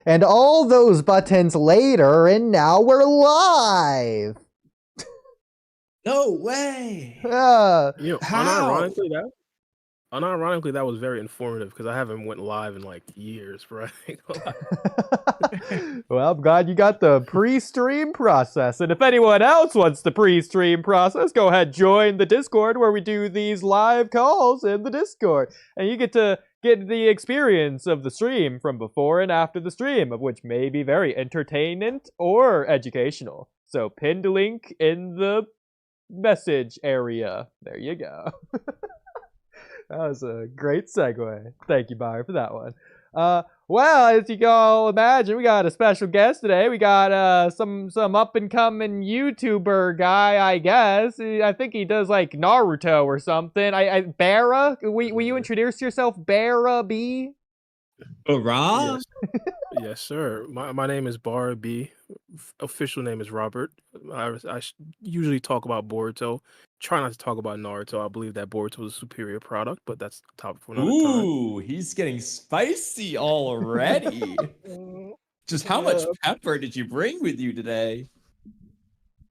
And all those buttons later, and now we're live! No way! Uh, How? Unironically, that was very informative because I haven't went live in like years, bro. well, I'm glad you got the pre-stream process. And if anyone else wants the pre-stream process, go ahead, join the Discord where we do these live calls in the Discord. And you get to get the experience of the stream from before and after the stream, of which may be very entertainment or educational. So pinned link in the message area. There you go. That was a great segue. Thank you, Baara, for that one. Well, as you can all imagine, we got a special guest today. We got some up and coming YouTuber guy, I guess. I think he does like Naruto or something. Baara, will you introduce yourself, Baara B? Hurrah! Yes, sir. My name is Baara B. Official name is Robert. I usually talk about Boruto. Try not to talk about Naruto. I believe that Boruto is a superior product, but that's the topic for another time. Ooh, he's getting spicy already. Just how much pepper did you bring with you today?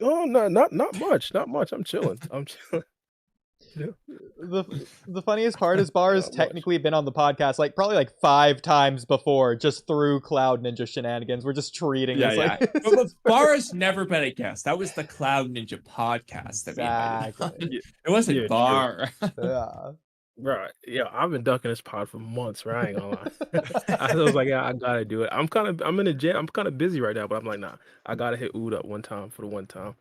Oh, not much. Not much. I'm chilling. The funniest part is Baara's technically been on the podcast probably 5 times before, just through Cloud Ninja shenanigans. We're just treating this like but Baara's never been a guest. That was the Cloud Ninja podcast that exactly. we had. It wasn't Baara. Yeah. Right. Yeah, I've been ducking this pod for months, right? I ain't gonna lie. I was like, yeah, I gotta do it. I'm in the gym. I'm kind of busy right now, but I'm like, nah, I gotta hit Oodie up one time for the one time.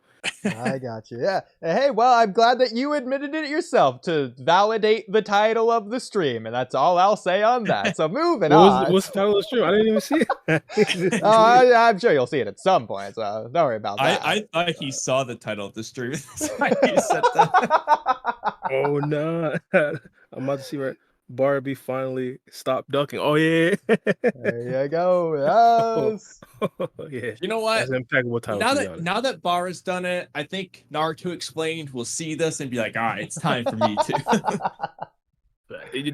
I got you. Yeah. Hey, well, I'm glad that you admitted it yourself to validate the title of the stream, and that's all I'll say on that. So moving on. What's the title of the stream? I didn't even see it. I'm sure you'll see it at some point, so don't worry about that. I thought he saw the title of the stream. That's why he said that. Oh no. I'm about to see right. Barbie finally stopped ducking. Oh yeah. There you go. Yes. Oh, yeah. You know what? That's an impeccable title. Now that Baara's done it, I think Naruto Explained will see this and be like, all right, it's time for me to.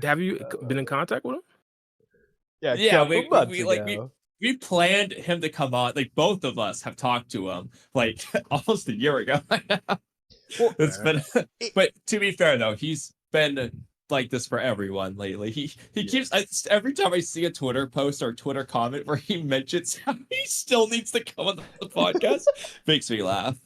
Have you been in contact with him? Yeah, we planned him to come on. Like both of us have talked to him almost a year ago. It's been, but to be fair though, he's been like this for everyone lately. He keeps every time I see a Twitter post or Twitter comment where he mentions how he still needs to come on the podcast, makes me laugh.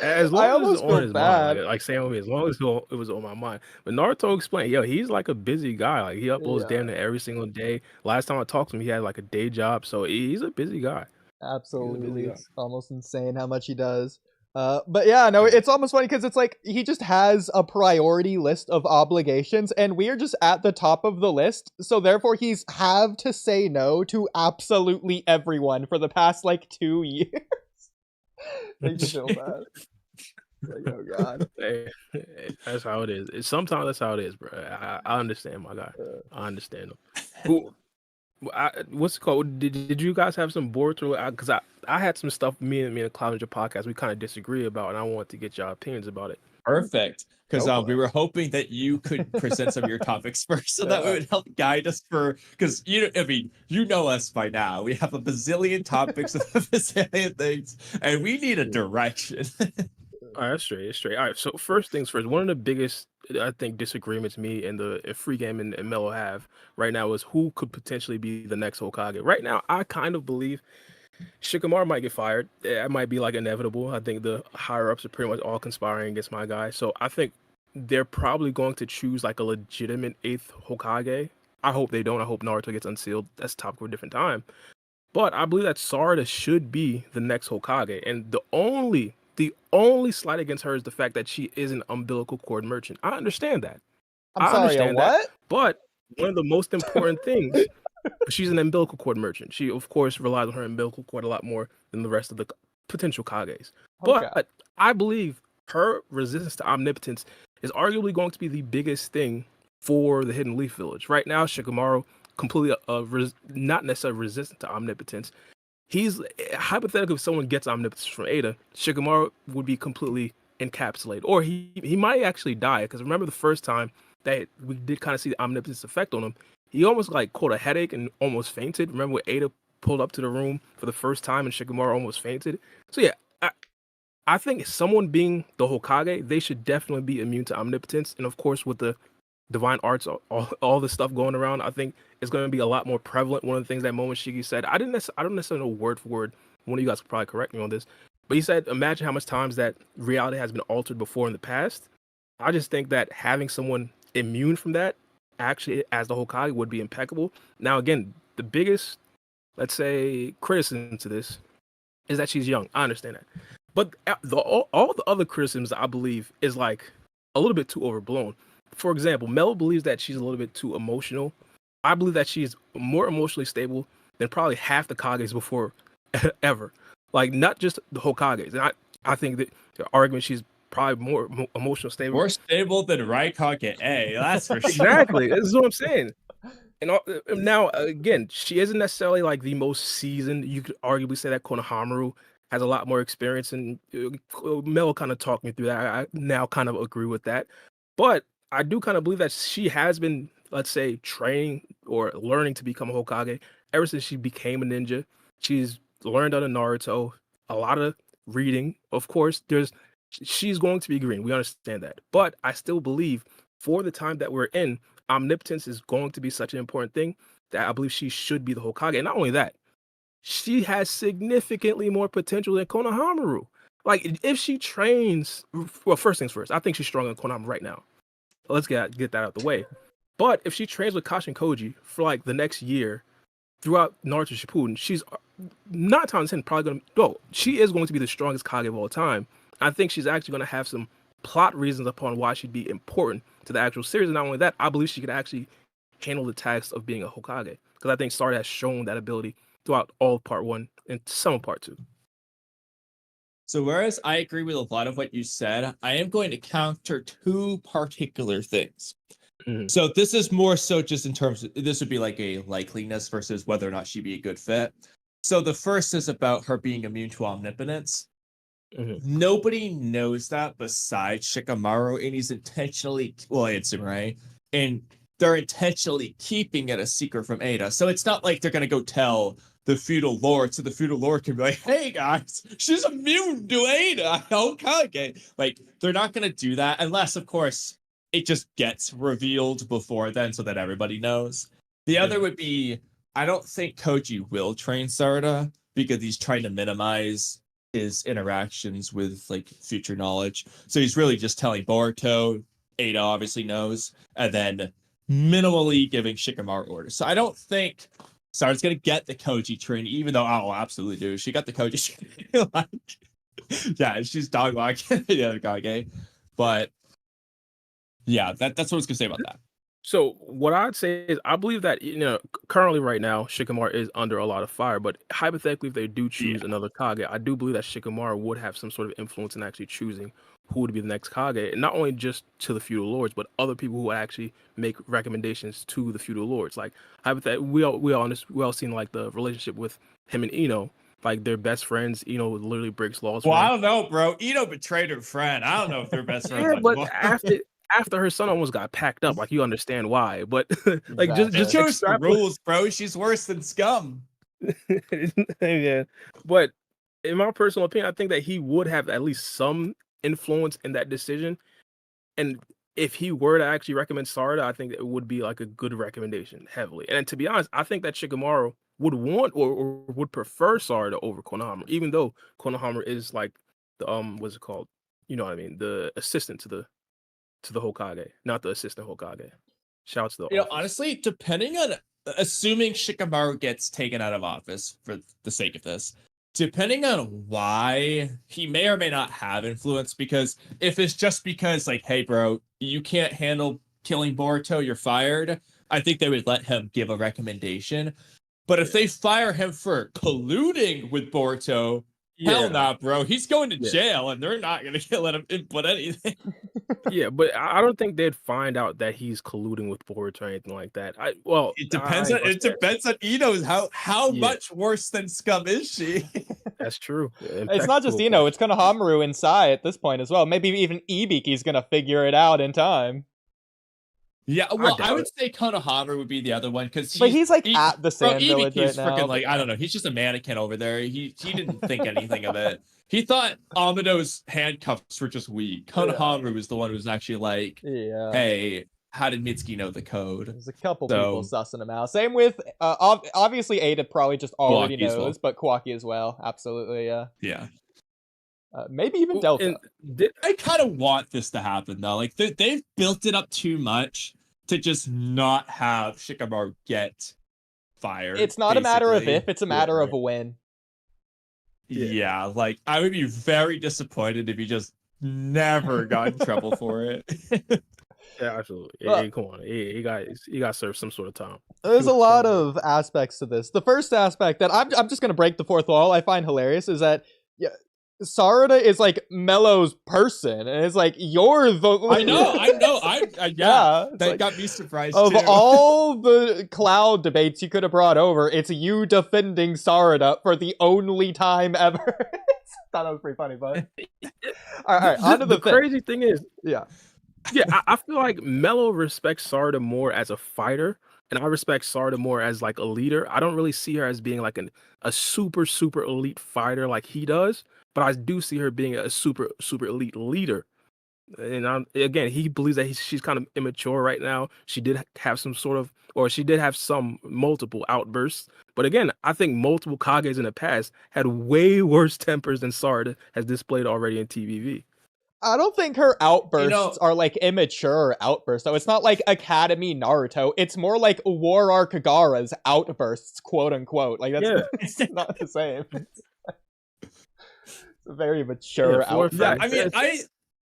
As long as it's on his mind, like saying as long as it was on my mind. But Naruto Explained, he's like a busy guy. Like he uploads damn near every single day. Last time I talked to him, he had like a day job, so he's a busy guy. Absolutely, it's almost insane how much he does. But yeah, no, it's almost funny because it's like he just has a priority list of obligations and we're just at the top of the list. So therefore he's have to say no to absolutely everyone for the past 2 years. Makes me feel bad. Oh God. Hey, that's how it is. Sometimes that's how it is, bro. I understand, my guy. I understand him. What's it called? Did you guys have some Boruto? Because I had some stuff me and the Cloud Ninja podcast we kind of disagree about, and I wanted to get your opinions about it. Perfect, because we were hoping that you could present some of your topics first, so that would help guide us because you know us by now. We have a bazillion topics of a bazillion things, and we need a direction. All right, straight. All right, so first things first. One of the biggest, I think, disagreements me and the Free Game and Mello have right now is who could potentially be the next Hokage. Right now, I kind of believe Shikamaru might get fired. That might be inevitable. I think the higher ups are pretty much all conspiring against my guy. So I think they're probably going to choose a legitimate 8th Hokage. I hope they don't. I hope Naruto gets unsealed. That's a topic for a different time. But I believe that Sarada should be the next Hokage. And the only slight against her is the fact that she is an umbilical cord merchant. I understand that. I'm sorry, what? But one of the most important things, she's an umbilical cord merchant. She, of course, relies on her umbilical cord a lot more than the rest of the potential Kages. Okay. But I believe her resistance to omnipotence is arguably going to be the biggest thing for the Hidden Leaf Village. Right now, Shikamaru completely not necessarily resistant to omnipotence. He's hypothetically, if someone gets omnipotence from Ada, Shikamaru would be completely encapsulated, or he might actually die. Because remember the first time that we did kind of see the omnipotence effect on him, he almost caught a headache and almost fainted. Remember when Ada pulled up to the room for the first time and Shikamaru almost fainted. So yeah, I think someone being the Hokage, they should definitely be immune to omnipotence. And of course, with the divine arts, all the stuff going around, I think it's going to be a lot more prevalent. One of the things that Momoshiki said, I don't necessarily know word for word. One of you guys could probably correct me on this, but he said, imagine how much times that reality has been altered before in the past. I just think that having someone immune from that, actually, as the Hokage, would be impeccable. Now, again, the biggest, let's say, criticism to this is that she's young. I understand that. But all the other criticisms, I believe, is like a little bit too overblown. For example, Mel believes that she's a little bit too emotional. I believe that she's more emotionally stable than probably half the Kages before ever. Like, not just the Hokages. And I think that the argument she's probably more emotional stable. More stable than Raikage A, that's for sure. Exactly. This is what I'm saying. And now, again, she isn't necessarily like the most seasoned. You could arguably say that Konohamaru has a lot more experience, and Mel kind of talked me through that. I now kind of agree with that. But I do kind of believe that she has been, let's say, training or learning to become a Hokage ever since she became a ninja. She's learned under Naruto, a lot of reading. Of course, she's going to be green. We understand that. But I still believe for the time that we're in, omnipotence is going to be such an important thing that I believe she should be the Hokage. And not only that, she has significantly more potential than Konohamaru. Like, if she trains, well, first things first, I think she's stronger than Konohamaru right now. Let's get that out of the way. But if she trains with Kashin Koji for like the next year throughout Naruto Shippuden, she's 9 times 10 probably going to, no, she is going to be the strongest Kage of all time. I think she's actually going to have some plot reasons upon why she'd be important to the actual series. And not only that, I believe she could actually handle the task of being a Hokage. Because I think Sarada has shown that ability throughout all of part 1 and some of part 2. So whereas I agree with a lot of what you said, I am going to counter 2 particular things. Mm-hmm. So this is more so just in terms of, this would be like a likeliness versus whether or not she'd be a good fit. So the first is about her being immune to omnipotence. Mm-hmm. Nobody knows that besides Shikamaru, and he's intentionally, well, it's right, and they're intentionally keeping it a secret from Ada. So it's not like they're gonna go tell the feudal lord, so the feudal lord can be like, "Hey guys, she's immune to Ada." Okay, like they're not gonna do that unless, of course, it just gets revealed before then, so that everybody knows. The other would be, I don't think Koji will train Sarada because he's trying to minimize his interactions with like future knowledge. So he's really just telling Boruto, Ada obviously knows, and then minimally giving Shikamaru orders. So I don't think Sarada's gonna get the Koji training, even though I'll absolutely do. She got the Koji training. Like, yeah, she's dog walking the other Kage. But yeah, that's what I was gonna say about that. So what I'd say is I believe that, currently right now, Shikamaru is under a lot of fire, but hypothetically, if they do choose another Kage, I do believe that Shikamaru would have some sort of influence in actually choosing who would be the next Kage, and not only just to the feudal lords, but other people who actually make recommendations to the feudal lords. Like, hypothetically, we all seen like the relationship with him and Ino. Like, they're best friends. Ino literally breaks laws. Well, I don't know, bro. Ino betrayed her friend. I don't know if they're best friends. Yeah, but after her son almost got packed up, like, you understand why. But like, just chose the rules, bro. She's worse than scum. Yeah, but in my personal opinion, I think that he would have at least some influence in that decision. And if he were to actually recommend Sarada, I think it would be like a good recommendation, heavily. And to be honest, I think that Shikamaru would want or would prefer Sarada over Konohamaru, even though Konohamaru is like the what's it called? You know what I mean? The assistant to the Hokage, not the assistant Hokage. Shouts to the office. Honestly, depending on, assuming Shikamaru gets taken out of office for the sake of this, depending on why, he may or may not have influence, because if it's just because, like, hey, bro, you can't handle killing Boruto, you're fired, I think they would let him give a recommendation. But if they fire him for colluding with Boruto, hell nah, bro. He's going to jail, and they're not going to let him input anything. Yeah, but I don't think they'd find out that he's colluding with Boruto or anything like that. It depends on Ino's how much worse than scum is she. That's true. It's not just Ino, it's Konohamaru and Sai at this point as well. Maybe even Ibiki's gonna figure it out in time. Yeah, well, I doubt would say Konohamaru would be the other one because But he's like at the Sand Village right freaking now. like I don't know. He's just a mannequin over there. He didn't think anything of it. He thought Amado's handcuffs were just weak. Konohamaru was the one who was actually like, Yeah. "Hey, how did Mitsuki know the code?" There's a couple So- people sussing him out. Same with obviously Ada probably just already Kawaki as knows, well. but Kawaki as well. Absolutely, yeah. Yeah, Maybe even Delta. I kind of want this to happen though. Like they've built it up too much to just not have Shikamaru get fired. It's not a matter of basically. if, it's a matter of right. when. Yeah, like I would be very disappointed if he just never got in trouble for it. Yeah, absolutely. Well- Hey, come on. He got served some sort of time. There's a lot of aspects to this. The first aspect that I'm just gonna break the fourth wall I find hilarious is that Sarada is like Mello's person, and it's like you're the. I know. Yeah, it's that like, got me surprised of too. all the cloud debates you could have brought over, it's you defending Sarada for the only time ever. Thought that was pretty funny, but all right. On to The thing. crazy thing is, Yeah. I feel like Mello respects Sarada more as a fighter, and I respect Sarada more as like a leader. I don't really see her as being like a super elite fighter like he does, but I do see her being a super elite leader. And again, he believes that she's kind of immature right now. She did have some multiple outbursts. But again, I think multiple Kages in the past had way worse tempers than Sarada has displayed already in TVV. I don't think her outbursts are like immature outbursts, though. It's not like Academy Naruto. It's more like War Arc Kagara's outbursts, quote unquote. Like it's not the same. It's a very mature outburst. Yeah, I mean,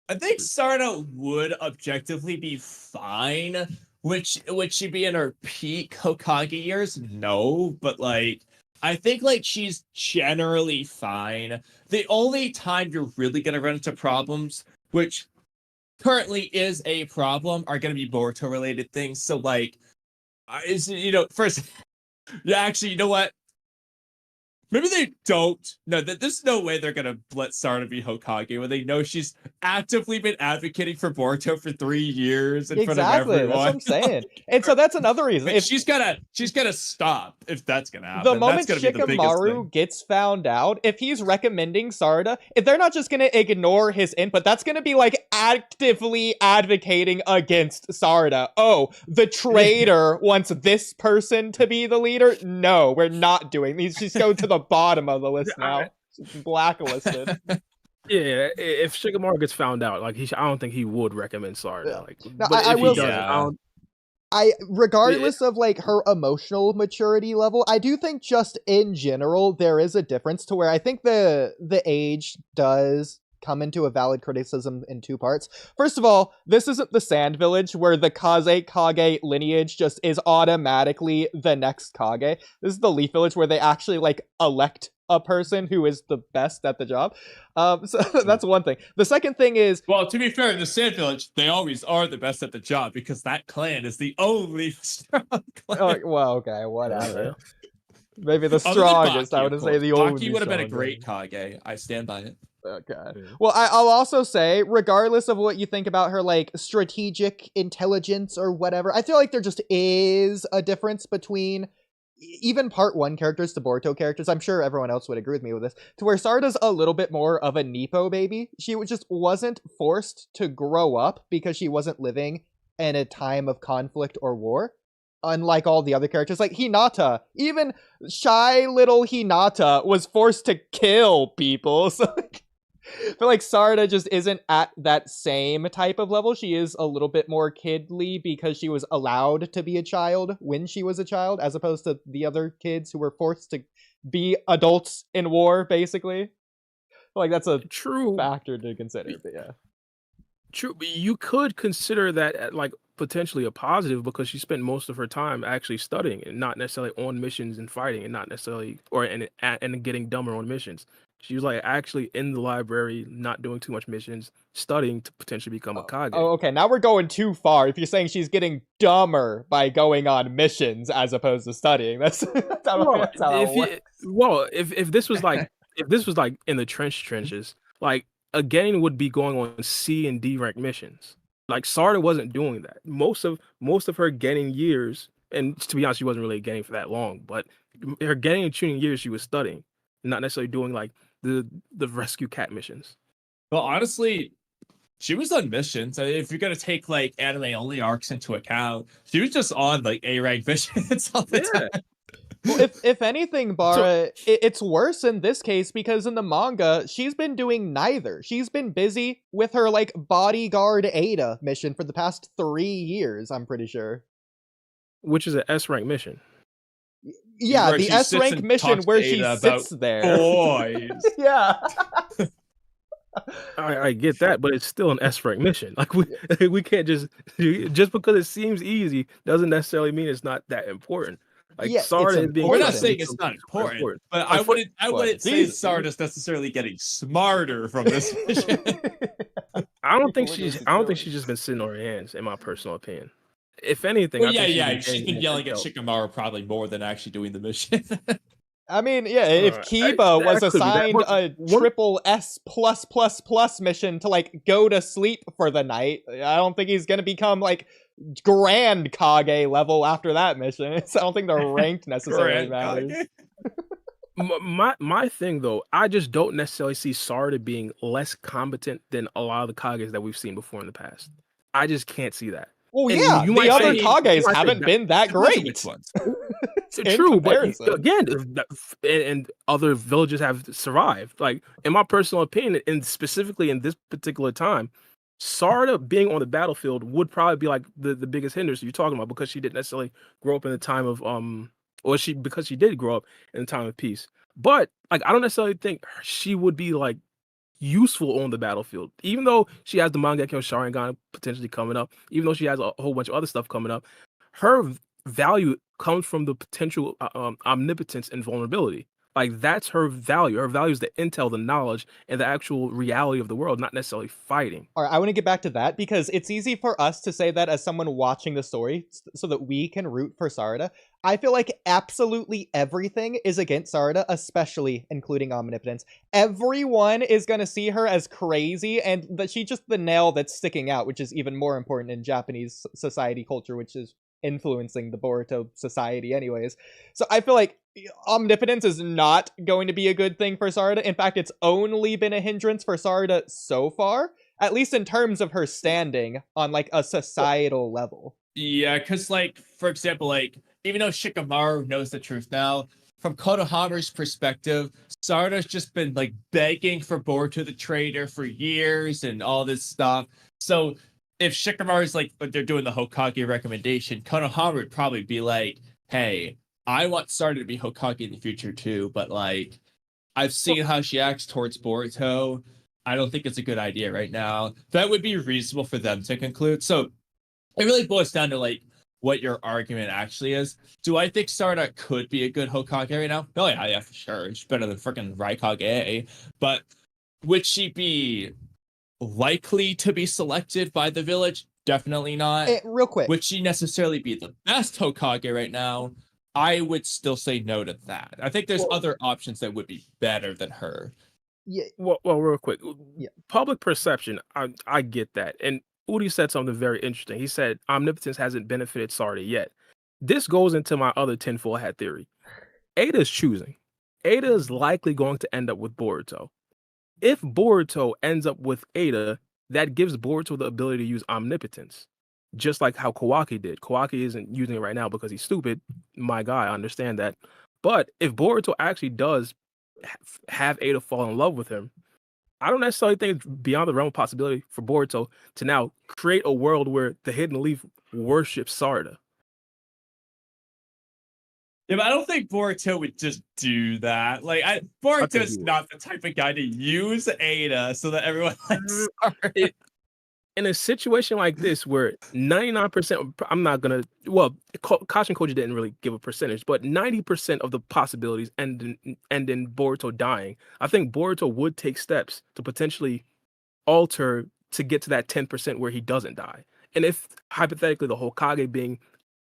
I think Sarada would objectively be fine. Would she be in her peak Hokage years? No, but like I think like she's generally fine. The only time you're really gonna run into problems, which currently is a problem, are gonna be Boruto related things. So like, first, yeah, actually, you know what? Maybe they don't. No, there's no way they're gonna let Sarada be Hokage when they know she's actively been advocating for Boruto for 3 years in front of everyone. That's what I'm saying. And so that's another reason. If she's gonna stop if that's gonna happen. The moment that's gonna be the biggest Shikamaru thing. gets found out, if he's recommending Sarada, if they're not just gonna ignore his input, that's gonna be like actively advocating against Sarada. Oh, the traitor wants this person to be the leader? No, we're not doing these. Just go to the bottom of the list now. Blacklisted. Yeah, if Shikamaru gets found out, like I don't think he would recommend Sarada. Yeah. Like, No, but I if will he say- does, Regardless of like her emotional maturity level, I do think just in general there is a difference to where I think the age does come into a valid criticism in two parts. First of all, this isn't the Sand Village where the Kage lineage just is automatically the next Kage. This is the Leaf Village where they actually like elect a person who is the best at the job. So that's one thing. The second thing is, well, to be fair, in the Sand Village, they always are the best at the job because that clan is the only strong clan. well, okay, whatever. Yeah. Maybe the Other than strongest. Baki, I of would say course. the Baki only would have been a strongest. great Kage. I stand by it. Okay. Yeah. Well, I'll also say, regardless of what you think about her, like, strategic intelligence or whatever, I feel like there just is a difference between even part 1 characters to Boruto characters. I'm sure everyone else would agree with me with this, to where Sarada's a little bit more of a Nepo baby. She just wasn't forced to grow up because she wasn't living in a time of conflict or war. Unlike all the other characters, like Hinata, even shy little Hinata was forced to kill people. So like, I feel like Sarada just isn't at that same type of level. She is a little bit more kidly because she was allowed to be a child when she was a child, as opposed to the other kids who were forced to be adults in war, basically. Like, that's a True factor to consider, but yeah. True, but you could consider that like potentially a positive because she spent most of her time actually studying and not necessarily on missions and fighting, and not necessarily and getting dumber on missions. She was like actually in the library, not doing too much missions, studying to potentially become a Kage. Oh, okay. Now we're going too far. If you're saying she's getting dumber by going on missions as opposed to studying, that's how that works. If this was like in the trenches, like a Genin would be going on C and D rank missions. Like Sarada wasn't doing that. Most of her getting years, and to be honest, she wasn't really getting for that long, but her getting and tuning years, she was studying, not necessarily doing like the rescue cat missions. Well, honestly, she was on missions. If you're gonna take like anime only arcs into account, she was just on like A rank missions all the time. Well, if anything, Baara, it's worse in this case because in the manga, she's been doing neither. She's been busy with her, like, bodyguard Ada mission for the past 3 years, I'm pretty sure. Which is an S rank mission. Yeah, Where the she S sits rank and mission talks where to she Ada sits about there. Boys. Yeah. I get that, but it's still an S rank mission. Like we can't just because it seems easy doesn't necessarily mean it's not that important. Like Yeah, it's Sarada is being We're not important. saying it's not important, but I But wouldn't say Jesus. Sarada's necessarily getting smarter from this mission. I don't think she's just been sitting on her hands, in my personal opinion. If anything, Well, I think she's been more yelling at intel. Shikamaru probably more than actually doing the mission. I mean, yeah, if Kiba was that could be that, assigned but a triple S+++ mission to, like, go to sleep for the night, I don't think he's gonna become, like, Grand Kage level after that mission. So I don't think the rank necessarily Grand matters. Kage? My thing though, I just don't necessarily see Sarada being less competent than a lot of the Kages that we've seen before in the past. I just can't see that. Well, And yeah, you the might other say- Kages you might say haven't that- been that Look at great. which ones. In True, but comparison. again, and other villages have survived. Like in my personal opinion, and specifically in this particular time, Sarada being on the battlefield would probably be like the biggest hindrance you're talking about because she didn't necessarily grow up in the time of because she did grow up in the time of peace. But like I don't necessarily think she would be like useful on the battlefield, even though she has the Mangekyo Sharingan potentially coming up, even though she has a whole bunch of other stuff coming up. Her value comes from the potential omnipotence and vulnerability. Like that's her value. Her value is the intel, the knowledge, and the actual reality of the world, not necessarily fighting. All right, I want to get back to that because it's easy for us to say that as someone watching the story so that we can root for Sarada. I feel like absolutely everything is against Sarada, especially including omnipotence. Everyone is going to see her as crazy and that she's just the nail that's sticking out, which is even more important in Japanese society culture, which is influencing the Boruto society anyways. So I feel like omnipotence is not going to be a good thing for Sarada. In fact, it's only been a hindrance for Sarada so far, at least in terms of her standing on like a societal level. Yeah, because like, for example, like, even though Shikamaru knows the truth now, from Konohamaru's perspective, Sarada's just been like begging for Boruto the traitor for years and all this stuff. So if Shikamaru's like, but they're doing the Hokage recommendation, Konohamaru would probably be like, hey, I want Sarada to be Hokage in the future too, but like, I've seen how she acts towards Boruto. I don't think it's a good idea right now. That would be reasonable for them to conclude. So it really boils down to like what your argument actually is. Do I think Sarada could be a good Hokage right now? Oh yeah, for sure. She's better than freaking Raikage. But would she be likely to be selected by the village? Definitely not. Real quick. Would she necessarily be the best Hokage right now? I would still say no to that. I think there's other options that would be better than her. Yeah. Well, real quick. Yeah. Public perception, I get that. And Oodie said something very interesting. He said omnipotence hasn't benefited Sarada yet. This goes into my other tinfoil hat theory. Ada is choosing. Ada is likely going to end up with Boruto. If Boruto ends up with Ada, that gives Boruto the ability to use omnipotence, just like how Kawaki did. Kawaki isn't using it right now because he's stupid. My guy, I understand that. But if Boruto actually does have Ada fall in love with him, I don't necessarily think it's beyond the realm of possibility for Boruto to now create a world where the Hidden Leaf worships Sarada. Yeah, but I don't think Boruto would just do that. Like, Boruto's not the type of guy to use Ada so that everyone likes Sarada. In a situation like this where 99%, I'm not going to, well, Koch and Koji didn't really give a percentage, but 90% of the possibilities end in Boruto dying. I think Boruto would take steps to potentially alter to get to that 10% where he doesn't die. And if hypothetically the Hokage being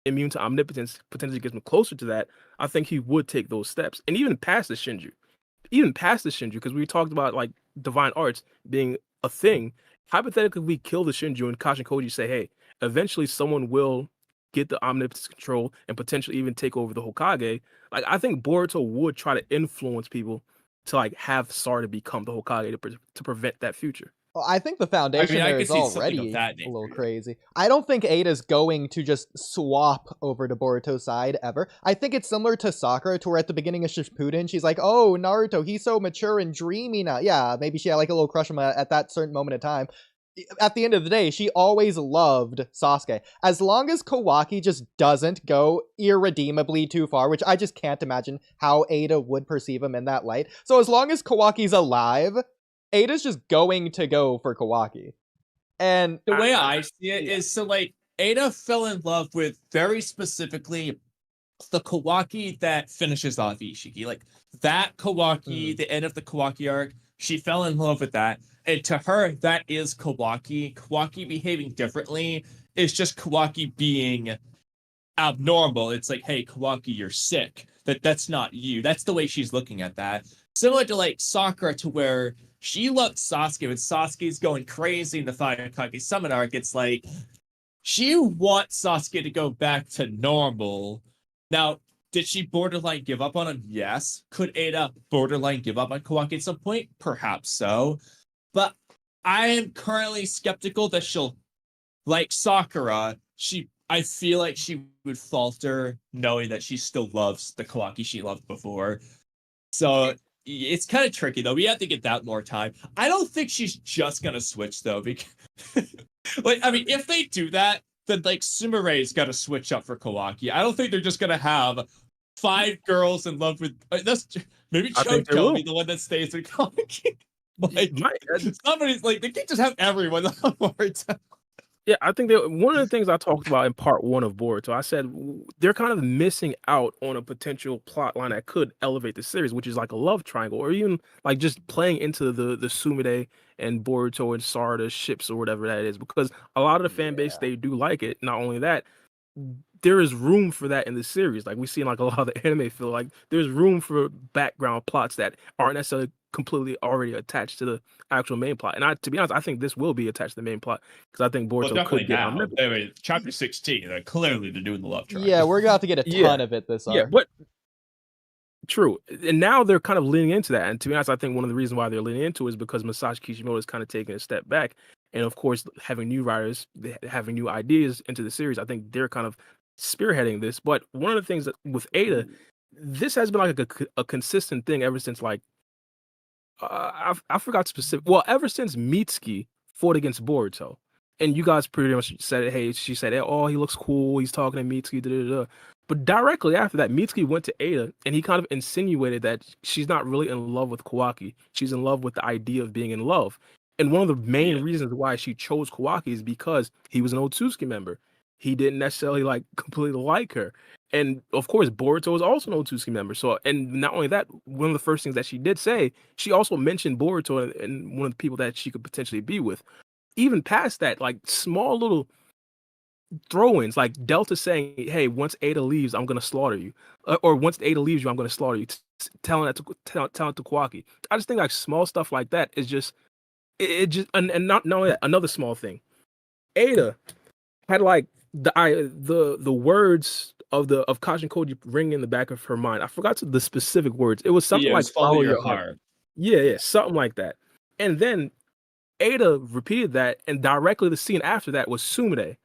immune to omnipotence potentially gets him closer to that, I think he would take those steps. And even past the Shinju, because we talked about like divine arts being a thing. hypothetically, we kill the Shinju and Kashin Koji say, hey, eventually someone will get the omnipotence control and potentially even take over the Hokage. Like, I think Boruto would try to influence people to like have Sarada become the Hokage to prevent that future. Well, I think the foundation I there could is see something of already that a little nature. crazy. I don't think Ada's going to just swap over to Boruto's side ever. I think it's similar to Sakura, to where at the beginning of Shippuden, she's like, oh, Naruto, he's so mature and dreamy now. Yeah, maybe she had like a little crush on him at that certain moment in time. At the end of the day, she always loved Sasuke. As long as Kawaki just doesn't go irredeemably too far, which I just can't imagine how Ada would perceive him in that light. So as long as Kawaki's alive, Ada's just going to go for Kawaki. And the way I see it is, so like Ada fell in love with very specifically the Kawaki that finishes off Ishiki. Like that Kawaki, the end of the Kawaki arc, she fell in love with that. And to her, that is Kawaki. Kawaki behaving differently is just Kawaki being abnormal. It's like, hey, Kawaki, you're sick. That's not you. That's the way she's looking at that. Similar to like Sakura, to where she loved Sasuke, but Sasuke's going crazy in the Fire Hokage Summon arc. It's like she wants Sasuke to go back to normal. Now, did she borderline give up on him? Yes. Could Ada borderline give up on Kawaki at some point? Perhaps so. But I am currently skeptical that she'll, like Sakura, I feel like she would falter knowing that she still loves the Kawaki she loved before. So it's kind of tricky, though. We have to get that more time. I don't think she's just going to switch, though. Because, like, I mean, if they do that, then, like, Sumire's got to switch up for Kawaki. I don't think they're just going to have 5 girls in love with... maybe Chocho will be the one that stays with Kawaki. Like, somebody's like, they can't just have everyone on board. Yeah, I think that one of the things I talked about in part 1 of Boruto, I said they're kind of missing out on a potential plot line that could elevate the series, which is like a love triangle, or even like just playing into the Sumire and Boruto and Sarada ships or whatever that is, because a lot of the fan base, they do like it. Not only that, there is room for that in the series. Like we see in like a lot of the anime feel like there's room for background plots that aren't necessarily completely already attached to the actual main plot. And to be honest, I think this will be attached to the main plot, because I think Boruto could get on. Anyway, chapter 16, clearly they're doing the love triangle. Yeah, we're going to have to get a ton of it this arc. Yeah, but true. And now they're kind of leaning into that. And to be honest, I think one of the reasons why they're leaning into it is because Masashi Kishimoto is kind of taking a step back. And of course, having new writers, having new ideas into the series, I think they're kind of spearheading this. But one of the things that with Ada, this has been like a consistent thing ever since like I forgot specific. Well, ever since Mitsuki fought against Boruto, and you guys pretty much said, hey, she said, oh, he looks cool. He's talking to Mitsuki. Da, da, da. But directly after that, Mitsuki went to Ada, and he kind of insinuated that she's not really in love with Kawaki. She's in love with the idea of being in love. And one of the main reasons why she chose Kawaki is because he was an Otsutsuki member. He didn't necessarily like completely like her. And of course, Boruto is also an Otsutsuki member. So, and not only that, one of the first things that she did say, she also mentioned Boruto and one of the people that she could potentially be with. Even past that, like small little throw-ins, like Delta saying, hey, once Ada leaves, I'm going to slaughter you. Or once Ada leaves you, I'm going to slaughter you. Telling it to Kawaki. I just think like small stuff like that is just, and not only that, another small thing. Ada had like the words of Kashin Koji ringing in the back of her mind. I forgot the specific words. It was something like follow your heart. Yeah, something like that. And then Ada repeated that, and directly the scene after that was Sumire.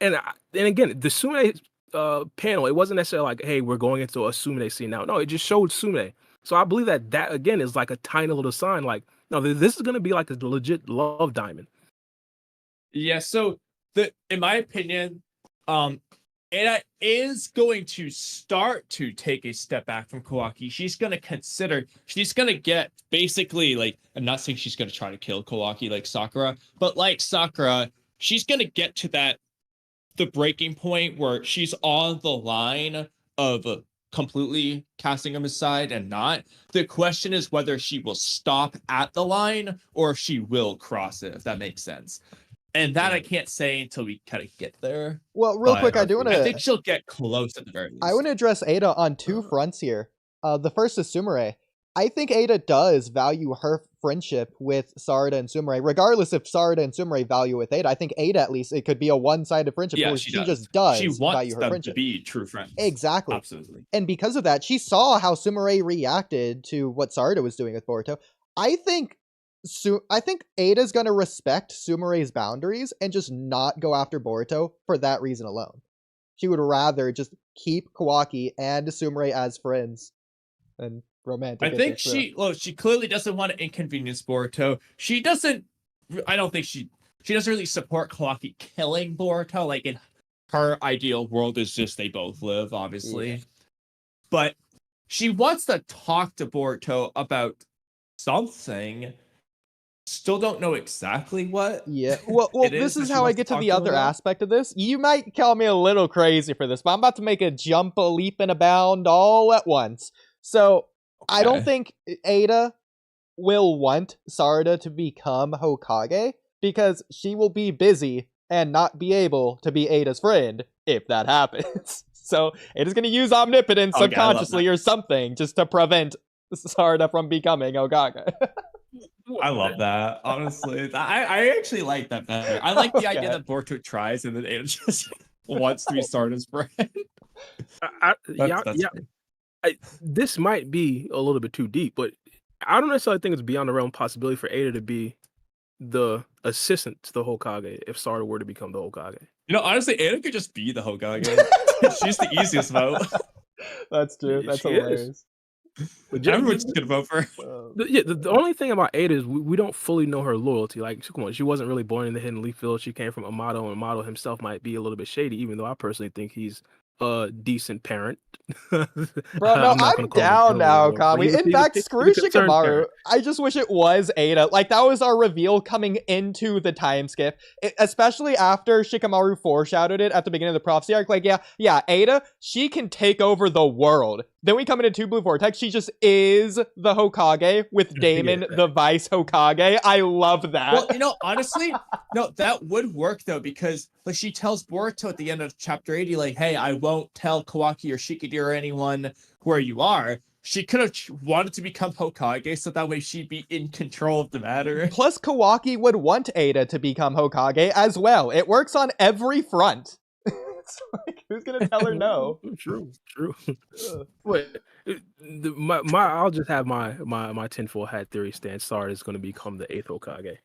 And again, the Sumire panel, it wasn't necessarily like, hey, we're going into a Sumire scene now. No, it just showed Sumire. So I believe that again is like a tiny little sign, like, no, this is going to be like a legit love diamond. Yeah, so in my opinion, Ada is going to start to take a step back from Kawaki. She's going to get basically like, I'm not saying she's going to try to kill Kawaki like Sakura, but like Sakura, she's going to get to the breaking point where she's on the line of completely casting him aside and not. The question is whether she will stop at the line or if she will cross it, if that makes sense. And that I can't say until we kind of get there. Well, real quick, I think she'll get close at the very least. I want to address Ada on 2 fronts here. The first is Sumire. I think Ada does value her friendship with Sarada and Sumire, regardless if Sarada and Sumire value with Ada. I think Ada, at least, it could be a one-sided friendship where she just does She wants value her them friendship. to be true friends. Exactly. Absolutely. And because of that, she saw how Sumire reacted to what Sarada was doing with Boruto. I think Ada's gonna respect Sumire's boundaries and just not go after Boruto for that reason alone. She would rather just keep Kawaki and Sumire as friends and romantic. I think she clearly doesn't want to inconvenience Boruto. I don't think she doesn't really support Kawaki killing Boruto. Like, in her ideal world is just they both live, obviously. Yeah. But she wants to talk to Boruto about something. Still don't know exactly what. Yeah. Well, this is how I get to the other aspect of this. You might call me a little crazy for this, but I'm about to make a jump, a leap, and a bound all at once. So I don't think Ada will want Sarada to become Hokage because she will be busy and not be able to be Ada's friend if that happens. So Ada's going to use omnipotence subconsciously or something just to prevent Sarada from becoming Hokage. I love that, honestly. I actually like that better. I like the idea that Boruto tries and then Ada just wants to be Sarada's friend. This might be a little bit too deep, but I don't necessarily think it's beyond the realm of possibility for Ada to be the assistant to the Hokage if Sarada were to become the Hokage. You know, honestly, Ada could just be the Hokage. She's the easiest vote. That's true. That's hilarious. Everyone's gonna vote for her. The only thing about Ada is we don't fully know her loyalty. Like, come on, she wasn't really born in the Hidden Leaf Village. She came from Amato, and Amato himself might be a little bit shady, even though I personally think he's a decent parent. Bro, no, I'm down now, Kamui. In fact, screw Shikamaru. I just wish it was Ada. Like, that was our reveal coming into the time skip, especially after Shikamaru foreshadowed it at the beginning of the prophecy arc. Like, yeah, Ada, she can take over the world. Then we come into Two Blue Vortex. She just is the Hokage with Damon, the Vice Hokage. I love that. Well, you know, honestly, no, that would work though, because like she tells Boruto at the end of chapter 80, like, hey, I won't tell Kawaki or Shikidi or anyone where you are. She could have wanted to become Hokage, so that way she'd be in control of the matter. Plus, Kawaki would want Ada to become Hokage as well. It works on every front. It's like, who's gonna tell her no? True. Wait, I'll just have my tinfoil hat theory stand. Sarada is going to become the 8th Hokage.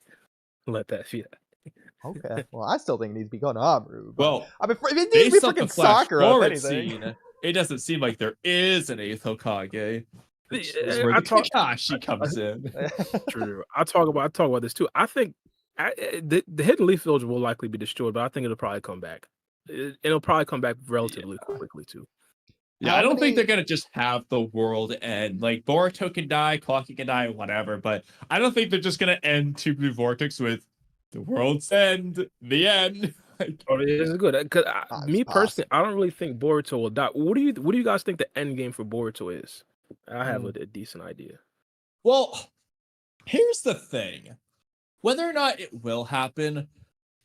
Let that be that. Okay. Well, I still think it needs to be Konohamaru. Well, I mean, it needs to be freaking Sakura. Scene, it doesn't seem like there is an 8th Hokage. Kakashi comes in. True. I'll talk about this too. I think the Hidden Leaf Village will likely be destroyed, but I think it'll probably come back. It'll probably come back relatively quickly too. Yeah, I don't think they're gonna just have the world end. Like, Boruto can die, Kawaki can die, whatever. But I don't think they're just gonna end Two Blue Vortex with the world's end, the end. This is good. Because me personally, I don't really think Boruto will die. What do you guys think the end game for Boruto is? I have a decent idea. Well, here's the thing: whether or not it will happen,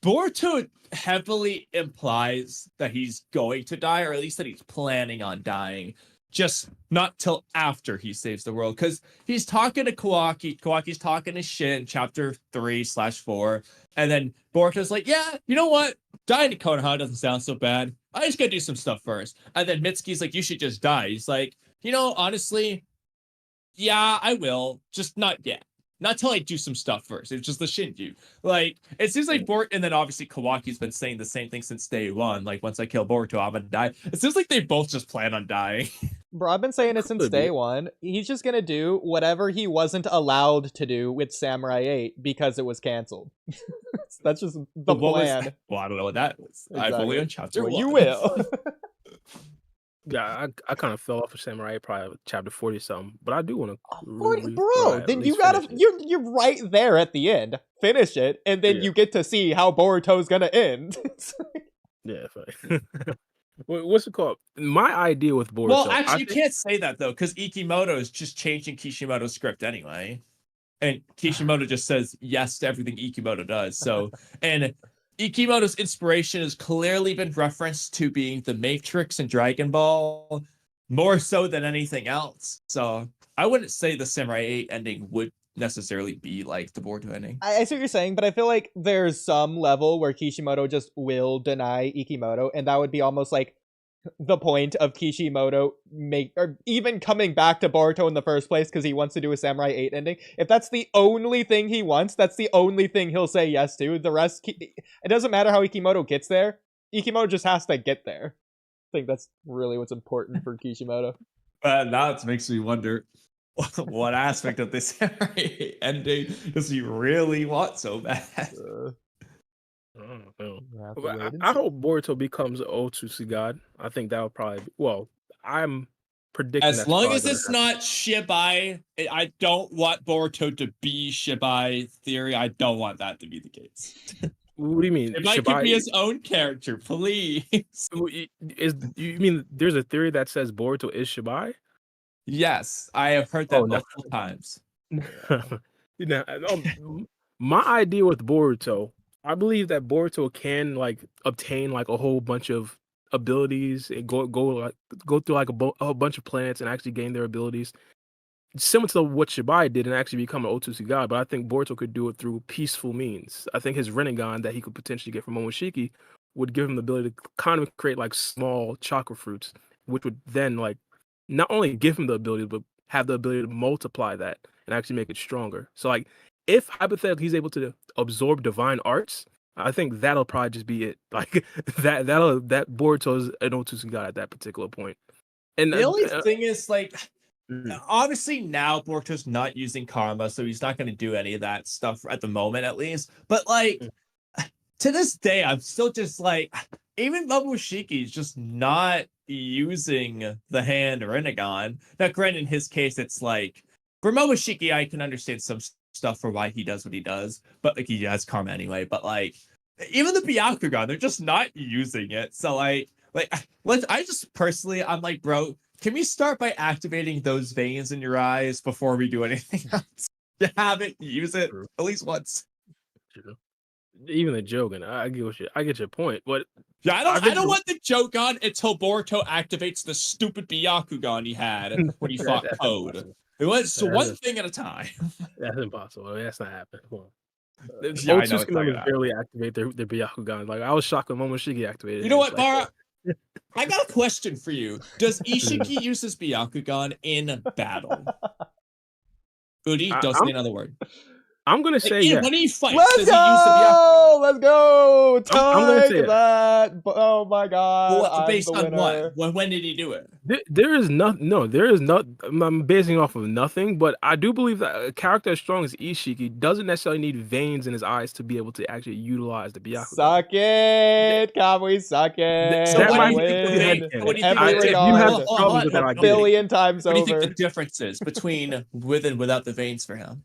Boruto heavily implies that he's going to die, or at least that he's planning on dying, just not till after he saves the world. Because he's talking to Kawaki, Kawaki's talking his shit in chapter 3/4, and then Boruto's like, yeah, you know what? Dying to Konoha doesn't sound so bad. I just gotta do some stuff first. And then Mitsuki's like, you should just die. He's like, you know, honestly, yeah, I will, just not yet. Not till I do some stuff first. It's just the Shinju. Like, it seems like and then obviously Kawaki's been saying the same thing since day one. Like, once I kill Boruto, I'm gonna die. It seems like they both just plan on dying. Bro, I've been saying it since day one. He's just gonna do whatever he wasn't allowed to do with Samurai 8 because it was canceled. That's just the plan. Well, I don't know what that was. Exactly. I've only on chapter 1. You will. Yeah, I kind of fell off of Samurai probably chapter 40 something, but I do want to. 40, bro, then you gotta you're right there at the end. Finish it, and then you get to see how Boruto's gonna end. Yeah, fine. What's it called? My idea with Boruto. Well, actually, you can't say that though, because Ikimoto is just changing Kishimoto's script anyway, and Kishimoto just says yes to everything Ikimoto does. So, and Ikimoto's inspiration has clearly been referenced to being the Matrix and Dragon Ball, more so than anything else. So I wouldn't say the Samurai 8 ending would necessarily be like the Boruto ending. I see what you're saying, but I feel like there's some level where Kishimoto just will deny Ikimoto, and that would be almost like the point of Kishimoto or even coming back to Boruto in the first place because he wants to do a Samurai 8 ending. If that's the only thing he wants, that's the only thing he'll say yes to. The rest, it doesn't matter how Ikimoto gets there. Ikimoto just has to get there. I think that's really what's important for Kishimoto. Now it makes me wonder what aspect of this ending does he really want so bad? I don't know. I hope Boruto becomes an Otsutsuki god. I think that would probably be, well, I'm predicting as long as it's not Shibai. I don't want Boruto to be Shibai theory. I don't want that to be the case. What do you mean? It might be his own character, please. You mean there's a theory that says Boruto is Shibai? Yes, I have heard that multiple times. My idea with Boruto, I believe that Boruto can like obtain like a whole bunch of abilities and go through like a bunch of planets and actually gain their abilities, similar to what Shibai did and actually become an Otsutsuki god. But I think Boruto could do it through peaceful means. I think his Rinnegan that he could potentially get from Momoshiki would give him the ability to kind of create like small chakra fruits, which would then like not only give him the ability, but have the ability to multiply that and actually make it stronger. So like if hypothetically he's able to absorb divine arts, I think that'll probably just be it. Like that Boruto's an Otsutsuki god at that particular point. And the only thing is like obviously now Boruto's not using karma, so he's not going to do any of that stuff at the moment, at least. But like to this day, I'm still just like, even Momoshiki is just not using the hand Rinnegan. Now, granted, in his case, it's like for Momoshiki, I can understand some stuff for why he does what he does, but like he has karma anyway. But like even the Byakugan, they're just not using it. So like I just personally, I'm like, bro, can we start by activating those veins in your eyes before we do anything else? You have it, use it at least once. Even the Jogan, I get your point, but yeah, I don't want the Jogan until Boruto activates the stupid Byakugan he had when he fought Code. It was one thing at a time. That's impossible. That's not happening. Otsutsuki members barely activate their Byakugan. Like I was shocked when Momoshiki activated. You know what, Baara? I got a question for you. Does Ishiki use his Byakugan in battle? Oodie, don't say another word. I'm gonna say yes. When he fights, let's go! Let's go! Take that! Oh my god! Well, based on what? When did he do it? There is I'm basing off of nothing, but I do believe that a character as strong as Ishiki doesn't necessarily need veins in his eyes to be able to actually utilize the Byakugan. Suck it, Kamui, suck it. So what do you think? A billion times over. What do you think the difference is between with and without the veins for him?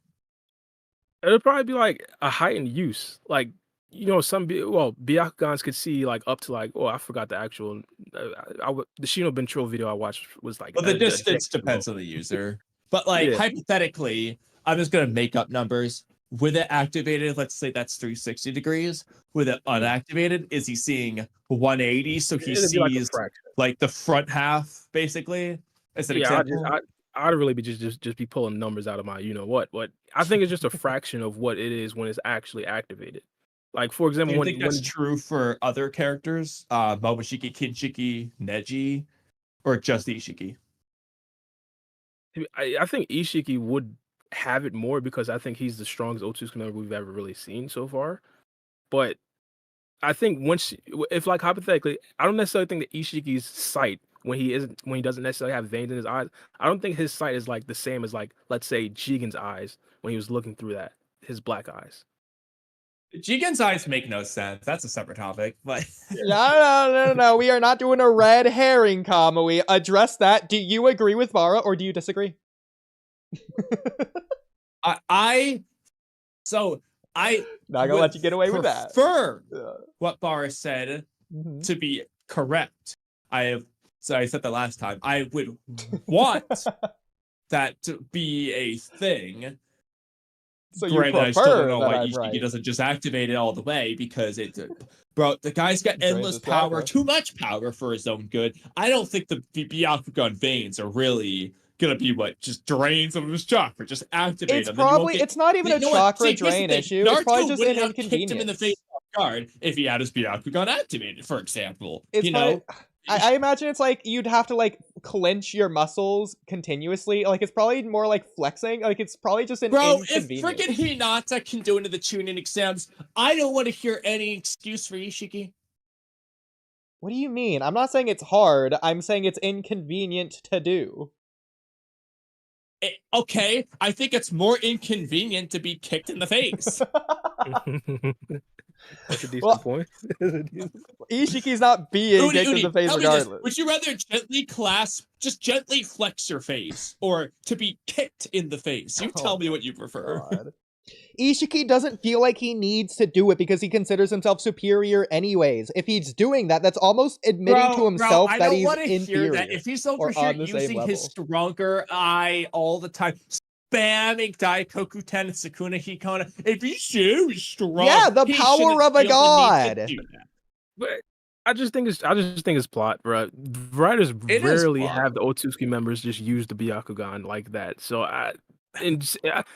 It'll probably be like a heightened use. Like, you know, Byakugans could see like up to like, I forgot the actual. The Shino Bentril video I watched was like. Well, the distance depends on the user, but like hypothetically, I'm just gonna make up numbers. With it activated, let's say that's 360 degrees. With it unactivated, is he seeing 180? So he sees like the front half, basically. As an example. I'd really be just be pulling numbers out of my what, but I think it's just a fraction of what it is when it's actually activated. Like for example, do you think that's true for other characters, Momoshiki, Kinshiki, Neji, or just Ishiki? I think Ishiki would have it more because I think he's the strongest Otsutsuki member we've ever really seen so far. But I think if like hypothetically, I don't necessarily think that Ishiki's sight when he doesn't necessarily have veins in his eyes, I don't think his sight is like the same as like, let's say, Jigen's eyes when he was looking through his black eyes. Jigen's eyes make no sense. That's a separate topic, but no. We are not doing a red herring, Kamui. Address that. Do you agree with Baara or do you disagree? I'm not gonna let you get away with that. Prefer what Baara said to be correct. So I said the last time, I would want that to be a thing. So granted, I still don't know why Ishiki doesn't just activate it all the way, because the guy's got endless power, too much power for his own good. I don't think the Byakugan veins are really gonna be what? Just drain some of his chakra, just activate It's him. Then you won't probably get... it's not even a You know what? chakra See, here's the drain thing. issue. It's probably Naruto just wouldn't an have kicked him in the face inconvenience. off guard if he had his Byakugan activated, for example. It's You probably, know, I imagine it's like you'd have to like clench your muscles continuously. Like it's probably more like flexing. Like it's probably just an bro, if inconvenience. freaking Hinata can do it in the tuning exams, I don't want to hear any excuse for Ishiki. What do you mean? I'm not saying it's hard. I'm saying it's inconvenient to do. Okay, I think it's more inconvenient to be kicked in the face. That's a decent Well, point. Ishiki's not being kicked in the face tell me this. regardless. Would you rather just gently flex your face, or to be kicked in the face? You tell me what you prefer. God. Ishiki doesn't feel like he needs to do it because he considers himself superior anyways. If he's doing that, that's almost admitting to himself that he's inferior. That. If he's over here on the same using his level. stronger eye all the time, spamming Daikoku Ten and Sukuna Hikona, if he's so strong, yeah, the he power shouldn't of a feel the need to god. do that. But I just think it's plot, bro. Writers rarely have the Otsutsuki members just use the Byakugan like that. So I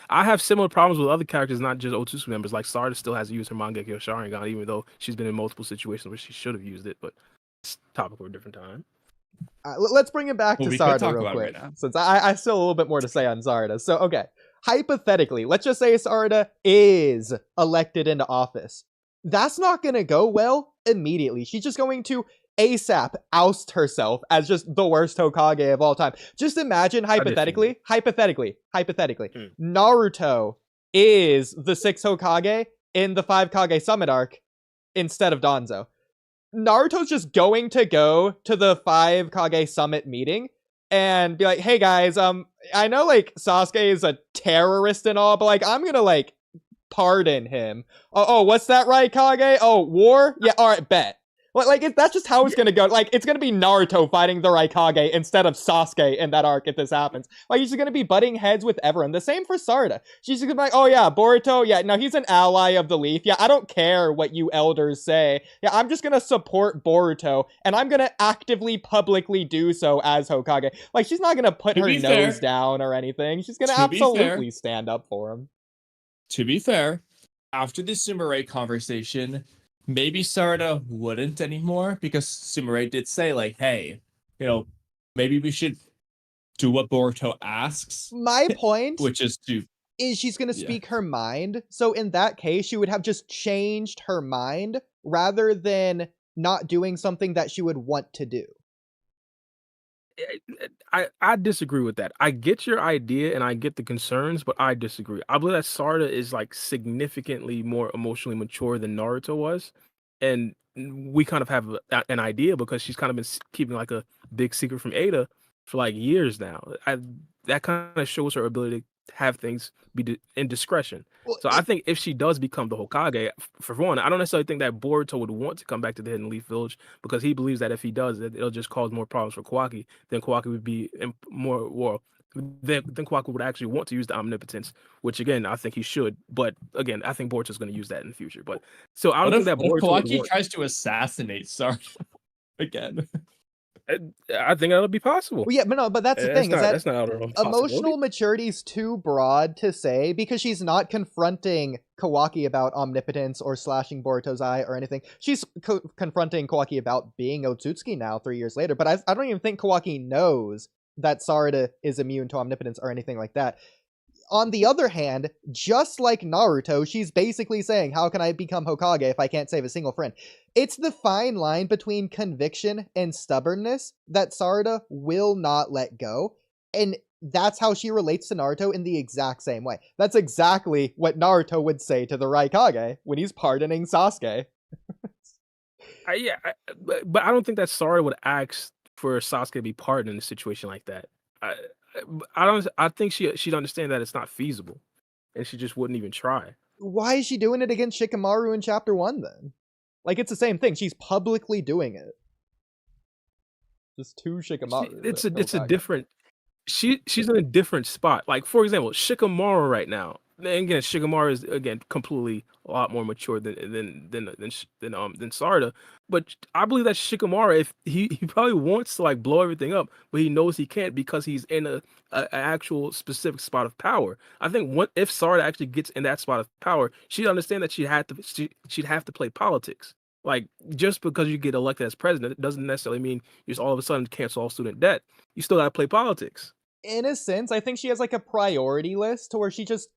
have similar problems with other characters, not just Otsutsuki members. Like Sarada still has to use her Mangekyo Sharingan, even though she's been in multiple situations where she should have used it. But it's a topic for a different time. Let's bring it back to Sarada real quick, right now. since I still have a little bit more to say on Sarada. So, okay, hypothetically, let's just say Sarada is elected into office. That's not going to go well immediately. She's just going to ASAP oust herself as just the worst Hokage of all time. Just imagine hypothetically, Naruto is the 6th Hokage in the 5 Kage Summit arc instead of Danzo. Naruto's just going to go to the 5 Kage Summit meeting and be like, hey guys, I know like Sasuke is a terrorist and all, but like I'm gonna like pardon him. Oh, what's that, right, Kage? Oh, war? Yeah, alright, bet. Like that's just how it's gonna go. Like, it's gonna be Naruto fighting the Raikage instead of Sasuke in that arc if this happens. Like, he's just gonna be butting heads with everyone. The same for Sarada. She's just gonna be like, oh yeah, Boruto, yeah, no, he's an ally of the Leaf. Yeah, I don't care what you elders say. Yeah, I'm just gonna support Boruto, and I'm gonna actively, publicly do so as Hokage. Like, she's not gonna put her nose down or anything. She's gonna absolutely stand up for him. To be fair, after the Sumire conversation, maybe Sarada wouldn't anymore, because Sumire did say, like, hey, maybe we should do what Boruto asks. My point which is she's going to speak her mind. So in that case, she would have just changed her mind rather than not doing something that she would want to do. I disagree with that. I get your idea and I get the concerns, but I disagree. I believe that Sarada is like significantly more emotionally mature than Naruto was, and we kind of have an idea because she's kind of been keeping like a big secret from Ada for like years now. That kind of shows her ability to have things be in discretion. Well, so I think if she does become the Hokage, for one, I don't necessarily think that Boruto would want to come back to the Hidden Leaf Village, because he believes that if he does, it'll just cause more problems for Kawaki. Then Kawaki would be more well. Then Kawaki would actually want to use the omnipotence, which again I think he should. But again, I think Boruto's going to use that in the future. But so I don't think that Boruto Kawaki tries to assassinate Sarada again. I think that'll be possible. Well, yeah, but that's the thing. That's not emotional maturity is too broad to say, because she's not confronting Kawaki about omnipotence or slashing Boruto's eye or anything. She's confronting Kawaki about being Otsutsuki now 3 years later. But I don't even think Kawaki knows that Sarada is immune to omnipotence or anything like that. On the other hand, just like Naruto, she's basically saying, how can I become Hokage if I can't save a single friend? It's the fine line between conviction and stubbornness that Sarada will not let go. And that's how she relates to Naruto in the exact same way. That's exactly what Naruto would say to the Raikage when he's pardoning Sasuke. But I don't think that Sarada would ask for Sasuke to be pardoned in a situation like that. I think she'd understand that it's not feasible, and she just wouldn't even try. Why is she doing it against Shikamaru in chapter 1 then? Like, it's the same thing. She's publicly doing it. Just to Shikamaru. It's a different. She's in a different spot. Like, for example, Shikamaru right now, again, Shikamaru is again completely a lot more mature than Sarada. But I believe that Shikamaru, if he probably wants to like blow everything up, but he knows he can't because he's in a actual specific spot of power. I think if Sarada actually gets in that spot of power, she'd understand that she'd have to play politics. Like, just because you get elected as president, it doesn't necessarily mean you just all of a sudden cancel all student debt. You still gotta play politics. In a sense, I think she has like a priority list to where she just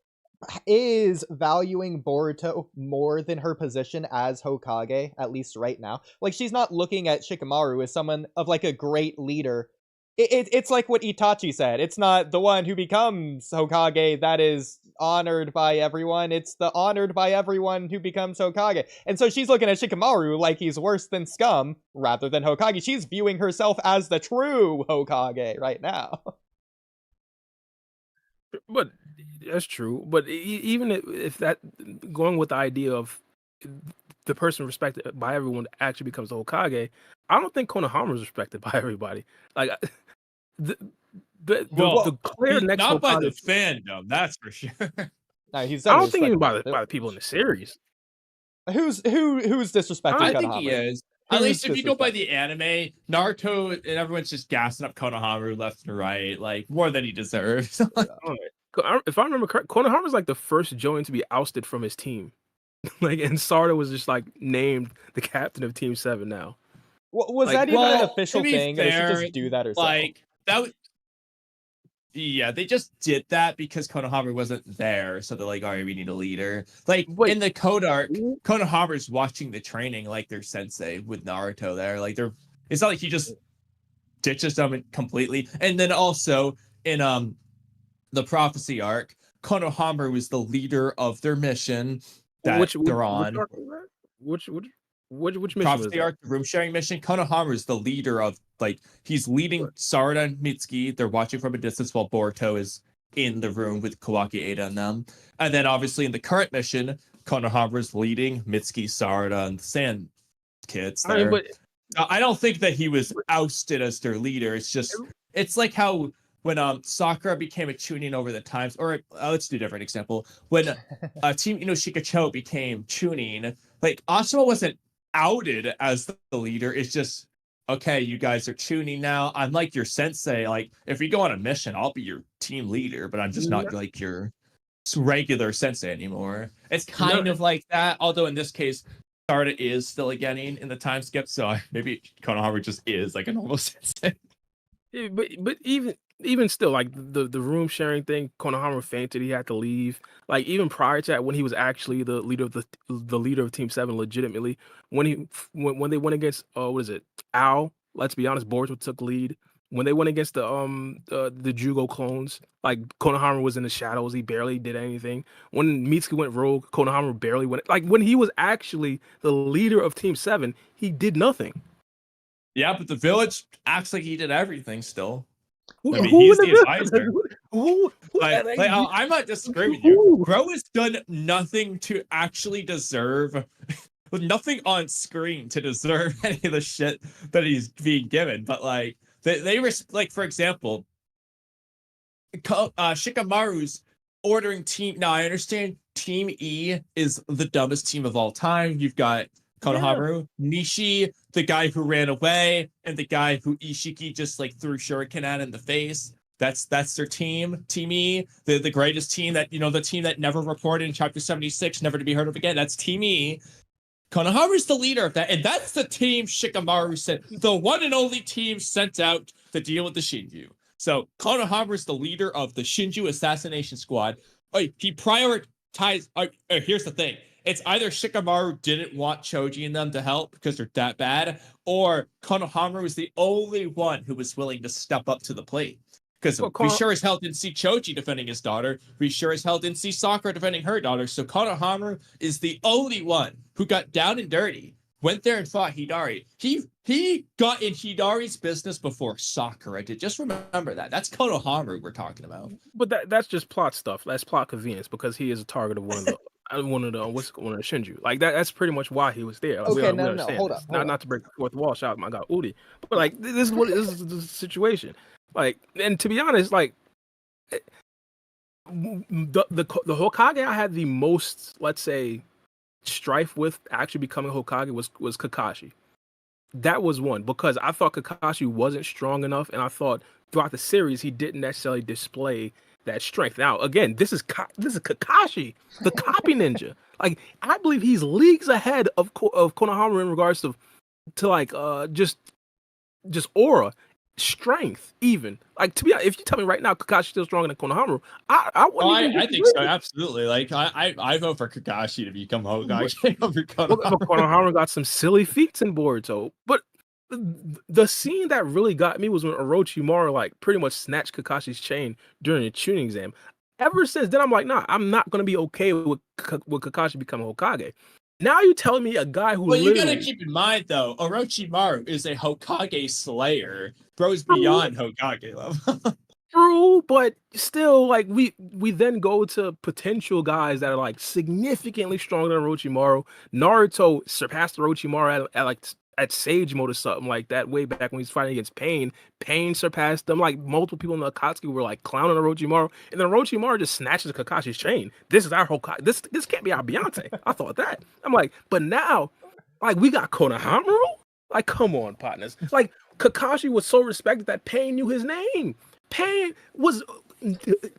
is valuing Boruto more than her position as Hokage, at least right now. Like, she's not looking at Shikamaru as someone of like a great leader. It's like what Itachi said. It's not the one who becomes Hokage that is honored by everyone. It's the honored by everyone who becomes Hokage. And so she's looking at Shikamaru like he's worse than scum rather than Hokage. She's viewing herself as the true Hokage right now. But that's true. But even if that, going with the idea of the person respected by everyone actually becomes the Hokage, I don't think Konohamaru is respected by everybody. Like, the clear next not Hokage, by the fandom, that's for sure. No, he's I don't think even disrespected by the people in the series. Who's disrespecting I Konohamaru? think he is. Who At is least if you go by disrespecting? the anime, Naruto and everyone's just gassing up Konohamaru left and right, like more than he deserves. If I remember correct, Konohamaru was like the first Jonin to be ousted from his team. Like, and Sarada was just like named the captain of Team 7 now. Was Like, that even an well, official to be thing, or did she fair, just do that herself? like that was, yeah, they just did that because Konohamaru wasn't there, so they're like, all right, we need a leader. Like, Wait. in the Code arc, Konohamaru's watching the training like their sensei with Naruto there. Like, it's not like he just ditches them completely. And then also in the prophecy arc, Konohamaru is the leader of their mission that they're on. Which mission Prophecy was that? arc, the room sharing mission. Konohamaru is the leader of, like, he's leading Sarada and Mitsuki. They're watching from a distance while Boruto is in the room with Kawaki, Ada, and them. And then obviously in the current mission, Konohamaru is leading Mitsuki, Sarada, and the Sand Kids there. I mean, I don't think that he was ousted as their leader. It's like how when Sakura became a Chunin over the times, or let's do a different example. When Team Inoshikacho became Chunin, like, Asuma wasn't outed as the leader. It's just, okay, you guys are Chunin now. I'm like your sensei. Like, if we go on a mission, I'll be your team leader, but I'm just not like your regular sensei anymore. It's kind of like that, although in this case, Sarada is still a Genin in the time skip, so maybe Konohamaru just is like a normal sensei. Yeah, but even still, like the room sharing thing, Konohamaru fainted. He had to leave. Like, even prior to that, when he was actually the leader of Team 7, legitimately, when they went against what is it, Ao? Let's be honest, Boruto took lead. When they went against the Jugo clones, like, Konohamaru was in the shadows. He barely did anything. When Mitsuki went rogue, Konohamaru barely went. Like, when he was actually the leader of Team 7, he did nothing. Yeah, but the village acts like he did everything still. Who, I mean, who he's in the village? advisor. I'm not disagreeing with you. Bro has done nothing to actually deserve, nothing on screen to deserve any of the shit that he's being given. But like, like, for example, Shikamaru's ordering team. Now, I understand Team E is the dumbest team of all time. You've got Konohamaru, Nishi, the guy who ran away, and the guy who Ishiki just like threw shuriken at in the face. That's their team. Team E, the greatest team that, the team that never reported in Chapter 76, never to be heard of again. That's Team E. Konohamaru's the leader of that, and that's the team Shikamaru sent, the one and only team sent out to deal with the Shinju. So Konohamaru's the leader of the Shinju assassination squad. He prioritized. Here's the thing. It's either Shikamaru didn't want Choji and them to help because they're that bad, or Konohamaru is the only one who was willing to step up to the plate. Because we sure as hell didn't see Choji defending his daughter. We sure as hell didn't see Sakura defending her daughter. So Konohamaru is the only one who got down and dirty, went there and fought Hidari. He got in Hidari's business before Sakura did. Just remember that. That's Konohamaru we're talking about. But that's just plot stuff. That's plot convenience because he is a target of one of the Shinju. Like, that's pretty much why he was there. Like, Okay, no, hold up. Not to break the fourth wall. Shout out my god Oodie. But like, this is the situation. Like, and to be honest, like, the Hokage I had the most, let's say, strife with actually becoming Hokage was Kakashi. That was one, because I thought Kakashi wasn't strong enough, and I thought throughout the series he didn't necessarily display that strength. Now, again, this is Kakashi, the copy ninja. Like, I believe he's leagues ahead of Konohamaru in regards to like just aura, strength, even. Like, to be honest, if you tell me right now Kakashi's still stronger than Konohamaru, I wouldn't. I think so, absolutely. Like, I vote for Kakashi to become Hokage over Konohamaru. Konohamaru got some silly feats in Boruto, but the scene that really got me was when Orochimaru like pretty much snatched Kakashi's chain during the tuning exam. Ever since then, I'm like, nah, I'm not gonna be okay with Kakashi becoming Hokage. Now you telling me a guy who you gotta keep in mind though, Orochimaru is a Hokage slayer, bro's beyond Hokage level. True, but still, like, we then go to potential guys that are like significantly stronger than Orochimaru. Naruto surpassed Orochimaru at Sage Mode or something like that way back when he was fighting against Pain. Pain surpassed them. Like, multiple people in the Akatsuki were like clowning Orochimaru, and then Orochimaru just snatches Kakashi's chain. This is our Hokage. This can't be our Beyonce. I thought that. I'm like, but now, like, we got Konohamaru. Like, come on, partners. Like, Kakashi was so respected that Pain knew his name. Pain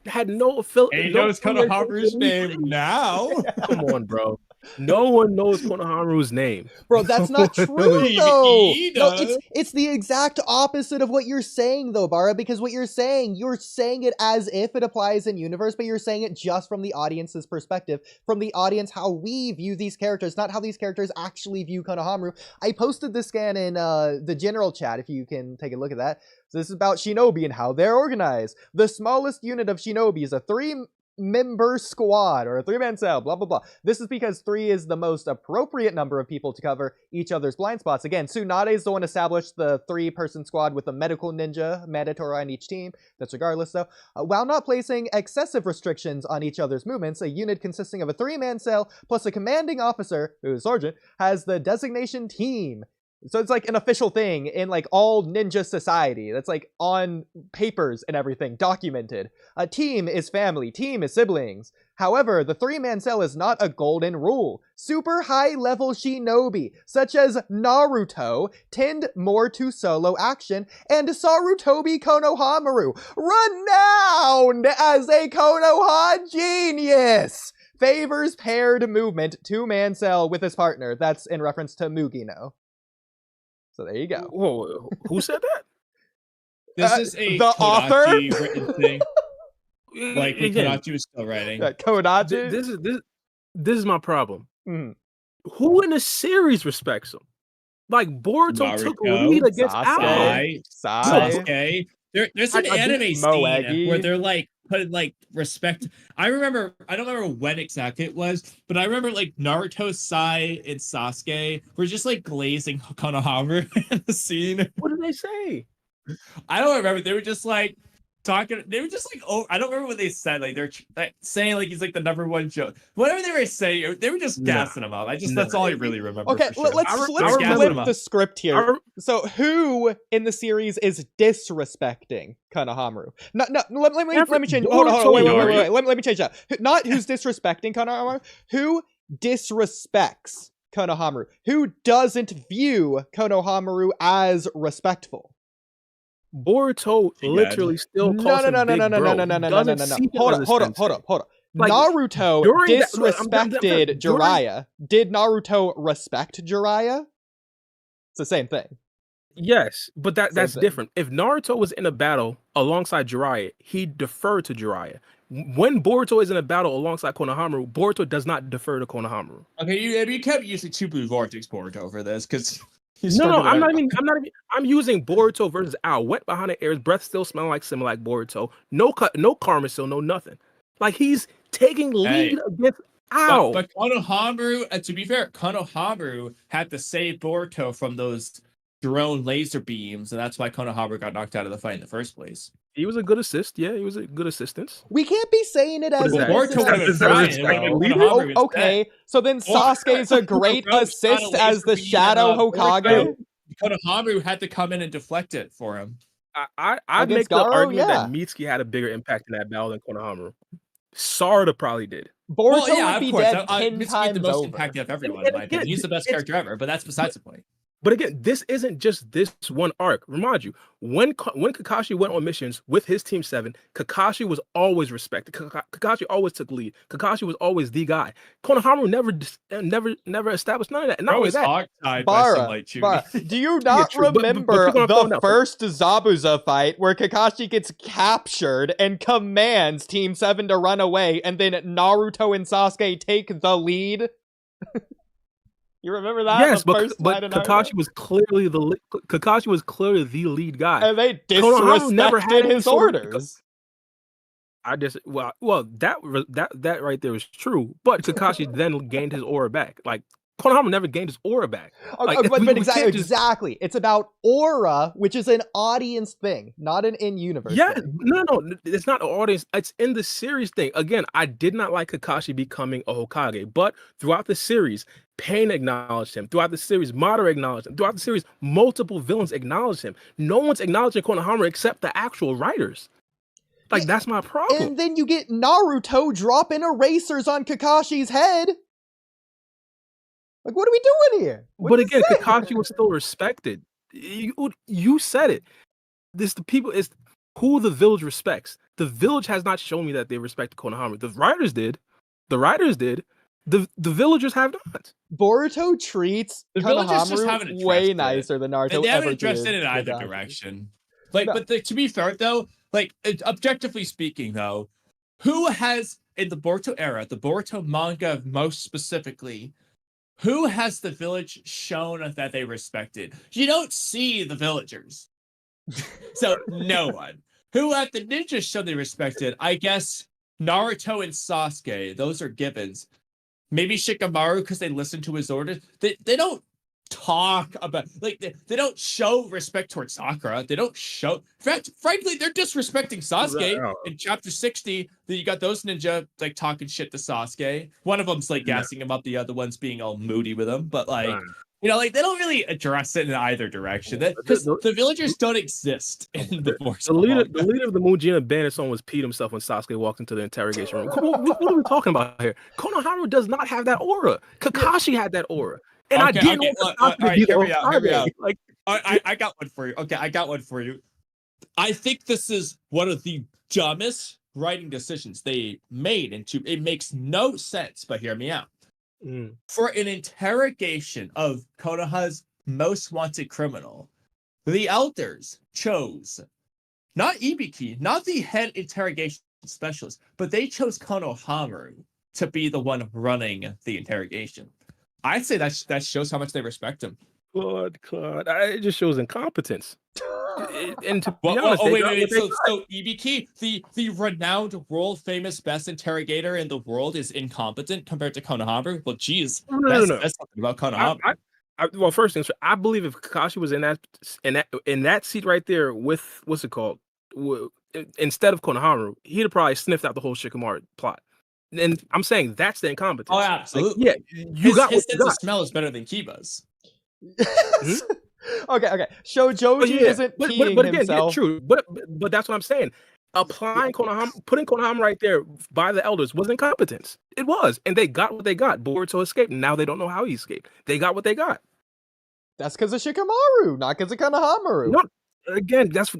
had no affiliation. He knows Konohamaru's name now. Come on, bro. No one knows Konohamaru's name. Bro, that's not true, though. No, it's the exact opposite of what you're saying, though, Baara, because what you're saying it as if it applies in universe, but you're saying it just from the audience's perspective, from the audience, how we view these characters, not how these characters actually view Konohamaru. I posted this scan in the general chat, if you can take a look at that. So this is about shinobi and how they're organized. The smallest unit of shinobi is a 3-member squad, or a 3-man cell, blah, blah, blah. This is because 3 is the most appropriate number of people to cover each other's blind spots. Again, Tsunade is the one established the 3-person squad with a medical ninja mandatory on each team. That's regardless, though. While not placing excessive restrictions on each other's movements, a unit consisting of a 3-man cell plus a commanding officer, who is Sergeant, has the designation team. So it's like an official thing in like all ninja society. That's like on papers and everything, documented. A team is family, team is siblings. However, the 3-man cell is not a golden rule. Super high-level shinobi, such as Naruto, tend more to solo action, and Sarutobi Konohamaru, renowned as a Konoha genius, favors paired movement, 2-man cell with his partner. That's in reference to Mugino. So there you go. Whoa, who said that? This is a the author written thing. Like Kodachi was still writing. Kodachi. This is my problem. Mm. Who in the series respects him? Like, Boruto took a lead against Sasuke. There's an anime scene where they're like putting like respect. I don't remember when exactly it was, but I remember like Naruto, Sai, and Sasuke were just like glazing Konohamaru in the scene. What did they say? I don't remember. They were just like talking. They were just like, oh, I don't remember what they said. Like, they're saying like he's like the #1 joke. Whatever they were saying, they were just gassing him up. That's all I really remember. Okay, let's flip the script here. So who in the series is disrespecting Konohamaru? No, let me change. Hold on, wait. Let me change that. Not who's disrespecting Konohamaru. Who disrespects Konohamaru? Who doesn't view Konohamaru as respectful? Boruto literally still calls him big bro. Hold up. Like, Naruto disrespected Jiraiya. Did Naruto respect Jiraiya? It's the same thing. Yes, but that's different. If Naruto was in a battle alongside Jiraiya, he deferred to Jiraiya. When Boruto is in a battle alongside Konohamaru, Boruto does not defer to Konohamaru. Okay, you kept using two blue vortex Boruto for this because. I'm using Boruto versus Ao. Wet behind the ears, breath still smelling like Boruto. No karma still, no nothing. Like, he's taking lead against Ao. But Konohamaru, to be fair, Konohamaru had to save Boruto from those drone laser beams, and that's why Konohamaru got knocked out of the fight in the first place. He was a good assist. Yeah, he was a good assistance. We can't be saying it as Boruto. Okay, so then Sasuke's a great assist as the Shadow Hokage. Konohamaru had to come in and deflect it for him. I make the argument that Mitsuki had a bigger impact in that battle than Konohamaru. Sarada probably did. Boruto Well, yeah, would be of course. dead 10 Mitsuki's times the most over. impacted of everyone, And in my opinion. again, He's the best character ever, but that's besides the point. But again, this isn't just this one arc. Remind you, when Kakashi went on missions with his Team 7, Kakashi was always respected. Kakashi always took lead. Kakashi was always the guy. Konohamaru never established none of that. And not Bro only was that, hogtied by some light shooting. Bara, do you not true, but remember pick on the phone now. first Zabuza fight where Kakashi gets captured and commands Team 7 to run away, and then Naruto and Sasuke take the lead? You remember that? yes, The but first fight of Naruto? Kakashi was clearly the lead guy. And they Konohamaru never disrespected had any his sort of- orders. well that right there is true. But Kakashi then gained his aura back. Like Konohamaru never gained his aura back. Okay, Like, but we can't exactly, just- exactly. It's about aura, which is an audience thing, not an in-universe Yeah, thing. no, it's not an audience. It's in the series thing. Again, I did not like Kakashi becoming a Hokage, but throughout the series, Pain acknowledged him. Throughout the series, Madara acknowledged him. Throughout the series, multiple villains acknowledged him. No one's acknowledging Konohamaru except the actual writers. Like, that's my problem. And then you get Naruto dropping erasers on Kakashi's head. Like, what are we doing here? What But are you again, saying? Kakashi was still respected. You said it. It's who the village respects. The village has not shown me that they respect Konohamaru. The writers did. The writers did. The villagers have not. Boruto treats The villagers just haven't Konohamaru addressed way it. nicer than Naruto They ever haven't addressed did it in either Kakashi. direction. Like, No. but to be fair though, like objectively speaking though, who has in the Boruto era, the Boruto manga most specifically, who has the village shown that they respected? You don't see the villagers, so no one. Who have the ninjas shown they respected? I guess Naruto and Sasuke. Those are givens. Maybe Shikamaru because they listen to his orders. They don't talk about like they don't show respect towards Sakura. They don't show. In fact, frankly, they're disrespecting Sasuke. Yeah. In chapter 60, that you got those ninja like talking shit to Sasuke. One of them's like gassing him up. The other one's being all moody with him. But like. You know, like they don't really address it in either direction. Because the villagers don't exist in the Force. The leader of the Mujina Bandit song was Pete himself when Sasuke walked into the interrogation room. What are we talking about here? Konohamaru does not have that aura. Kakashi had that aura. And I didn't want Sasuke to be the Hokage. Like, I got one for you. Okay, I got one for you. I think this is one of the dumbest writing decisions they made. It makes no sense, but hear me out. For an interrogation of Konoha's most wanted criminal, the elders chose not Ibiki, not the head interrogation specialist, but they chose Konohamaru to be the one running the interrogation. I'd say that shows how much they respect him. Claude, it just shows incompetence. And to be honest, wait. So Ibiki, the renowned, world famous best interrogator in the world, is incompetent compared to Konohamaru. Well, geez, no. That's something about Konohamaru. Well, first things, I believe if Kakashi was in that seat right there with what's it called, instead of Konohamaru, he'd have probably sniffed out the whole Shikamaru plot. And I'm saying that's the incompetence. Oh, absolutely. Like, yeah, his sense of smell is better than Kiba's. Okay. Shojoji isn't peeing but again, himself. Yeah, true. But that's what I'm saying. Applying Konohamaru, putting Konohamaru right there by the elders was incompetence. It was, and they got what they got. Boruto escaped. Now they don't know how he escaped. They got what they got. That's because of Shikamaru, not because of Konohamaru. No, again, that's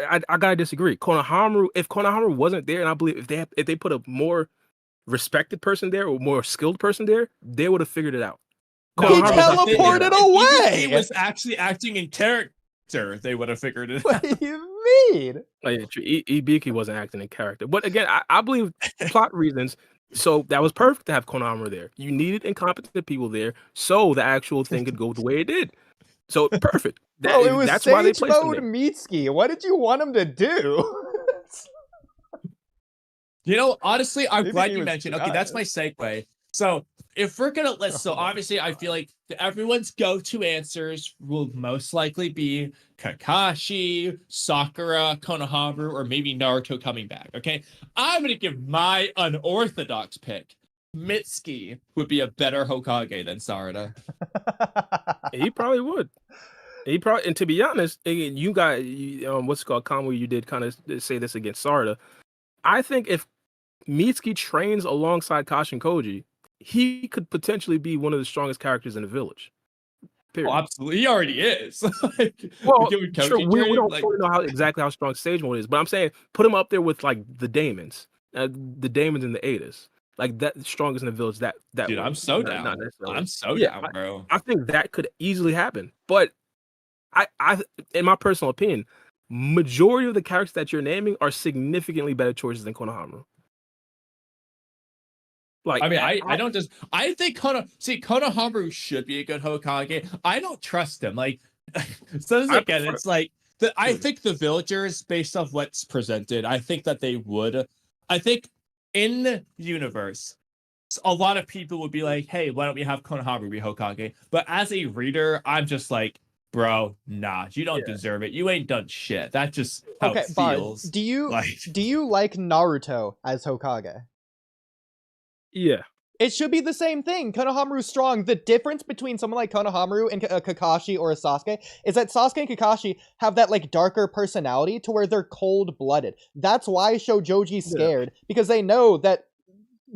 I gotta disagree. Konohamaru, if Konohamaru wasn't there, and I believe if they put a more respected person there or more skilled person there, they would have figured it out. He teleported away. If he was actually acting in character, they would have figured it out. What do you mean? Like, Ibiki wasn't acting in character, but again, I believe plot reasons. So that was perfect to have Konohamaru there. You needed incompetent people there, so the actual thing could go the way it did. So perfect. It was that's Sage why they placed him Mode there. Mitsuki. What did you want him to do? You know, honestly, I'm Maybe glad he you was mentioned. Okay, trying. that's my segue. So if we're gonna list, so obviously I feel like everyone's go-to answers will most likely be Kakashi, Sakura, Konohamaru, or maybe Naruto coming back. Okay, I'm gonna give my unorthodox pick. Mitsuki would be a better Hokage than Sarada. He probably would. And to be honest, you got what's it called, Kamui, you did kind of say this against Sarada. I think if Mitsuki trains alongside Kashin Koji, he could potentially be one of the strongest characters in the village. Period. Oh, absolutely. He already is. Like, Well, giving sure, coaching we training, don't like, fully know exactly how strong Sage Mode is, but I'm saying put him up there with like the Daemons and the Adas. Like that strongest in the village. That dude, way. I'm so Not down. necessarily. I'm so Yeah, down, bro. I think that could easily happen. But I, in my personal opinion, majority of the characters that you're naming are significantly better choices than Konohamaru. Like, I mean, I don't just I think Konohamaru should be a good Hokage. I don't trust him. Like, so again, it's like I think the villagers, based off what's presented, I think that they would. I think in the universe, a lot of people would be like, "Hey, why don't we have Konohamaru be Hokage?" But as a reader, I'm just like, "Bro, nah, you don't deserve it. You ain't done shit." That's just how it feels. Bard, do you like like Naruto as Hokage? Yeah. It should be the same thing. Konohamaru's strong. The difference between someone like Konohamaru and Kakashi or a Sasuke is that Sasuke and Kakashi have that like darker personality to where they're cold-blooded. That's why Shoujoji's scared, because they know that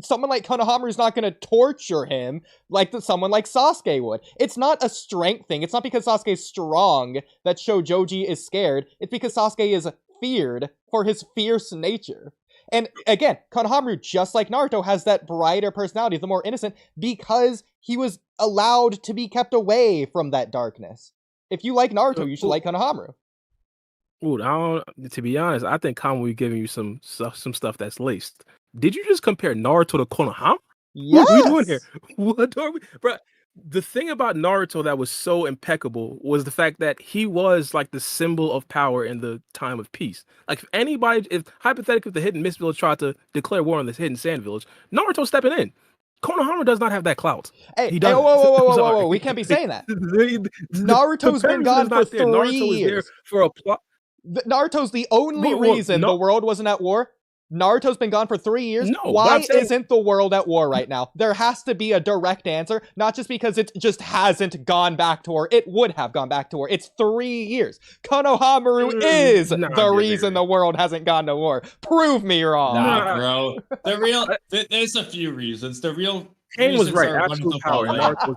someone like Konohamaru's not going to torture him like someone like Sasuke would. It's not a strength thing. It's not because Sasuke's strong that Shoujoji is scared. It's because Sasuke is feared for his fierce nature. And again, Konohamaru, just like Naruto, has that brighter personality, the more innocent, because he was allowed to be kept away from that darkness. If you like Naruto, you should like Konohamaru. Ooh, to be honest, I think Kamui giving you some stuff that's laced. Did you just compare Naruto to Konohamaru? Yes! What are we doing here? What are we, bro? The thing about Naruto that was so impeccable was the fact that he was like the symbol of power in the time of peace. Like if hypothetically the Hidden Mist Village tried to declare war on this Hidden Sand Village, Naruto stepping in. Konohamaru does not have that clout. Hey, whoa, we can't be saying that. Naruto's been gone for 3 Naruto was there for a plot. Naruto's the only reason the world wasn't at war. Naruto's been gone for 3 years. No, why isn't the world at war right now? There has to be a direct answer, not just because it just hasn't gone back to war. It would have gone back to war. It's 3 years. Konohamaru is the reason the world hasn't gone to war. Prove me wrong. Nah, bro. There's a few reasons. The real Kane was right. Absolute power.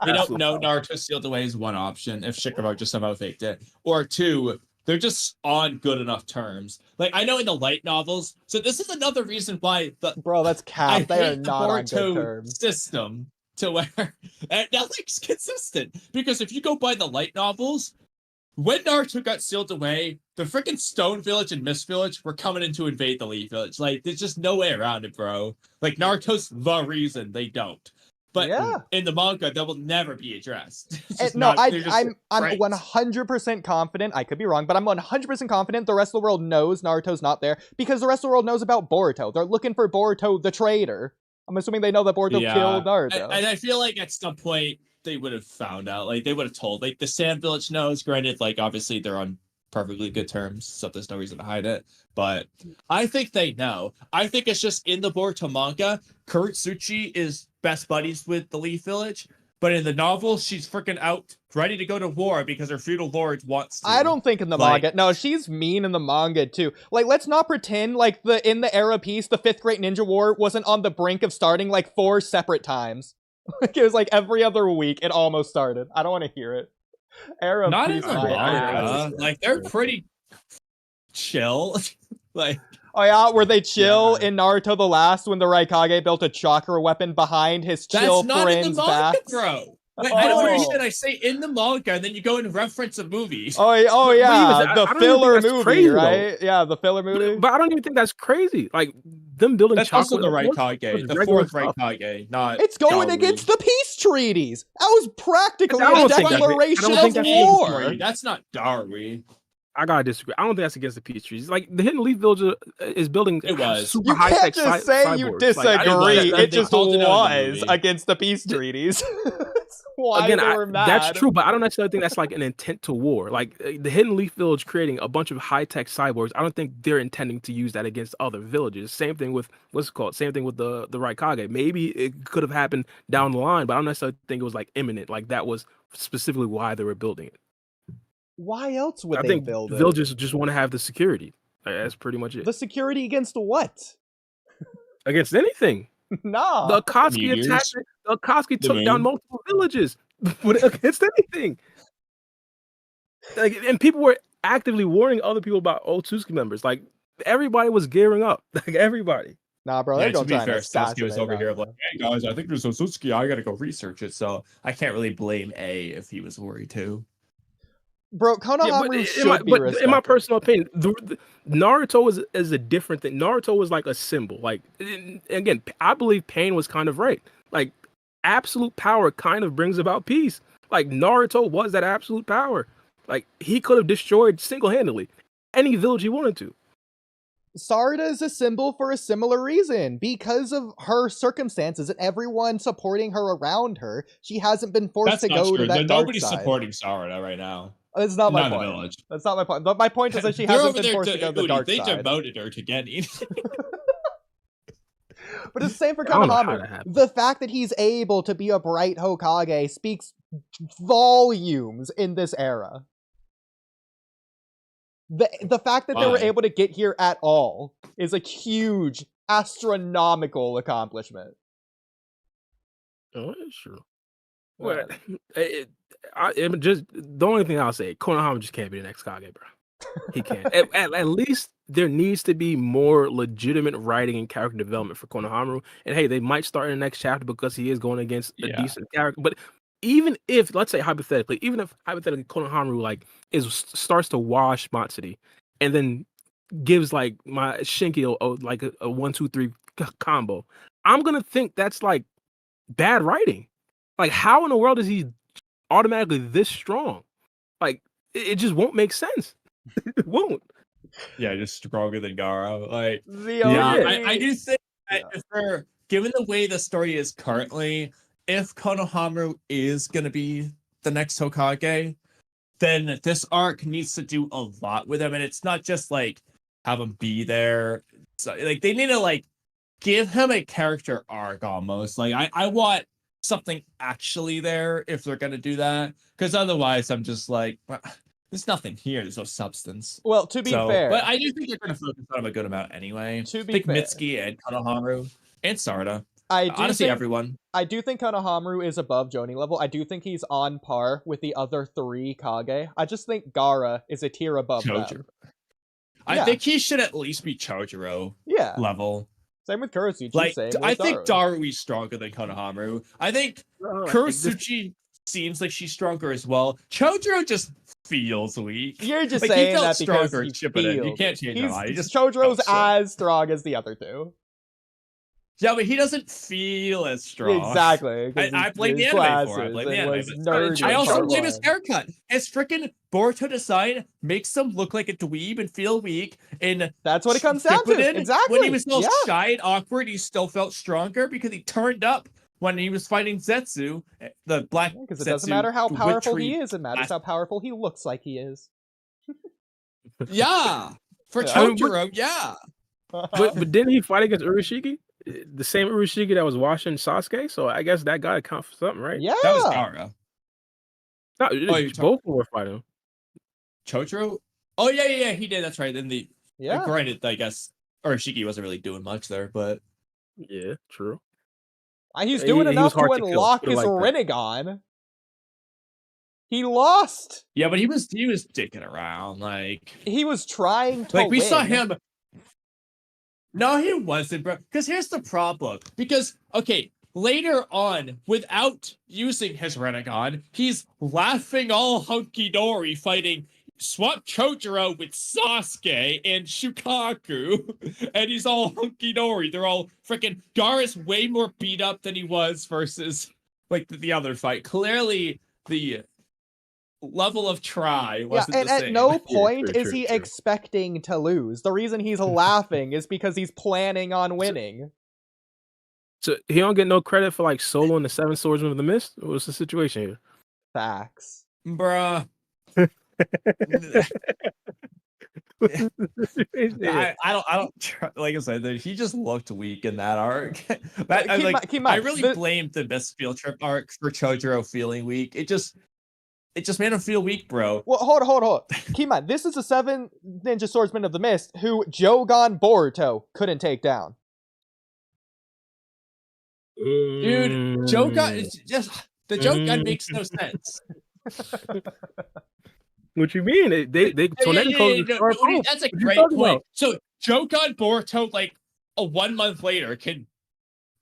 They don't know Naruto sealed away is one option if Shikamaru just somehow faked it. Or two, they're just on good enough terms. Like, I know in the light novels, so this is another reason why bro, that's cap. They are not on good terms. System to where nothing's consistent. Because if you go by the light novels, when Naruto got sealed away, the freaking Stone Village and Mist Village were coming in to invade the Leaf Village. Like, there's just no way around it, bro. Like, Naruto's the reason they don't. But in the manga, that will never be addressed. No, I'm 100% confident. I could be wrong, but I'm 100% confident the rest of the world knows Naruto's not there because the rest of the world knows about Boruto. They're looking for Boruto the traitor. I'm assuming they know that Boruto killed Naruto. And I feel like at some point they would have found out. Like, they would have told. Like, the Sand Village knows. Granted, like, obviously they're on perfectly good terms, so there's no reason to hide it. But I think they know. I think it's just in the Boruto manga, Kurotsuchi is best buddies with the Leaf Village, but in the novel, she's freaking out, ready to go to war because her feudal lord wants to. I don't think in the manga. No, she's mean in the manga too. Like, let's not pretend like in the era piece, the 5th Great Ninja War wasn't on the brink of starting like 4 separate times. Like, it was like every other week it almost started. I don't want to hear it. Era not piece, in the manga. Like, they're pretty chill. Like, oh yeah, were they chill in Naruto the Last when the Raikage built a chakra weapon behind his chill friend's back? Bro. Wait, I don't understand. I say in the manga, and then you go and reference a movie. Oh yeah, the filler movie, crazy, right? Though. Yeah, the filler movie. But I don't even think that's crazy. Like, them building that's chocolate. Also the Raikage, the 4th Raikage, not. It's going against the peace treaties. That was practically a declaration of war. That's not Darui. I gotta disagree. I don't think that's against the peace trees. Like, the Hidden Leaf Village is building super high tech. You can't just say you disagree. It just was against the peace treaties. Why again, they were mad. That's true, but I don't necessarily think that's like an intent to war. Like, the Hidden Leaf Village creating a bunch of high tech cyborgs. I don't think they're intending to use that against other villages. Same thing with Same thing with the Raikage. Maybe it could have happened down the line, but I don't necessarily think it was like imminent. Like, that was specifically why they were building it. Why else would they build it? Villages just want to have the security. That's pretty much it. The security against what? against anything. Nah. The Akatsuki Meteors, attacked. The Akatsuki the took down moon. multiple villages against anything. Like, and people were actively warning other people about Otsutsuki members. Like everybody was gearing up. Like everybody. Nah, bro, Yeah, they're to gonna be try and fair, Sasuke was assassinate over here like, Naruto. hey guys, I think there's Otsutsuki. I gotta go research it. So I can't really blame A if he was worried too. Bro, Yeah, Konohamaru should be respected. in my personal opinion, Naruto is a different thing. Naruto was like a symbol. Like again, I believe Pain was kind of right. Like absolute power kind of brings about peace. Like Naruto was that absolute power. Like he could have destroyed single-handedly any village he wanted to. Sarada is a symbol for a similar reason. Because of her circumstances and everyone supporting her around her, she hasn't been forced That's to not go true. to that dark Nobody's side. supporting Sarada right now. That's not my Not in the point. village. That's not my point. But my point is that she They're hasn't over been there forced to go to the Oodie, dark they side. demoted her to Genin. But it's the same for I don't know how Konohamaru. that happened. The fact that he's able to be a bright Hokage speaks volumes in this era. The fact that they were Why? able to get here at all is a huge, astronomical accomplishment. Oh, that's true. Well, just the only thing I'll say, Konohamaru just can't be the next Kage, bro. He can't. At least there needs to be more legitimate writing and character development for Konohamaru. And hey, they might start in the next chapter because he is going against a Yeah. decent character. But even if, let's say hypothetically, Konohamaru like starts to wash Matsuri and then gives like my Shinki like a 1-2-3 combo, I'm gonna think that's like bad writing. Like, how in the world is he automatically this strong? Like, it just won't make sense. It won't. Yeah, just stronger than Gaara. Like, The yeah, only... I do think that Yeah. if we're given the way the story is currently, if Konohamaru is gonna be the next Hokage, then this arc needs to do a lot with him, and it's not just like have him be there. So, like they need to like give him a character arc almost. Like I want something actually there if they're gonna do that, because otherwise I'm just like, well, there's nothing here. There's no substance. Well, to be fair, but I do think they're gonna focus on him a good amount anyway. To be I think fair. Mitsuki and Konohamaru and Sarada. I do Honestly, think, everyone. I do think Konohamaru is above Jonin level. I do think he's on par with the other three Kage. I just think Gaara is a tier above them. Chojuro. I Yeah. think he should at least be Chojuro Yeah. level. Same with Kurosuchi. Like same with I think Daru. Darui's stronger than Konohamaru. I think This- Kurosuchi seems like she's stronger as well. Chojuro just feels weak. You're just Like, he saying felt that because stronger he chipping it. You feels can't change he's, that line. He just Chojiro's felt strong. as strong as the other two. Yeah, but he doesn't feel as strong. Exactly. 'cause I blame the his anime for it. I glasses blame the and anime. was but- nerdy I in also part blame his one. haircut. His freaking Boruto design makes him look like a dweeb and feel weak. And That's what it comes down to. Shippuden, Exactly. when he was all Yeah. shy and awkward, he still felt stronger because he turned up when he was fighting Zetsu, the black. Because it doesn't matter how Zetsu powerful he witchery. is, it matters how powerful he looks like he is. Yeah, for Yeah. Chojuro, yeah. but didn't he fight against Urashiki? The same Urashiki that was watching Sasuke? So I guess that gotta count for something, right? Yeah. That was Gaara. No, you're both of them were fighting. Chojuro? Oh yeah, he did. That's right. In the Yeah. granted, I guess Urashiki wasn't really doing much there, but Yeah, true. He's He- doing he enough was hard to to kill, unlock put it his like that. Rinnegan. He lost. yeah, but he was dicking around. Like He was trying to we saw win. him. No, he wasn't, bro. Because here's the problem. Because okay, later on, without using his Rinnegan, he's laughing all hunky dory, fighting swap Chojuro with Sasuke and Shukaku, and he's all hunky dory. They're all freaking. Gaara's way more beat up than he was versus like the other fight. Clearly, the level of try Yeah, wasn't and the at same. no point true, is he true. expecting to lose. The reason he's laughing is because he's planning on winning. So he don't get no credit for like soloing the Seven Swordsmen of the Mist? What's the situation here? Facts. Bruh. Yeah. I don't like I said, he just looked weak in that arc. That, Keep in I mind, really blamed the best field trip arc for Chojuro feeling weak. It just made him feel weak, bro. Well, hold on. Keep in mind, this is the 7 Ninja Swordsmen of the Mist who Jogan Boruto couldn't take down. Dude, Jogan is just the Jogan makes no sense. What you mean? They Tonen calls it sharp Oodie, off. that's a What you great talking point. about? So Jogan Boruto, like a 1 month later, can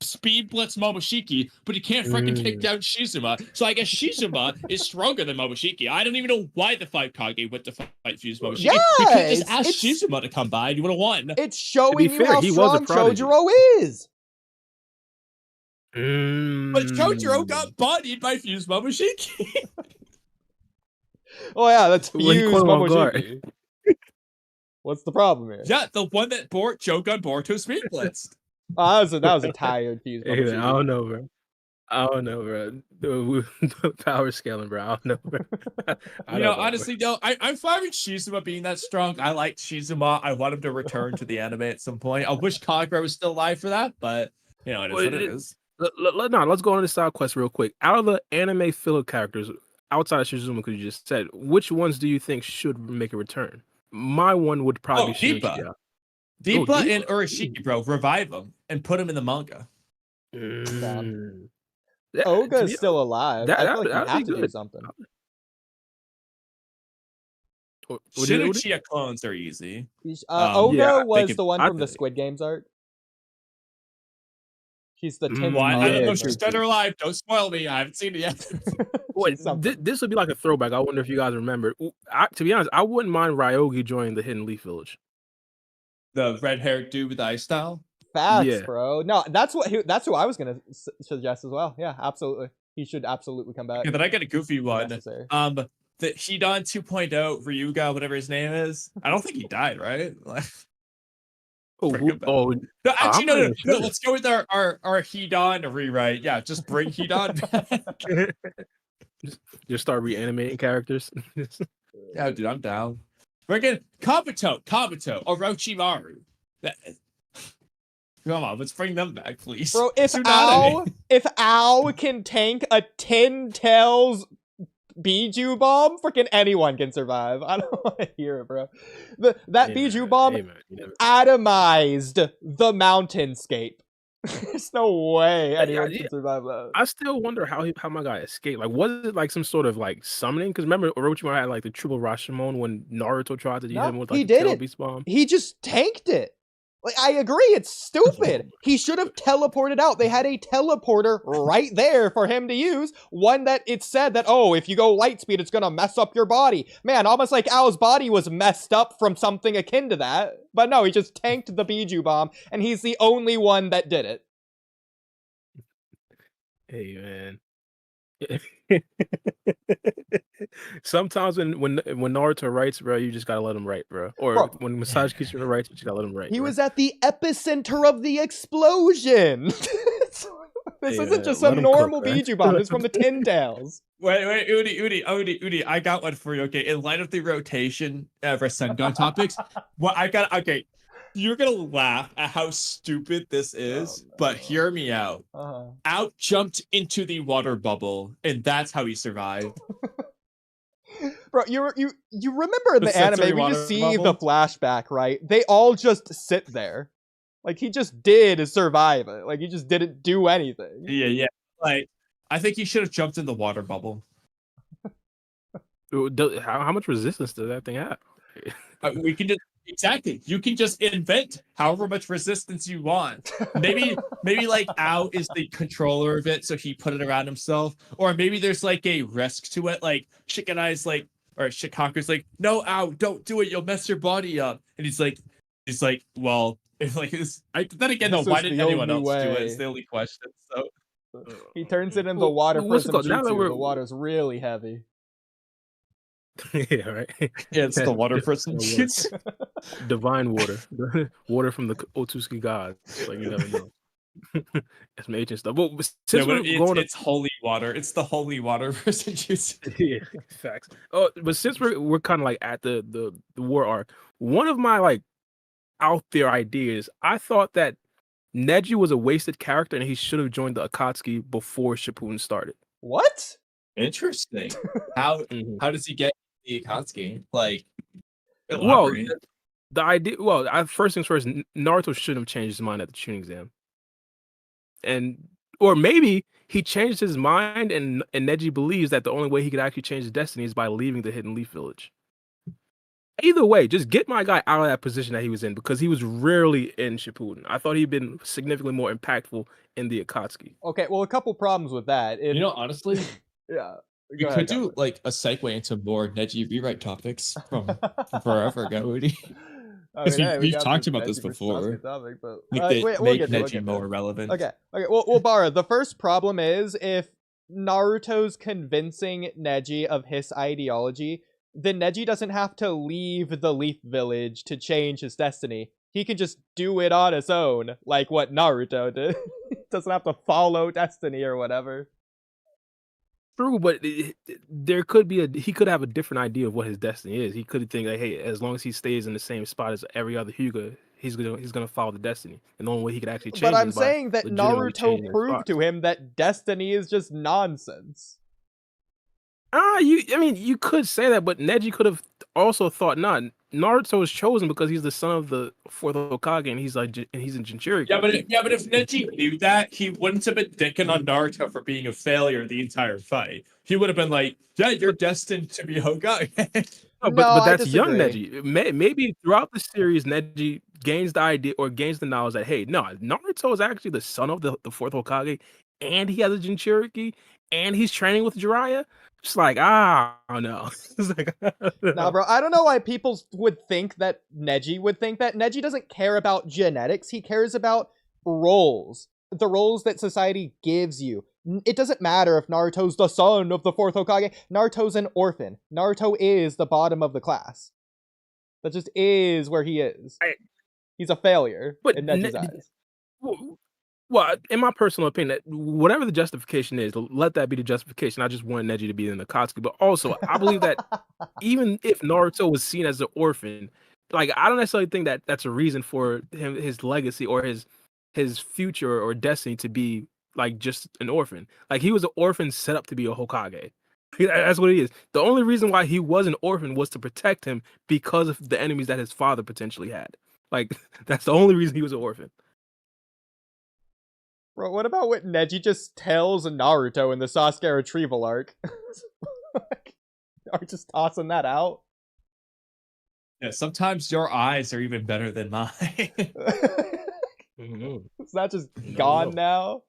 speed blitz Momoshiki, but he can't freaking take down Shizuma. So I guess Shizuma is stronger than Momoshiki. I don't even know why the fight Kage went to fight Momoshiki. Yeah, we could just ask Shizuma to come by and you would have won. It's showing you fair, how he was a strong prodigy. Chojuro is. But Chojuro got bodied by Fused Momoshiki. Oh yeah, that's Well, he Fused caught him off guard. Momoshiki. What's the problem here? Yeah, the one that Jogan Boruto speed blitzed. Oh, that was a tired Fused Hey, Momoshiki. man, I don't know, bro. The power scaling, bro. I don't know, bro. Honestly, no, I'm fine with Shizuma being that strong. I like Shizuma. I want him to return to the anime at some point. I wish Kagura was still alive for that, but it is what it is. Let's go on the side quest real quick. Out of the anime filler characters, outside of Shizuma, because you just said, which ones do you think should make a return? My one would probably be Deepa. Deepa and Urashiki, bro. Revive them and put them in the manga. Oga is still alive. I feel like you have to do something. Shinuchiya clones are easy. Oga was the one from the Squid Games arc. She's the 10th. I don't know if she's dead or alive. Don't spoil me. I haven't seen it yet. Wait, this would be like a throwback. I wonder if you guys remember. To be honest, I wouldn't mind Ryogi joining the Hidden Leaf Village. The red-haired dude with the ice style? Facts, bro. No, that's who I was gonna suggest as well. Yeah, absolutely. He should absolutely come back. Okay, then I get a goofy one. Necessary. The Hidan 2.0 Ryuga, whatever his name is. I don't think he died, right? No, actually, no. Let's go with our Hidan rewrite. Yeah, just bring Hidan back. Just start reanimating characters. Yeah, dude, I'm down. We're getting Kabuto, Orochimaru. Come on, let's bring them back, please. Bro, if Ao can tank a 10 tails Biju bomb, freaking anyone can survive. I don't want to hear it, bro. That Biju bomb atomized the mountainscape. There's no way anyone can survive that. I still wonder how my guy escaped. Like, was it like some sort of like summoning? Because remember, Orochimaru had like the triple Rashomon when Naruto tried to hit him with like the beast bomb. He just tanked it. Like, I agree, it's stupid. He should have teleported out. They had a teleporter right there for him to use. One that it said that, oh, if you go light speed, it's gonna mess up your body. Man, almost like Ao's body was messed up from something akin to that. But no, he just tanked the Biju bomb, and he's the only one that did it. Hey, man. Sometimes when Naruto writes, bro, you just gotta let him write, bro. Or when Massage Kishimoto writes, you just gotta let him write. He was at the epicenter of the explosion. This isn't just some normal Biju bomb. It's from the Tin Tails. Wait, Oodie, I got one for you. Okay, in light of the rotation for Sengon topics, you're gonna laugh at how stupid this is, but hear me out. Out jumped into the water bubble, and that's how he survived. Bro, you remember in the anime when you see the flashback, right? They all just sit there. Like, he just did survive it. Like, he just didn't do anything. Yeah. Like, I think he should have jumped in the water bubble. How much resistance does that thing have? We can just you can just invent however much resistance you want. Maybe like Ao is the controller of it, so he put it around himself, or maybe there's like a risk to it. Like Shikaku's like, no, Ao, don't do it. You'll mess your body up. And he's like, well, then again, no, why didn't anyone else do it? It's the only question. So he turns it in the water prism jutsu. The water's really heavy. Yeah, right. Yeah, it's the water prism jutsu. Divine water. Water from the Otsutsuki gods. Like, you never know. That's some ancient stuff. Well, it's holy water. It's the holy water prism jutsu. Yeah, facts. Oh, but since we're kind of like at the war arc, one of my like out there ideas, I thought that Neji was a wasted character and he should have joined the Akatsuki before Shippuden started. What? Interesting. How does he get the Akatsuki? Like, elaborate. Well, the idea. Well, first things first. Naruto shouldn't have changed his mind at the tuning exam, and Or maybe he changed his mind, and Neji believes that the only way he could actually change his destiny is by leaving the Hidden Leaf Village. Either way, just get my guy out of that position that he was in, because he was rarely in Shippuden. I thought he'd been significantly more impactful in the Akatsuki. Okay, well, a couple problems with that. You know, honestly, yeah. we could do like a segue into more Neji rewrite topics from forever ago, Oodie. Because we've talked about this before. Topic, but, like make Neji more relevant. Okay. Well, Baara, the first problem is if Naruto's convincing Neji of his ideology, then Neji doesn't have to leave the Leaf Village to change his destiny. He can just do it on his own, like what Naruto did. Doesn't have to follow destiny or whatever. True, but there could be he could have a different idea of what his destiny is. He could think like, hey, as long as he stays in the same spot as every other Hyuga, he's gonna follow the destiny. And the only way he could actually change. But I'm saying that Naruto proved to him that destiny is just nonsense. You could say that, but Neji could have also thought, not Naruto was chosen because he's the son of the fourth Hokage, and he's in Jinchuriki. Yeah, but if Neji knew that, he wouldn't have been dicking on Naruto for being a failure the entire fight. He would have been like, "Yeah, you're destined to be Hokage." But that's young Neji. Maybe throughout the series, Neji gains the idea or gains the knowledge that, hey, no, Naruto is actually the son of the fourth Hokage, and he has a Jinchuriki, and he's training with Jiraiya. Just like, I don't know. It's like, nah, bro, I don't know why people would think that Neji would think that. Neji doesn't care about genetics. He cares about roles. The roles that society gives you. It doesn't matter if Naruto's the son of the fourth Hokage. Naruto's an orphan. Naruto is the bottom of the class. That just is where he is. He's a failure in Neji's eyes. Well, in my personal opinion, whatever the justification is, let that be the justification. I just want Neji to be in the Akatsuki. But also, I believe that even if Naruto was seen as an orphan, like, I don't necessarily think that that's a reason for him, his legacy or his future or destiny to be like just an orphan. Like, he was an orphan set up to be a Hokage. That's what he is. The only reason why he was an orphan was to protect him because of the enemies that his father potentially had. Like, that's the only reason he was an orphan. Bro, what about what Neji just tells Naruto in the Sasuke retrieval arc? Are just tossing that out? Yeah, sometimes your eyes are even better than mine. It's not just gone now.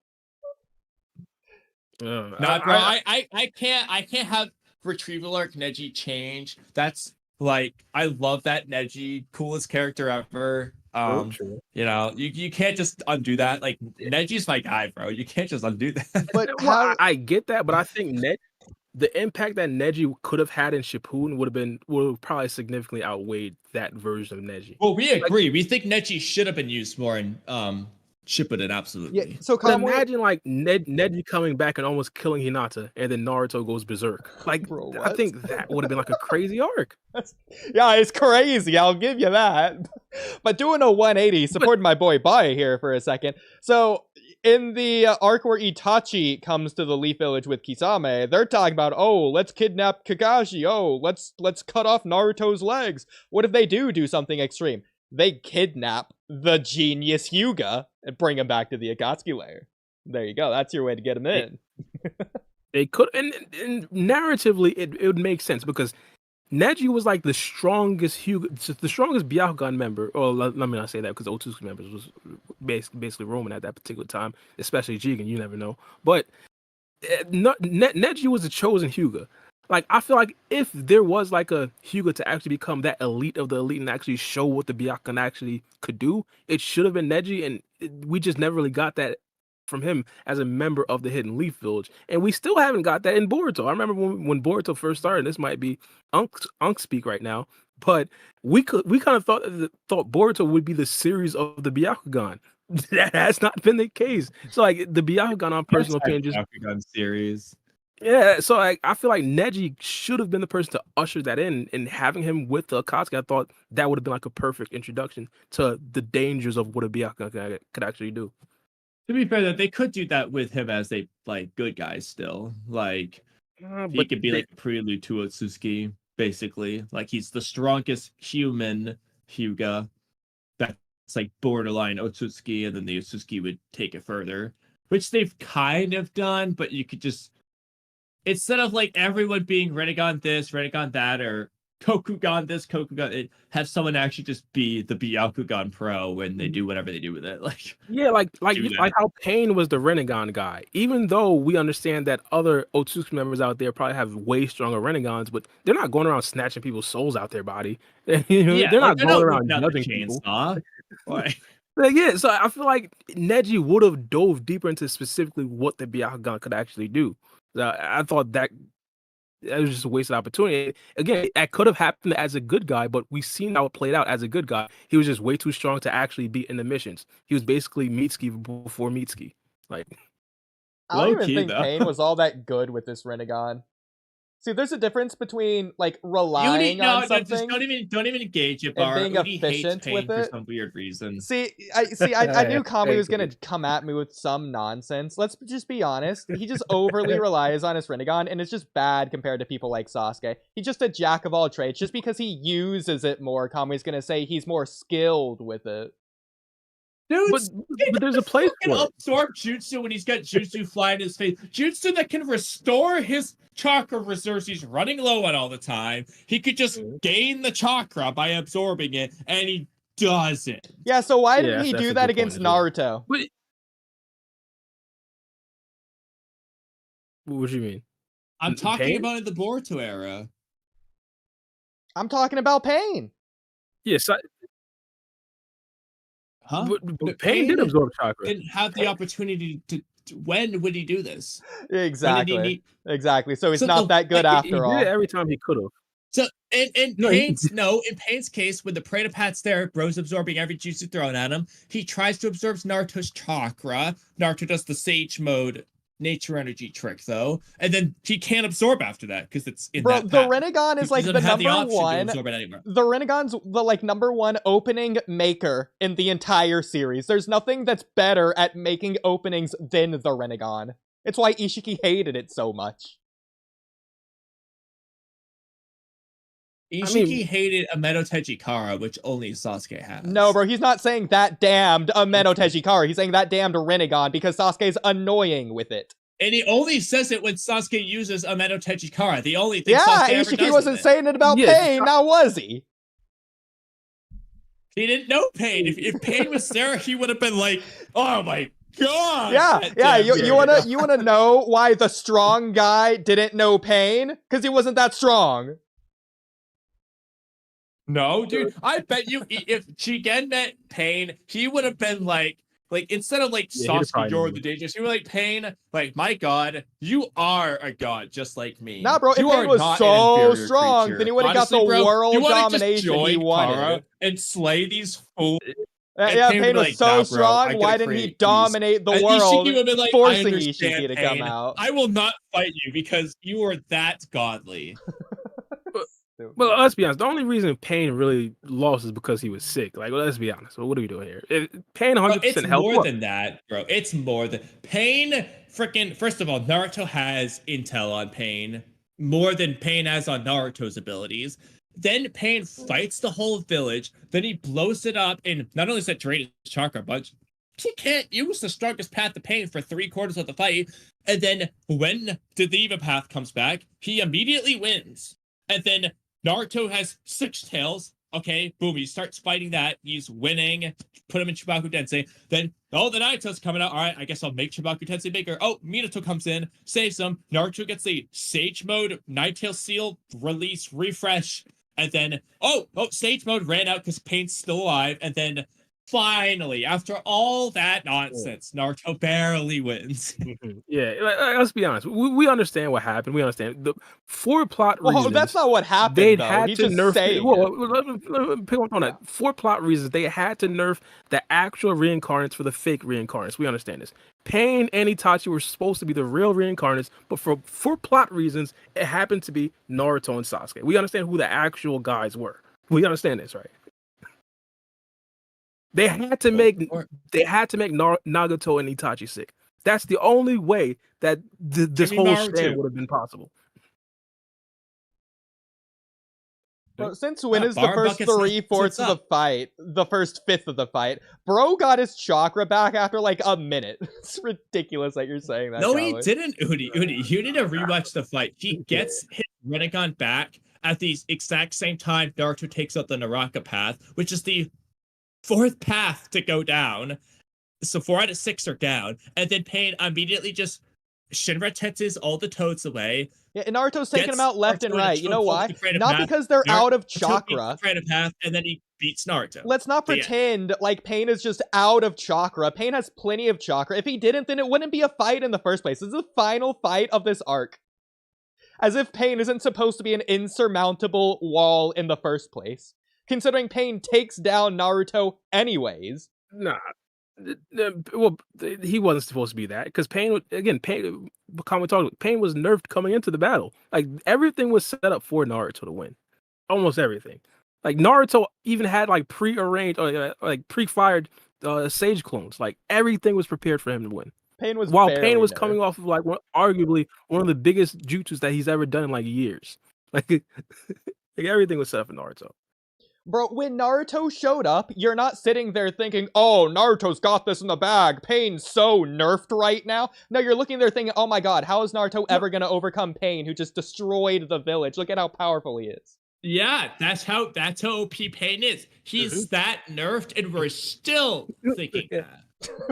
Bro, I can't have retrieval arc Neji change. That's like, I love that Neji, coolest character ever. You know, you can't just undo that. Like, Neji's my guy, bro. You can't just undo that. But I get that, but I think the impact that Neji could have had in Shippuden would have probably significantly outweighed that version of Neji. Well, we agree. We think Neji should have been used more in Shippuden, absolutely. Yeah, so imagine like Neji coming back and almost killing Hinata, and then Naruto goes berserk. Like, bro, I think that would have been like a crazy arc. Yeah, it's crazy. I'll give you that. But doing a 180, supporting my boy Bai here for a second. So in the arc where Itachi comes to the Leaf Village with Kisame, they're talking about, oh, let's kidnap Kakashi. Oh, let's cut off Naruto's legs. What if they do something extreme? They kidnap the genius Hyuga and bring him back to the Akatsuki lair. There you go. That's your way to get him in. They could, and narratively, it would make sense because Neji was like the strongest the strongest Byakugan member. Or let me not say that, because Otsutsuki members was basically Roman at that particular time, especially Jigen. You never know. But Neji was the chosen Hyuga. Like, I feel like if there was like a Hyuga to actually become that elite of the elite and actually show what the Byakugan actually could do, it should have been Neji, and we just never really got that from him as a member of the Hidden Leaf Village. And we still haven't got that in Boruto. I remember when Boruto first started, this might be Unk speak right now, but we kind of thought Boruto would be the series of the Byakugan. That has not been the case. So like, the Byakugan, on personal opinion, just Byakugan series. Yeah, so I feel like Neji should have been the person to usher that in, and having him with the Akatsuki, I thought that would have been like a perfect introduction to the dangers of what a Byakugan could actually do. To be fair, that they could do that with him as a like good guy still. Like, he could be like a prelude to Otsutsuki, basically. Like, he's the strongest human Hyuga. That's like borderline Otsutsuki, and then the Otsutsuki would take it further. which they've kind of done, but you could just, instead of like everyone being Rinnegan this, Rinnegan that, or Kokugan this, Kokugan, have someone actually just be the Byakugan pro when they do whatever they do with it. Like, Yeah, like do that. like how Pain was the Rinnegan guy. Even though we understand that other Otsutsuki members out there probably have way stronger Rennegans, but they're not going around snatching people's souls out their body. You know, Yeah, they're like, not going around whipping out the judging people. chainsaw. Like, Like, yeah, so I feel like Neji would have dove deeper into specifically what the Byakugan could actually do. I thought that was just a wasted opportunity. Again, that could have happened as a good guy, but we've seen how it played out as a good guy. He was just way too strong to actually be in the missions. He was basically Mitsuki before Mitsuki. Like, I don't even low-key, think though. Pain was all that good with this Rinnegan. See, there's a difference between like Oodie, relying no, on just something don't even engage it, and Baara. being Oodie hates efficient Pain with for it. some weird reason. See, I knew Kamui Hey, was gonna dude. come at me with some nonsense. Let's just be honest. He just overly relies on his Rinnegan, and it's just bad compared to people like Sasuke. He's just a jack of all trades. Just because he uses it more, Kamui's gonna say he's more skilled with it. Dude, But there's a place can for it. absorb jutsu when he's got jutsu fly in his face. Jutsu that can restore his chakra reserves he's running low on all the time. He could just gain the chakra by absorbing it, and he doesn't. Yeah, so why Yeah, didn't he that's do a that good point against as well. Naruto? What do you mean? I'm talking Pain? about in the Boruto era. I'm talking about Pain. Yes, Huh? but Pain did absorb chakra. Didn't have the opportunity to when would he do this? Exactly. Exactly. So he's So not that good He after all. did it every time he could have. So in No, in Pain's case, when the Predapat's there, Bro's absorbing every jutsu thrown at him. He tries to absorb Naruto's chakra. Naruto does the Sage Mode nature energy trick though, and then he can't absorb after that because it's in Bro, that the path. Rinnegan is He like the doesn't have number option to one. absorb it anymore. The Rinnegan's the like number one opening maker in the entire series. There's nothing that's better at making openings than the Rinnegan. It's why Ishiki hated it so much. Ishiki hated Ameto Tejikara, which only Sasuke has. No, bro, he's not saying that damned Ameto Tejikara. He's saying that damned Rinnegan because Sasuke's annoying with it. And he only says it when Sasuke uses Ameto Tejikara. The only thing Yeah, Sasuke ever Ishiki does wasn't with it. saying it about Yes, Pain, now was he? He didn't know Pain. If Pain was there, he would have been like, "Oh my god!" Yeah. You wanna know why the strong guy didn't know Pain? Because he wasn't that strong. No, dude. I bet you, if Jigen met Pain, he would have been like instead of like Yeah, he'd have Sasuke, probably you're known. the dangerous. You were like Pain, like my god, you are a god just like me. Nah, bro, if you Pain are was not so an inferior strong, creature. then he would've got Honestly, the bro, world you wanna just domination he join wanted. Kara and slay these fools. Yeah, Pain would Pain be was like, so "Nah, bro, I strong, gotta why didn't he create peace." dominate the And world, Ishiki would be like, "I forcing understand, Ishiki to Pain. come out? I will not fight you because you are that godly." Well, let's be honest. The only reason Pain really lost is because he was sick. Like, well, let's be honest. What are we doing here? Pain 100% It's health. more than that, bro. It's more than Pain. Freaking first of all, Naruto has intel on Pain more than Pain has on Naruto's abilities. Then Pain fights the whole village. Then he blows it up and not only does that drain his chakra bunch, he can't use the strongest path to Pain for 3/4 of the fight. And then when the Diva path comes back, he immediately wins. And then Naruto has 6 tails. Okay, boom, he starts fighting that. He's winning. Put him in Chibaku Tensei. Then, oh, the Naito's coming out. All right, I guess I'll make Chibaku Tensei bigger. Oh, Minato comes in, saves him. Naruto gets the Sage Mode, Nine-Tail Seal, release, refresh. And then, oh, Sage Mode ran out because Pain's still alive. And then, finally, after all that nonsense, Naruto barely wins. Yeah, let's be honest. We understand what happened. We understand the for plot reasons. Well, that's not what happened, They though. had He's to just nerf. saying Well, it. let me pick up on that. For plot reasons, they had to nerf the actual reincarnates for the fake reincarnates. We understand this. Pain and Itachi were supposed to be the real reincarnates, but for plot reasons, it happened to be Naruto and Sasuke. We understand who the actual guys were. We understand this, right? They had to make Nagato and Itachi sick. That's the only way that this whole stand would have been possible. Bro, since when is the Bar first buckets, 3/4 of the fight, the first fifth of the fight? Bro got his chakra back after like a minute. It's ridiculous that you're saying that. No, Kamui. he didn't, Oodie. You need to rewatch the fight. He gets his Rinnegan back at the exact same time Naruto takes out the Naraka path, which is the fourth path to go down. So 4 out of 6 are down. And then Pain immediately just Shinra tetses all the toads away. Yeah, and Naruto's taking them out left and Naruto right. You know why? Creative Not path. because they're out of Naruto chakra. Path, and then he beats Naruto. Let's not pretend like Pain is just out of chakra. Pain has plenty of chakra. If he didn't, then it wouldn't be a fight in the first place. This is the final fight of this arc. As if Pain isn't supposed to be an insurmountable wall in the first place. Considering Pain takes down Naruto anyways. Nah. Well, he wasn't supposed to be that because Pain was nerfed coming into the battle. Like everything was set up for Naruto to win, almost everything. Like Naruto even had like pre-arranged or like pre-fired Sage clones. Like everything was prepared for him to win. Pain was coming off of like arguably one of the biggest jutsus that he's ever done in like years. Like everything was set up for Naruto. Bro, when Naruto showed up, you're not sitting there thinking, oh, Naruto's got this in the bag. Pain's so nerfed right now. No, you're looking there thinking, oh my god, how is Naruto ever going to overcome Pain, who just destroyed the village? Look at how powerful he is. Yeah, that's how OP Pain is. He's that nerfed, and we're still thinking that.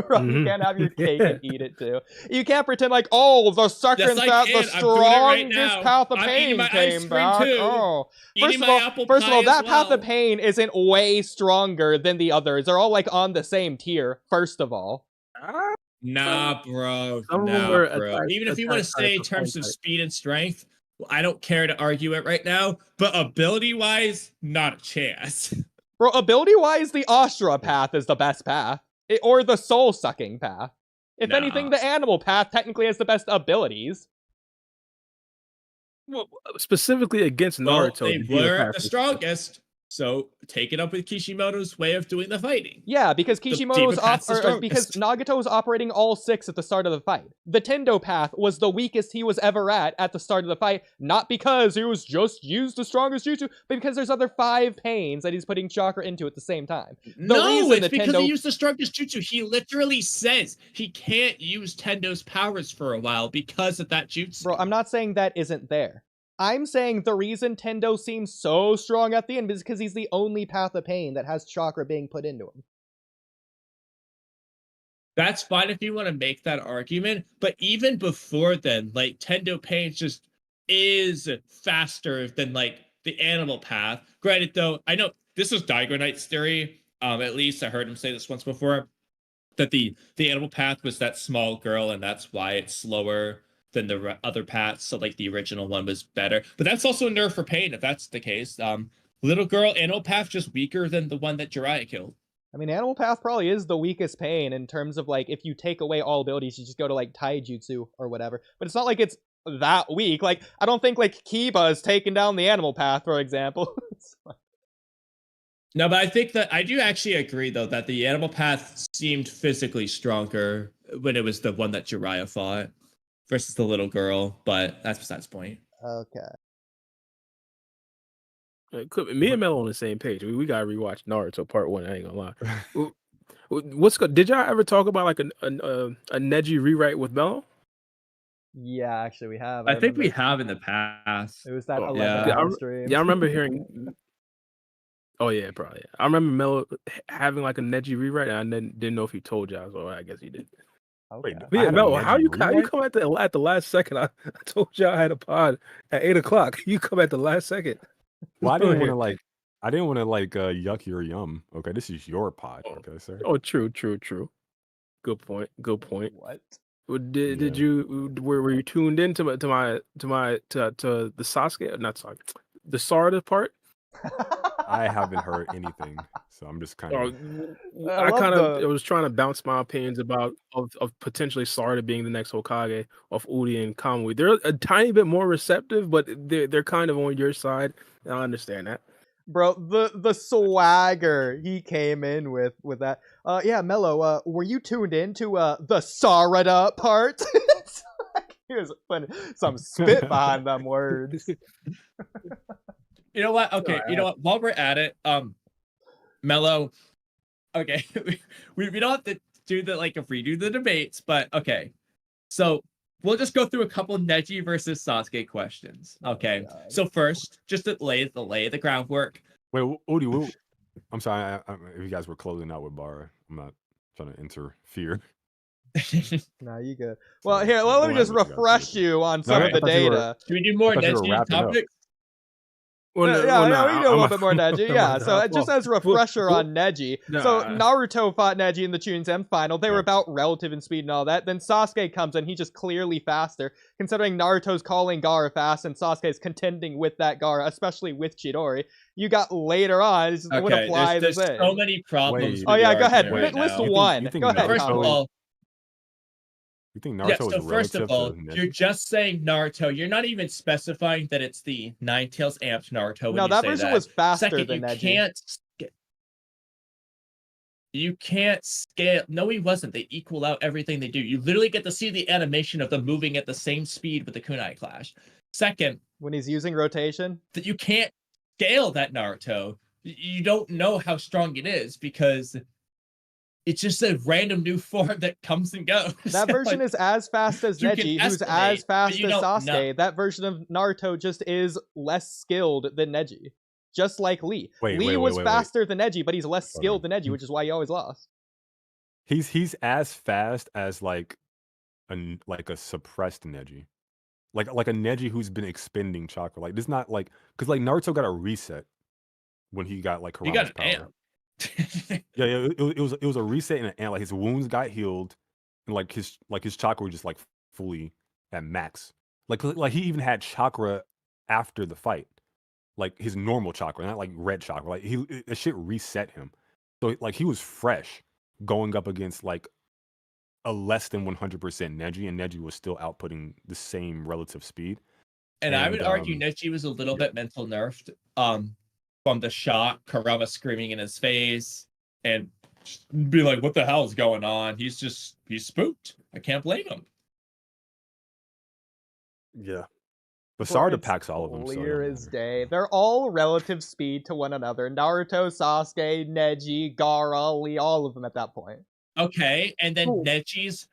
Bro, you can't have your cake and eat it too. You can't pretend like, oh, the second that the strongest path of Pain came back. Oh, first of all, that path of Pain isn't way stronger than the others. They're all like on the same tier. First of all, nah, bro. Even if you want to say in terms of speed and strength, I don't care to argue it right now. But ability-wise, not a chance. Bro, ability-wise, the Astra path is the best path. Or the soul-sucking path. If anything, the animal path technically has the best abilities. Well, specifically against Naruto. They were the strongest, so take it up with Kishimoto's way of doing the fighting. Yeah, because because Nagato was operating all 6 at the start of the fight. The Tendo path was the weakest he was ever at the start of the fight, not because he was just used the strongest jutsu, but because there's other 5 pains that he's putting chakra into at the same time. It's because he used the strongest jutsu. He literally says he can't use Tendo's powers for a while because of that jutsu. Bro, I'm not saying that isn't there. I'm saying the reason Tendo seems so strong at the end is because he's the only path of Pain that has chakra being put into him. That's fine if you want to make that argument, but even before then, like, Tendo Pain just is faster than, like, the animal path. Granted, though, I know this was Daigo Knight's theory, at least I heard him say this once before, that the animal path was that small girl, and that's why it's slower than the other paths, so like the original one was better. But that's also a nerf for Pain if that's the case. Little girl animal path just weaker than the one that Jiraiya killed. I mean, animal path probably is the weakest Pain in terms of like if you take away all abilities, you just go to like taijutsu or whatever. But it's not like it's that weak. Like I don't think like Kiba is taking down the animal path, for example. No, but I think that I do actually agree though that the animal path seemed physically stronger when it was the one that Jiraiya fought versus the little girl, but that's besides the point. Okay. Me and Melo on the same page. We gotta rewatch Naruto Part 1. I ain't gonna lie. Did y'all ever talk about like a Neji rewrite with Melo? Yeah, actually, we have. I think we have in the past. It was that 11 stream. Yeah, I remember hearing. Oh yeah, probably. I remember Melo having like a Neji rewrite, and I didn't know if he told y'all. So I guess he did. Okay. Wait, yeah, Melo, how you come at the last second? I told y'all I had a pod at 8:00. You come at the last second. Well, I didn't want to yuck your yum. Okay, this is your pod. Okay, sir. Oh, true. Good point. What? Did you were you tuned in to the Sasuke? Not Sasuke. The Sarada part? I haven't heard anything, so I'm just kind of. I was trying to bounce my opinions of potentially Sarada being the next Hokage of Oodie and Kamui. They're a tiny bit more receptive, but they're kind of on your side. And I understand that, bro. The swagger he came in with that. Yeah, Mello. Were you tuned in to the Sarada part? He was putting some spit behind them words. You know what? Okay, you know what? While we're at it, Mello. Okay, we don't have to do the redo the debates, but okay. So we'll just go through a couple Neji versus Sasuke questions. Okay. So first, just to lay the groundwork. Wait, Oodie, I'm sorry. If you guys were closing out with Baara, I'm not trying to interfere. No, you good. Well, here, let me just refresh you on some of the data. Should we do more Neji topics? Well, we do a little bit more Neji. Yeah, so just as a refresher on Neji. So Naruto fought Neji in the Chunin final. They were about relative in speed and all that. Then Sasuke comes in. He's just clearly faster, considering Naruto's calling Gaara fast and Sasuke's contending with that Gaara, especially with Chidori. You got later on, it would apply the same. There's so many problems. Oh yeah, go ahead. Right List now. one. Go ahead. First of all, you think Naruto is first of all, to you're just saying Naruto. You're not even specifying that it's the Nine Tails amped Naruto. No, that version was faster than Neji. You can't scale. No, he wasn't. They equal out everything they do. You literally get to see the animation of them moving at the same speed with the kunai clash. Second, when he's using rotation, that you can't scale that Naruto. You don't know how strong it is because it's just a random new form that comes and goes. That version is as fast as Neji, who's as fast as Sasuke. That version of Naruto just is less skilled than Neji. Just like Lee. Lee was faster than Neji, but he's less skilled than Neji, which is why he always lost. He's as fast as like a suppressed Neji. Like a Neji who's been expending chakra. Like this not like because like Naruto got a reset when he got like Kurama's power. Yeah, it was a reset and like his wounds got healed, and like his chakra was just like fully at max. Like he even had chakra after the fight, like his normal chakra, not like red chakra. Like that shit reset him. So like he was fresh going up against like a less than 100% Neji, and Neji was still outputting the same relative speed. And I would argue Neji was a little bit mental nerfed. From the shot, Kurama screaming in his face, and be like, "What the hell is going on?" He's spooked. I can't blame him. Yeah, but Sarada packs all of them. Clear as day. They're all relative speed to one another. Naruto, Sasuke, Neji, Gaara, Lee, all of them at that point. Okay, and then Neji's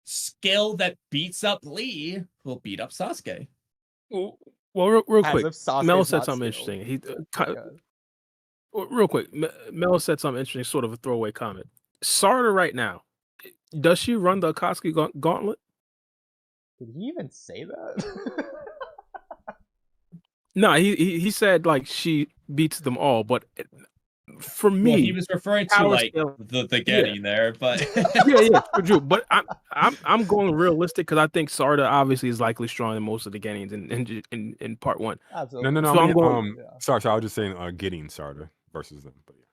skill that beats up Lee will beat up Sasuke. Well, real quick, Mel said something interesting. Real quick, Mel said something interesting, sort of a throwaway comment. Sarada right now, does she run the Akatsuki gauntlet? Did he even say that? No, he said like she beats them all, but for me, he was referring to like the getting there, but yeah, true. But I'm going realistic because I think Sarada obviously is likely stronger than most of the Gettings in part one. Absolutely. No. So sorry, I was just saying getting Sarada versus them, but yeah.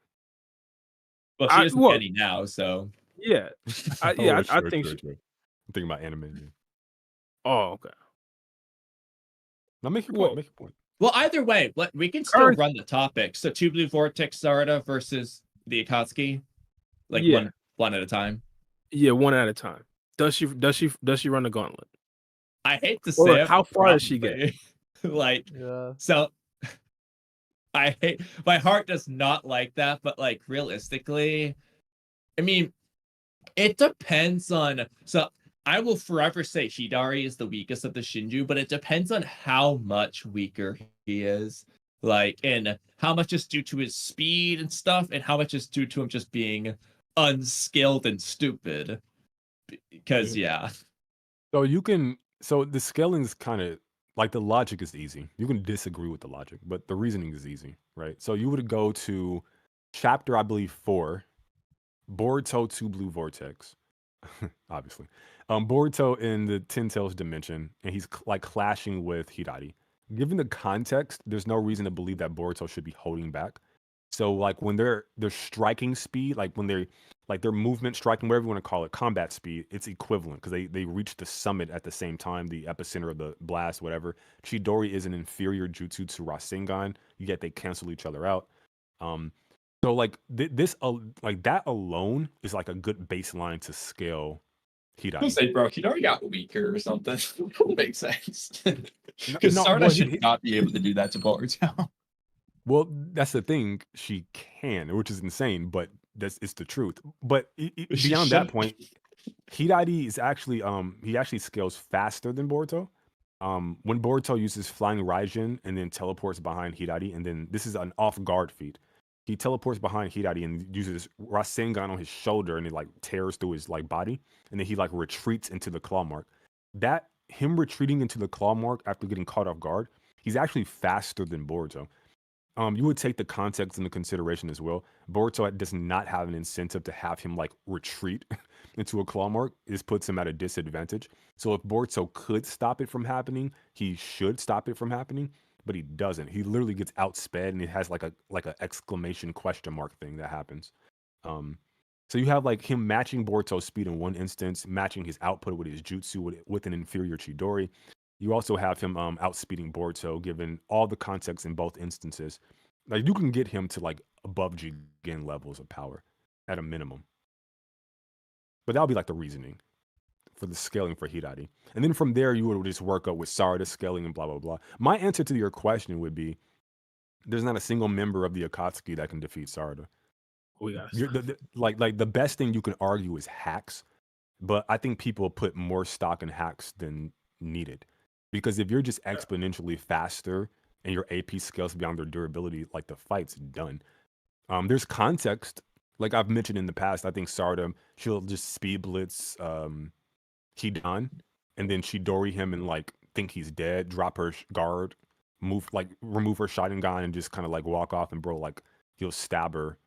Well, she isn't getting now, so yeah, I think. True. I'm thinking about anime. Oh, okay. Now make your point. Well, either way, we can still run the topic. So, Two Blue Vortex Sarada versus the Akatsuki, one at a time. Yeah, one at a time. Does she run the gauntlet? I hate to say it. How far does she get? So I hate. My heart does not like that, but like realistically, I mean, it depends on. So I will forever say Hidari is the weakest of the Shinju, but it depends on how much weaker he is. Like, and how much is due to his speed and stuff, and how much is due to him just being unskilled and stupid. Because, So the scaling is kind of, like the logic is easy. You can disagree with the logic, but the reasoning is easy, right? So you would go to chapter, I believe, 4, Boruto 2 Blue Vortex, obviously. Boruto in the Ten Tails dimension, and he's like clashing with Hidari. Given the context, there's no reason to believe that Boruto should be holding back. So like when their striking speed, like when they're like their movement, striking, whatever you want to call it, combat speed, it's equivalent because they reach the summit at the same time, the epicenter of the blast, whatever. Chidori is an inferior jutsu to Rasengan, yet they cancel each other out. So like this, like that alone is like a good baseline to scale Hidari. I'll say, bro, Hidari got weaker or something. It makes sense. Because Sarada should not be able to do that to Boruto. Well, that's the thing. She can, which is insane, but it's the truth. But She beyond that shouldn't. point, Hidari is actually he actually scales faster than Boruto. When Boruto uses flying Raijin and then teleports behind Hidari, and then this is an off guard feat. He teleports behind Hidari and uses Rasengan on his shoulder, and it like tears through his like body, and then he like retreats into the claw mark. That him retreating into the claw mark after getting caught off guard, he's actually faster than Boruto. You would take the context into consideration as well. Boruto does not have an incentive to have him like retreat into a claw mark. This puts him at a disadvantage. So if Boruto could stop it from happening, he should stop it from happening, but he doesn't. He literally gets outsped, and it has like a exclamation question mark thing that happens. Um, so you have like him matching Boruto's speed in one instance, matching his output with his jutsu with an inferior Chidori. You also have him outspeeding Boruto, given all the context in both instances. Like you can get him to like above Jigen levels of power at a minimum. But that'll be like the reasoning for the scaling for Hidari. And then from there, you would just work up with Sarada scaling and blah, blah, blah. My answer to your question would be there's not a single member of the Akatsuki that can defeat Sarada. We got like the best thing you can argue is hacks, but I think people put more stock in hacks than needed. Because if you're just exponentially faster and your AP scales beyond their durability, like the fight's done. There's context. Like I've mentioned in the past, I think Sarada, she'll just speed blitz Hidan, and then Chidori him and like think he's dead, drop her guard, remove her Sharingan and just kind of like walk off, and bro, like he'll stab her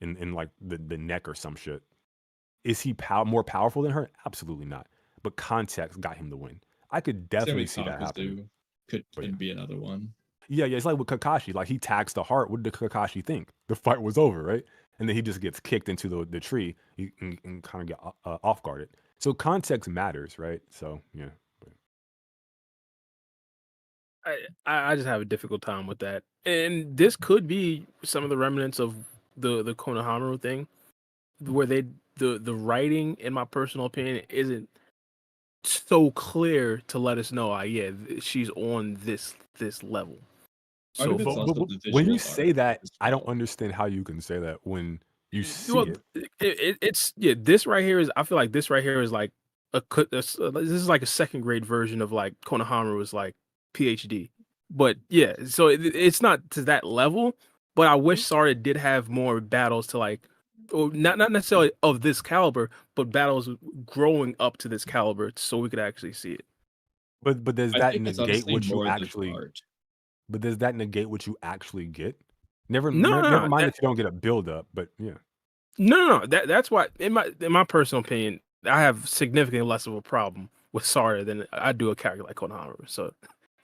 in like the neck or some shit. Is he more powerful than her? Absolutely not. But context got him the win. I could definitely see that happening. Could be another one. Yeah, it's like with Kakashi. Like he tags the heart. What did Kakashi think? The fight was over, right? And then he just gets kicked into the tree and kind of get off guarded. So context matters, right? So yeah. I just have a difficult time with that, and this could be some of the remnants of the Konohamaru thing, where the writing, in my personal opinion, isn't so clear to let us know, she's on this level. So but when you say that, I don't understand how you can say that when you see it's this right here is, I feel like this right here is like this is like a second grade version of like Konohamaru's like PhD. But yeah, so it's not to that level, but I wish Sarada did have more battles to like, or not necessarily of this caliber, but battles growing up to this caliber so we could actually see it. But does that negate what you more actually? But does that negate what you actually get? Never No, mind if you don't get a build up, but yeah. No. That's why in my personal opinion, I have significantly less of a problem with Sarada than I do a character like Konohamaru. So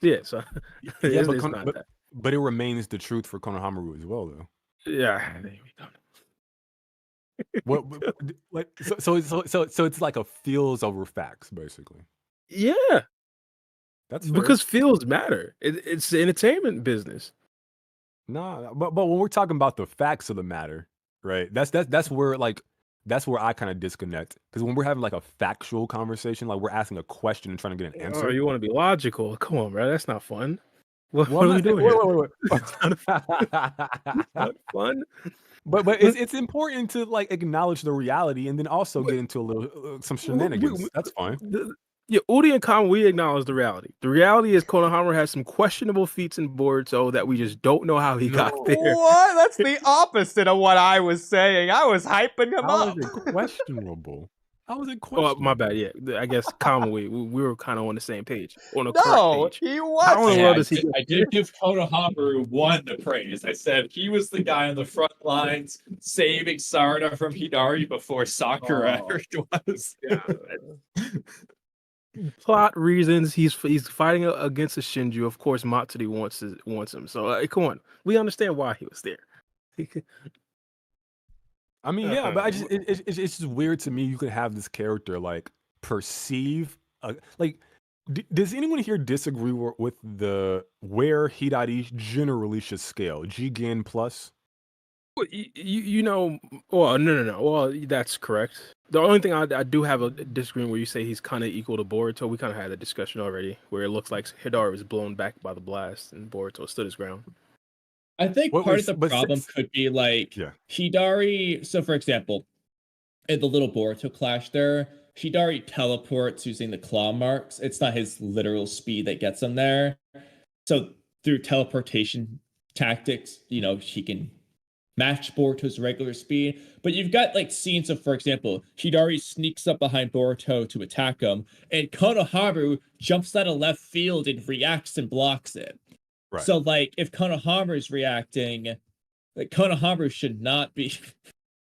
yeah, so yeah, but it remains the truth for Konohamaru as well, though. Yeah. What like so it's like a feels over facts, basically. Yeah, that's fair. Because feels matter. It's the entertainment business. Nah, but when we're talking about the facts of the matter, right? That's where I kind of disconnect, because when we're having like a factual conversation, like we're asking a question and trying to get an answer. Oh, you want to be logical? Come on, bro. That's not fun. What are we doing? Wait. Not fun. But it's important to like acknowledge the reality and then also get into a little some shenanigans. That's fine. Yeah, Oodie and Kamui acknowledge the reality. The reality is Konohamaru has some questionable feats in Boruto that we just don't know how he got there. What? That's the opposite of what I was saying. I was hyping him up. How is it questionable? How is it questionable? Oh, my bad. Yeah, I guess Kamui, we were kind of on the same page. On a No, correct page. he was. I did give Konohamaru one to praise. I said he was the guy on the front lines saving Sarada from Hidari before Sakura was. Yeah. Plot reasons, he's fighting against a Shinju. Of course, Matsuri wants him. So come on, we understand why he was there. I mean, yeah, but it's just weird to me. You could have this character like perceive like. Does anyone here disagree with where Hidari generally should scale? Jigen plus? No. Well, that's correct. The only thing I do have a disagreement where you say he's kind of equal to Boruto. We kind of had a discussion already where it looks like Hidari was blown back by the blast and Boruto stood his ground. I think What part was of the but problem since could be like yeah. Hidari. So, for example, in the little Boruto clash there, Hidari teleports using the claw marks. It's not his literal speed that gets him there. So, through teleportation tactics, he can match Boruto's regular speed. But you've got like scenes of, for example, Hidari sneaks up behind Boruto to attack him, and Konohamaru jumps out of left field and reacts and blocks it. Right. So, like, if Konohamaru is reacting, like, Konohamaru should not be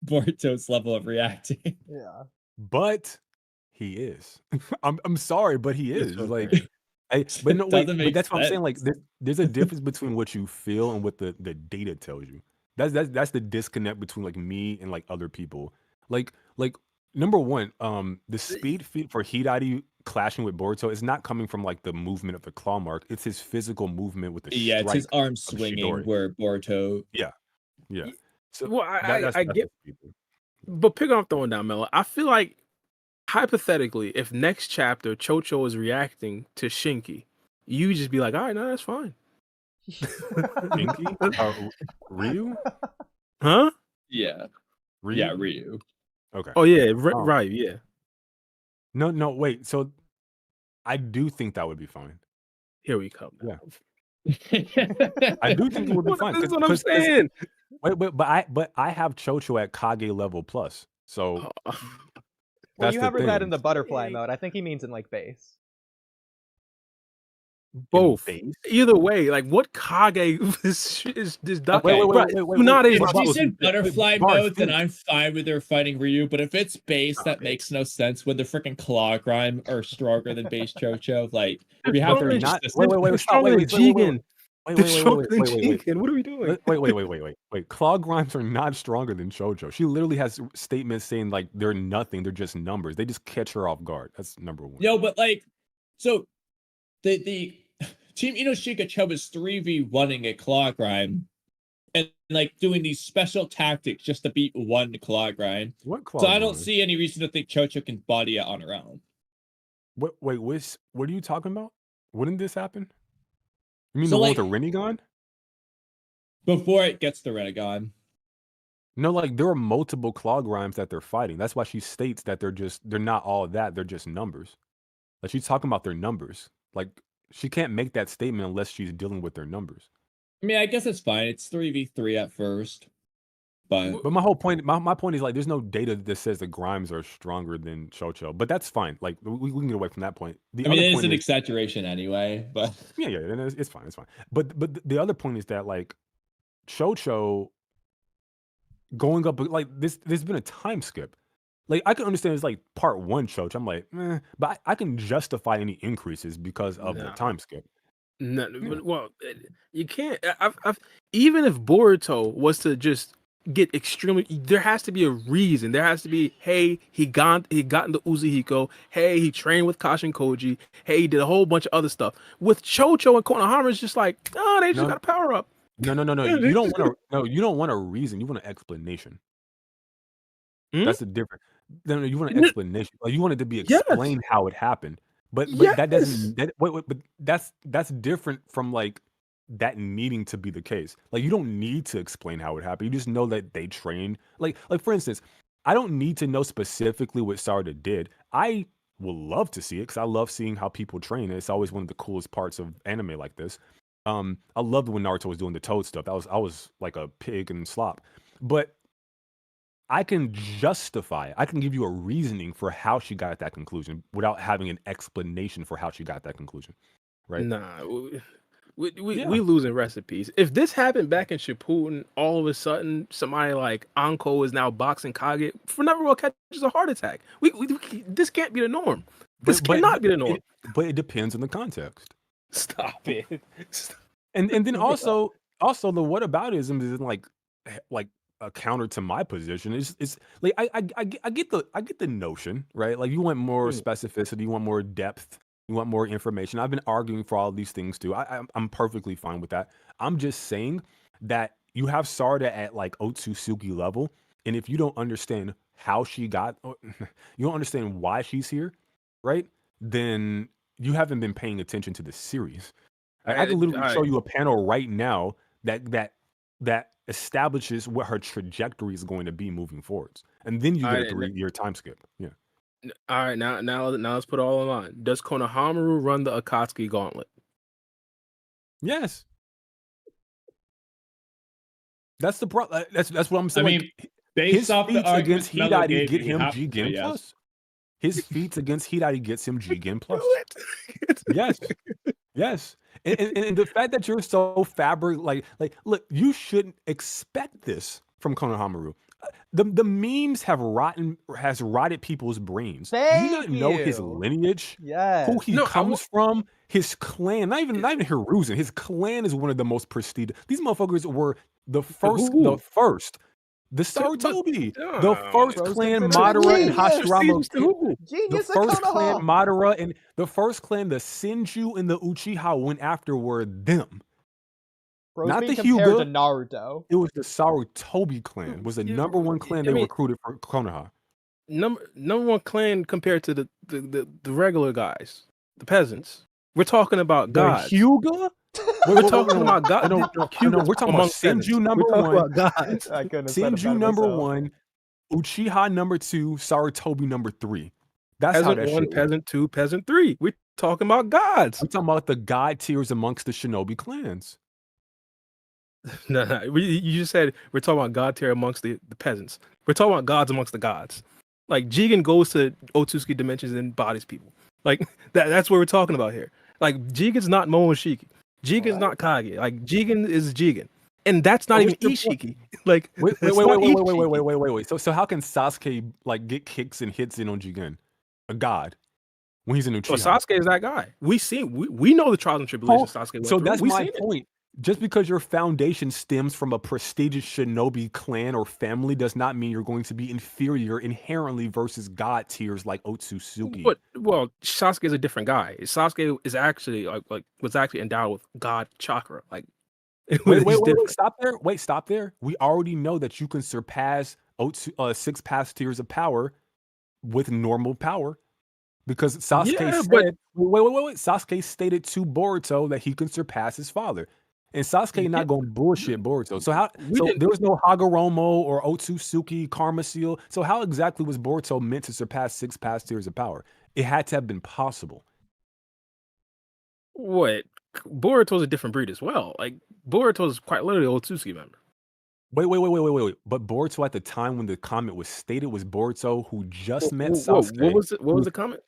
Boruto's level of reacting. Yeah. But he is. I'm sorry, but he It's is. so Like, fair. but no, wait, Doesn't but make that's what I'm saying. Like, sense. there's a difference between what you feel and what the data tells you. That's the disconnect between like me and like other people. Like number one, the speed feat for Hidari clashing with Boruto is not coming from like the movement of the claw mark. It's his physical movement with the Yeah, it's his strike arm of swinging Chidori. where Boruto. Yeah, yeah. Y- So Well, that's I the get, speed feat. but pick on throwing down Mello. I feel like hypothetically, if next chapter Chocho is reacting to Shinki, you just be like, all right, no, that's fine. Pinky? Ryu? Huh? Yeah. Ryu? Yeah, Ryu. Okay. Oh yeah, Um, right, yeah. No, wait. So I do think that would be fine. Here we come. Yeah. I I do think it would be fine. This is what I'm saying. Wait, but I have Chocho at Kage level plus. So Oh, Well, that's you the have that in thing. the butterfly mode. I think he means in like base. both. base? Either way, like what Kage is this duck? Okay. Wait. Tsunade is If supposed she's to in be- butterfly Bars, mode, then think. I'm fine with her fighting Ryu. But if it's base, that Okay. makes no sense. When the freaking claw grime are stronger than base Chocho, like They're we have to But they're reach not. this. Wait, They're stop. stronger than Jigen. They're stronger than Wait. Jigen. What are we doing? Wait. Claw Grimes are not stronger than Chocho. She literally has statements saying like they're nothing. They're just numbers. They just catch her off guard. That's number one. Yo, but like, so the Team Inoshika is 3v1ing a claw grime and like doing these special tactics just to beat one claw grime. What claw? So I don't Grimes? see any reason to think Chocho can body it on her own. What are you talking about? Wouldn't this happen? You mean So, the one like- with the Rinnegan? Before it gets the Renegon. No, like there are multiple claw grimes that they're fighting. That's why she states that they're not all that. They're just numbers. Like she's talking about their numbers. Like she can't make that statement unless she's dealing with their numbers. I mean, I guess it's fine. It's 3v3 at first. But But my whole point, my point is like there's no data that says the grimes are stronger than Chocho. But that's fine. Like we can get away from that point. The I mean, other it is point an exaggeration anyway, but yeah, and it's fine. But the other point is that like Chocho going up like this. There's been a time skip. Like I can understand it's like part one Chocho. I'm like, but I can justify any increases because of the Nah. time skip. No, Yeah. well, you can't. Even if Boruto was to just get extremely, there has to be a reason. There has to be, hey, he got into Uzuhiko. Hey, he trained with Kashin Koji. Hey, he did a whole bunch of other stuff. With Chocho and Konohamaru, it's just like, oh, they just No. got a power up. No. You don't want to. No, you don't want a reason. You want an explanation. Hmm? That's the difference. No, you want an No. explanation. Like you want it to be Yes. explained how it happened. But that Yes. doesn't. Wait. But that's different from like that needing to be the case. Like you don't need to explain how it happened. You just know that they trained. Like for instance, I don't need to know specifically what Sarada did. I will love to see it because I love seeing how people train. It's always one of the coolest parts of anime like this. I loved when Naruto was doing the toad stuff. I was like a pig and slop. But I can justify it. I can give you a reasoning for how she got at that conclusion without having an explanation for how she got that conclusion. Right? Nah, we Yeah. losing recipes. If this happened back in Shippuden, all of a sudden somebody like Anko is now boxing Kage for never will catches a heart attack. We this can't be the norm. This cannot be the norm. But it depends on the context. Stop it. And then also the whataboutism isn't like a counter to my position. It's like I get the notion, right? Like you want more specificity, you want more depth, you want more information. I've been arguing for all these things too. I'm perfectly fine with that. I'm just saying that you have Sarada at like Otsutsuki level, and if you don't understand how she got, you don't understand why she's here, right? Then you haven't been paying attention to the series. I can literally show you a panel right now that that establishes what her trajectory is going to be moving forwards. And then you get a 3-year time skip. Yeah. All right, now let's put it all in line. Does Konohamaru run the Akatsuki Gauntlet? Yes. That's the that's what I'm saying. I mean, based his off the feats arguments against Melo Hidari gave get you, him have to say G-Gen yes. plus. His feats against Hidari gets him G-Gen plus. Yes. Yes. And the fact that you're so like look, you shouldn't expect this from Konohamaru. The memes have rotted people's brains. Do you not know his lineage? Yes. Who he comes from? His clan, not even Hiruzen. His clan is one of the most prestigious. These motherfuckers were the first, the Sarutobi, the first clan Madara and Hashirama. The first clan Madara and the first clan, the Senju and the Uchiha went after were them. Bro's not being the compared Hyuga. to Naruto. It was the Sarutobi clan. Was the number one clan they recruited for Konoha. Number one clan compared to the regular guys, the peasants. We're talking about gods. The Hyuga? We're talking about God. No, we're talking about Senju number one. Senju number one, Uchiha number two, Sarutobi number three. That's peasant how that one, shit peasant two, peasant three. We're talking about gods. We're talking about the god tiers amongst the shinobi clans. No. You just said we're talking about god tier amongst the peasants. We're talking about gods amongst the gods. Like Jigen goes to Otsutsuki dimensions and bodies people. Like that's what we're talking about here. Like Jigen's not Momoshiki. Jigen's not Kage. Like Jigen is Jigen. And that's not even Ishiki. Like wait. So how can Sasuke like get kicks and hits in on Jigen? A god. When he's in Uchiha. Well, Sasuke is that guy. We know the trials and tribulations Sasuke went through. That's my point. Just because your foundation stems from a prestigious shinobi clan or family does not mean you're going to be inferior inherently versus god tiers like Otsutsuki. But Sasuke is a different guy. Sasuke is actually was actually endowed with god chakra. Like wait, stop there. We already know that you can surpass 6 past tiers of power with normal power. Because Sasuke said, wait. Sasuke stated to Boruto that he can surpass his father. And Sasuke not going to bullshit Boruto. So there was no Hagoromo or Otsutsuki Karma Seal. So how exactly was Boruto meant to surpass 6 past tiers of power? It had to have been possible. What? Boruto's a different breed as well. Like Boruto's quite literally an Otsutsuki member. Wait. But Boruto at the time when the comment was stated was Boruto who just met Sasuke. What was the comment?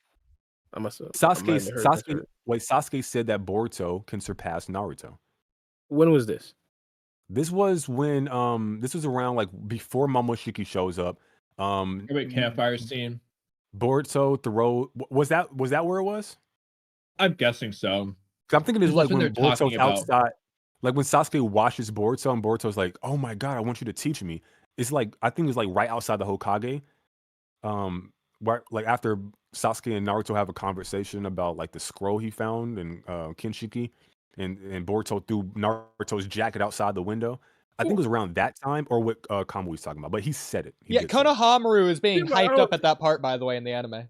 Sasuke said that Boruto can surpass Naruto. When was this? This was when this was around like before Momoshiki shows up. Campfire scene. Boruto was that where it was? I'm guessing so. I'm thinking it's like when Boruto's outside, like when Sasuke watches Boruto and Boruto's like, "Oh my god, I want you to teach me." It's like I think it's like right outside the Hokage. Like after Sasuke and Naruto have a conversation about like the scroll he found in Kinshiki, and Boruto threw Naruto's jacket outside the window. I think it was around that time, or what Kamui was talking about, but he said it. Konohamaru is being hyped up at that part, by the way, in the anime.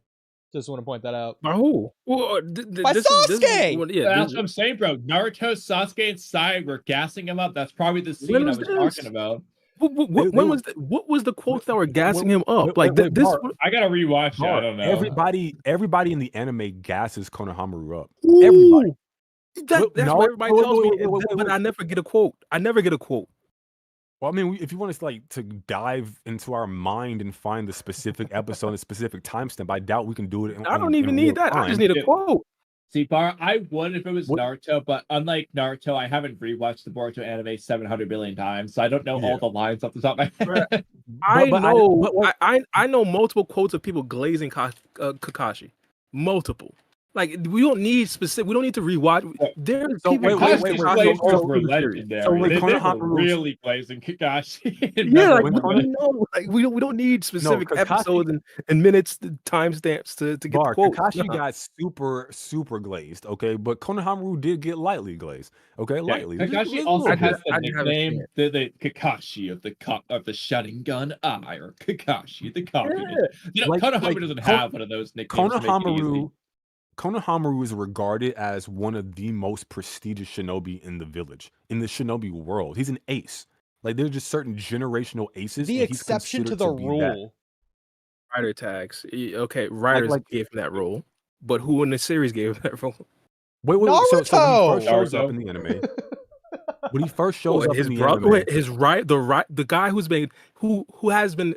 Just want to point that out. By who? By Sasuke! That's what I'm saying, bro. Naruto, Sasuke, and Sai were gassing him up. That's probably the scene I was talking about. What was the quotes that were gassing him up? I gotta rewatch it. I don't know. Everybody in the anime gasses Konohamaru up. Ooh, everybody. That's what everybody tells me. But I never get a quote. Well, I mean, if you want us to dive into our mind and find the specific episode and specific timestamp, I doubt we can do it. I don't even need that. Time. I just need a quote. See, Baara, I would if it was Naruto, but unlike Naruto, I haven't rewatched the Boruto anime 700 billion times, so I don't know all the lines off the top of my head. I know multiple quotes of people glazing Kakashi. Multiple. Like we don't need specific. We don't need to rewatch. There's people. Really glazing Kakashi. We don't need specific episodes and minutes, timestamps to get the quote. Kakashi got super glazed. Okay, but Konohamaru did get lightly glazed. Okay, lightly. Kakashi also has the nickname the Kakashi of the Sharingan Eye, or Kakashi the Kakugan. Konohamaru doesn't have one of those nicknames. Konohamaru is regarded as one of the most prestigious shinobi in the village, in the shinobi world. He's an ace. Like there's just certain generational aces. The and he's exception to considered the be that. rule. Rider tags. Okay, writers like- gave him that role, but who in the series gave him that role? Wait. So when he first Naruto! shows up Naruto. in the anime, when he first shows up his in the brother, anime, the guy who has been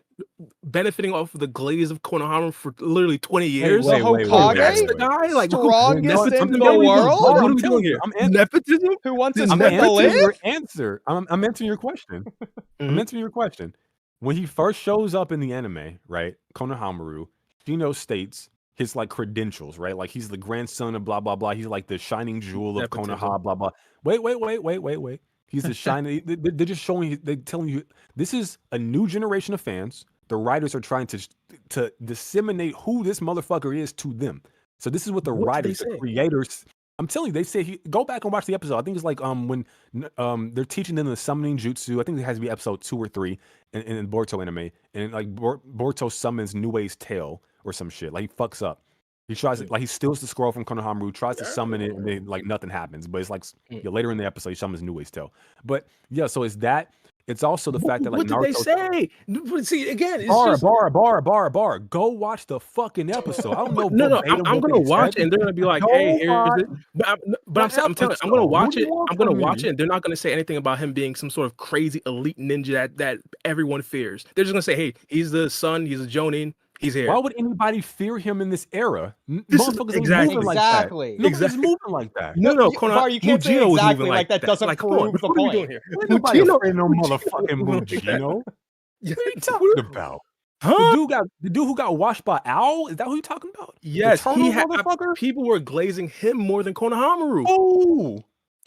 benefiting off of the glaze of Konohamaru for literally 20 years. The Hokage? That's the guy. Like Strongest in the What world? are we doing here? Nepotism? Who wants I'm his friend to answering live? your answer. I'm answering your question. I'm answering your question. When he first shows up in the anime, right? Konohamaru, Shino states his like credentials, right? Like he's the grandson of blah blah blah. He's like the shining jewel of Nepotism. Konoha, blah blah. Wait. He's the shining. They're just showing you. They're telling you this is a new generation of fans. The writers are trying to disseminate who this motherfucker is to them. So this is what the writers, the creators. I'm telling you, they say go back and watch the episode. I think it's like when they're teaching them the summoning jutsu. I think it has to be episode 2 or 3 in Boruto anime, and like Boruto summons Nue's tail or some shit. Like he fucks up. He tries to, like he steals the scroll from Konohamaru, tries to summon it, and then like nothing happens. But it's like later in the episode, he summons Nue's tail. But yeah, so it's that. It's also the fact that like what did Naruto. they say? See again, it's Bar. Go watch the fucking episode. I don't know. No. I'm gonna watch it, and they're gonna be like, "Hey, here's it." But I'm telling you, I'm gonna watch it. I'm gonna watch it, and they're not gonna say anything about him being some sort of crazy elite ninja that everyone fears. They're just gonna say, "Hey, he's the son. He's a Jonin. He's here." Why would anybody fear him in this era? Exactly. Nobody's moving like that. No, Bar, you can't say exactly like that. Doesn't prove the point. Ain't nobody afraid of no motherfucking Mujino. What are you talking about? Huh? The dude who got washed by Owl? Is that who you talking about? Yes, he had motherfucker. People were glazing him more than Konohamaru. Oh,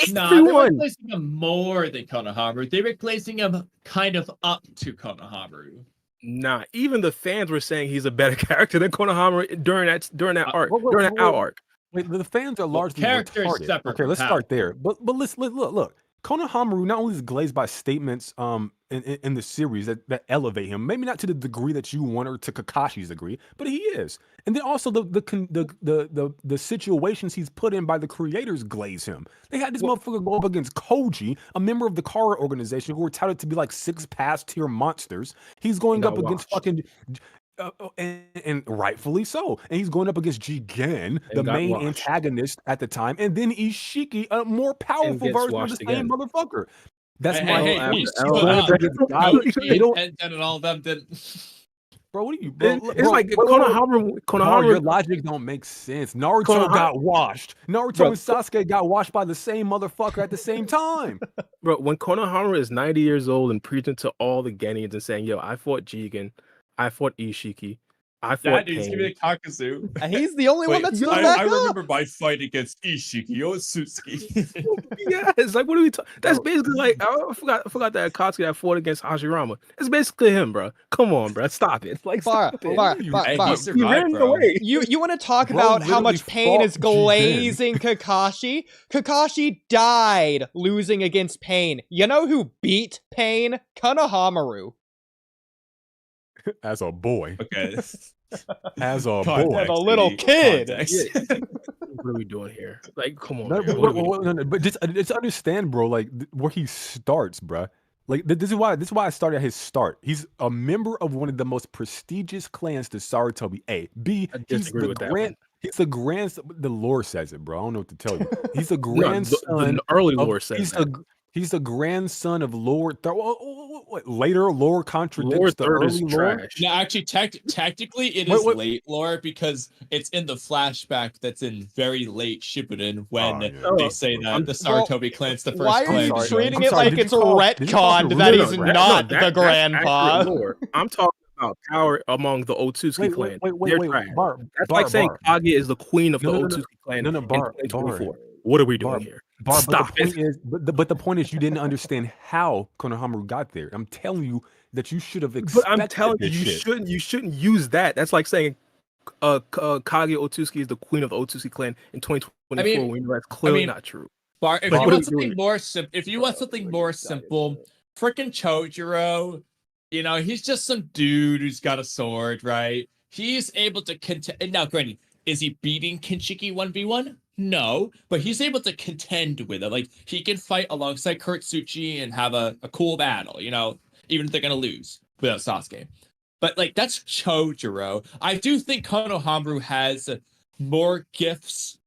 Nah, they were glazing him more than Konohamaru. They were glazing him kind of up to Konohamaru. Nah, even the fans were saying he's a better character than Konohamaru during that arc, during that Owl arc. Wait, the fans are largely character is retarded. separate. Okay, let's start there. But let's look. Konohamaru not only is glazed by statements in the series that elevate him, maybe not to the degree that you want or to Kakashi's degree, but he is. And then also the situations he's put in by the creators glaze him. They had this motherfucker go up against Koji, a member of the Kara organization, who were touted to be like 6 past tier monsters. He's going up against fucking. And rightfully so. And he's going up against Jigen, the main antagonist at the time, and then Ishiki, a more powerful version of the same motherfucker. That's my they don't. And all of them didn't. Bro, what are you? Bro, it's like Konohamaru. Your logic don't make sense. Naruto got washed. Naruto and Sasuke got washed by the same motherfucker at the same time. Bro, when Konohamaru is 90 years old and preaching to all the Genians and saying, "Yo, I fought Jigen. I fought Ishiki. I fought Pain. He's giving me Kakuzu. And he's the only one that stood back I up. remember my fight against Ishiki Otsutsuki. Yeah, it's like, what are we talking? That's basically like, I forgot that Akatsuki that fought against Hashirama. It's basically him, bro. Come on, bro. Stop it. Like, Bar. He ran bro. away. You want to talk about how much pain is glazing Kakashi? Kakashi died losing against Pain. You know who beat Pain? Konohamaru. As a boy. Okay. As a Context, boy. As a little kid. What are we doing here? Like, come on. No, but just understand, bro, like where he starts, bro. Like this is why I started at his start. He's a member of one of the most prestigious clans to Sarutobi. A. B. He's the grandson. The lore says it, bro. I don't know what to tell you. He's the grandson. The early lore says that. He's the grandson of Lord. Later lore contradicts the early lore. No, actually, technically, it is late lore because it's in the flashback that's in very late Shippuden when they say that the Sarutobi clan's the first Why clan. are you treating it like it's retconned that he's not the grandpa? I'm talking about power among the Otsutsuki clan. Wait. That's like saying Kage is the queen of the Otsutsuki clan in 2024. What are we doing here? Stop it. But the point is, you didn't understand how Konohamaru got there. I'm telling you that you should have expected. But I'm telling you, you shouldn't use that. That's like saying Kage Otsutsuki is the queen of the Otsutsuki clan in 2024. When that's clearly not true. If you want something more simple, freaking Chojuro, he's just some dude who's got a sword, right? He's able to contest. Now, granted, is he beating Kinshiki 1v1? No, but he's able to contend with it. Like, he can fight alongside Kurtsuchi and have a cool battle, you know, even if they're going to lose without Sasuke. But, like, that's Chojuro. I do think Konohamaru has more gifts.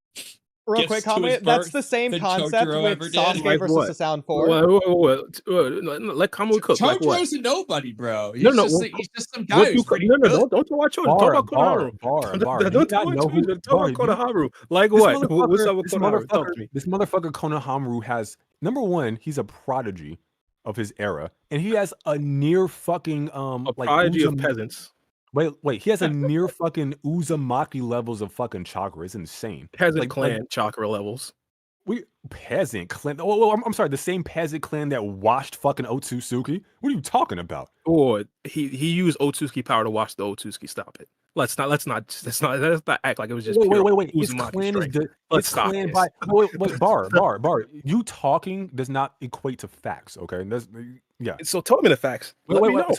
Real Gifts quick, to his Kamui, that's birth the same than concept Chojuro with ever did. Sasuke Like versus what? the Sound 4. Let Kamui cook. Like what? Chojuro's a nobody, bro. No, He's just some guy who's pretty no, good. don't talk about Chojo. Talk about Konohamaru. Bar. Don't talk about Chojo. Talk about Konohamaru. Like what? What's up with Konohamaru? Talk to me. This motherfucker Konohamaru has, number one, he's a prodigy of his era, and he has a near fucking A prodigy of peasants. Wait, he has a near fucking Uzumaki levels of fucking chakra. It's insane. Peasant clan chakra levels. Peasant clan. I'm sorry, the same peasant clan that washed fucking Otsutsuki. What are you talking about? Or he used Otsutsuki power to watch the Otsutsuki. Stop it. Let's not act like it was just wait. His clan strength. is Let's stop this. wait, bar. You talking does not equate to facts, okay? Yeah. So tell me the facts. Let me know.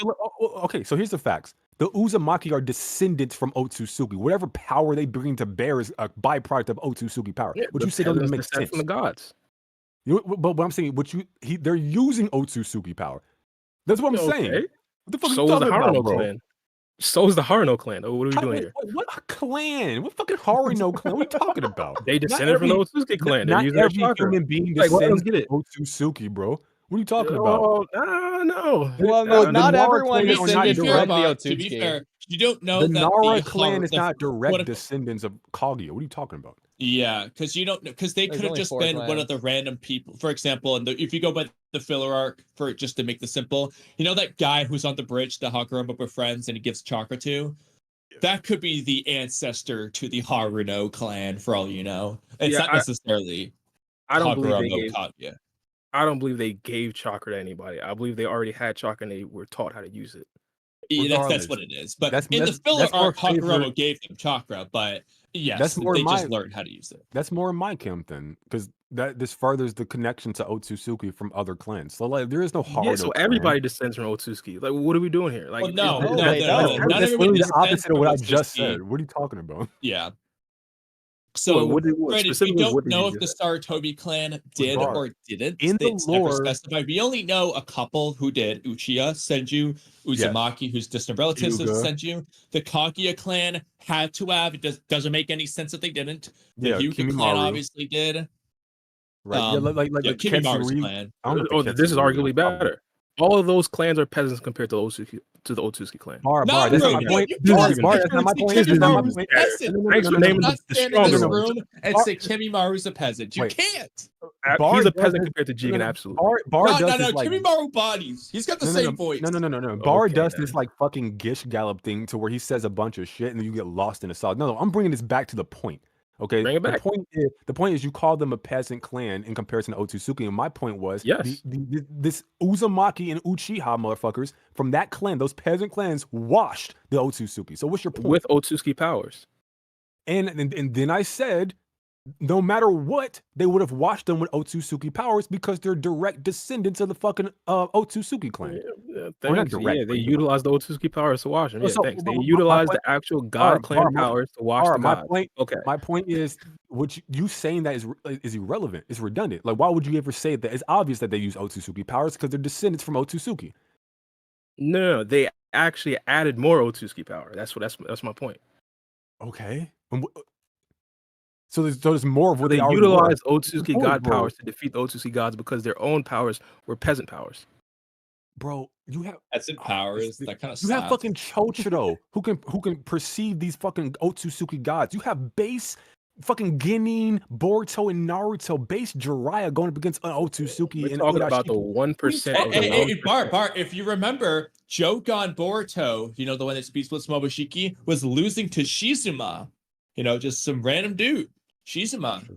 Okay, so here's the facts. The Uzumaki are descendants from Otsutsuki. Whatever power they bring to bear is a byproduct of Otsutsuki power. Yeah, What you say doesn't make sense. From the gods. But what I'm saying, they're using Otsutsuki power. That's what I'm saying. What the fuck So is the Haruno clan. So is the Haruno clan. What are we doing here? What clan? What fucking Haruno clan? What are you talking about? They descended from the Otsutsuki clan. Not every human being descends from Otsutsuki, bro. What are you talking about? No. Well, no, not everyone is descended from the To be Otsutsuki. fair, you don't know The that Nara the clan is not direct what- descendants of Kaguya. What are you talking about? Yeah, because you don't know, because they There's could have only just 4 been one clans. of the random people. For example, if you go by the filler arc, for just to make this simple, you know that guy who's on the bridge that Hakurama befriends and he gives chakra to? That could be the ancestor to the Haruno clan, for all you know. It's not necessarily I don't believe they Hakurama gave. Kaguya. I don't believe they gave chakra to anybody. I believe they already had chakra and they were taught how to use it. Yeah, that's what it is. But That's- in the that's- filler that's more arc, Hakurama favorite- gave them chakra, but yes, That's more they my- just learned how to use it. That's more in my camp then, because this furthers the connection to Otsutsuki from other clans. So like, there is no Haruno. Yeah, so everybody descends from Otsutsuki. Like, what are we doing here? Like, Well, no, they don't. not That's everybody literally the descends opposite of what I from just Otsutsuki. said. What are you talking about? Yeah. So, granted, we specifically, what don't did know you if the say? Sarutobi clan did Bar. or didn't. In the It's never lore- specified. We only know a couple who did: Uchiha, Senju, Uzumaki, who's distant relatives of Hyuga. Senju. The Kaguya clan had to have. It doesn't make any sense if they didn't. The Yeah, Hyuga clan Kimimaru. obviously did. Right? Yeah, like Kimimaru's Ketsuri. clan. I don't know Oh, if this is Ketsuri arguably better. All of those clans are peasants compared to the Otsutsuki clan. Bar, No, that's bro, not my point. you Bar, can't that's not my point. That's not my Kimimaru's point. peasant. Thanks for You naming cannot the stand in this stronger ones. room and say Kimimaru's a peasant. You Wait. can't. Bar He's a does peasant this- compared to Jigen, absolutely. Bar No, does this like Kimimaru bodies. He's got the same voice. No. Bar Okay, does then. this like fucking Gish Gallop thing to where he says a bunch of shit and then you get lost in the sauce. No, I'm bringing this back to the point. Okay, Bring it back. The point is you call them a peasant clan in comparison to Otsutsuki, and my point was Yes. this Uzumaki and Uchiha motherfuckers from that clan, those peasant clans washed the Otsutsuki. So what's your point? With Otsutsuki powers. And then I said, no matter what, they would have washed them with Otsutsuki powers because they're direct descendants of the fucking Otsutsuki clan. Thanks. not direct, They but- utilized the Otsutsuki powers to wash them. Yeah, So- thanks. They but- utilized but- the actual god clan Bar, powers to wash the my gods. point. Okay. My point is, what you saying that is irrelevant. It's redundant. Like, why would you ever say that? It's obvious that they use Otsutsuki powers because they're descendants from Otsutsuki. No, they actually added more Otsutsuki power. That's my point. Okay. So there's more of what They they already were. utilized Otsutsuki god bro. powers to defeat the Otsutsuki gods because their own powers were peasant powers. Bro, you have Peasant powers. That kind of you have fucking Chochiro who can perceive these fucking Otsutsuki gods. You have base fucking Genin, Boruto, and Naruto, base Jiraiya going up against Otsutsuki. We're and talking about the Urashiki. 1%. Hey, Bar, if you remember, Jogan Boruto, you know, the one that speaks with Momoshiki, was losing to Shizuma. You know, just some random dude. Shizuma.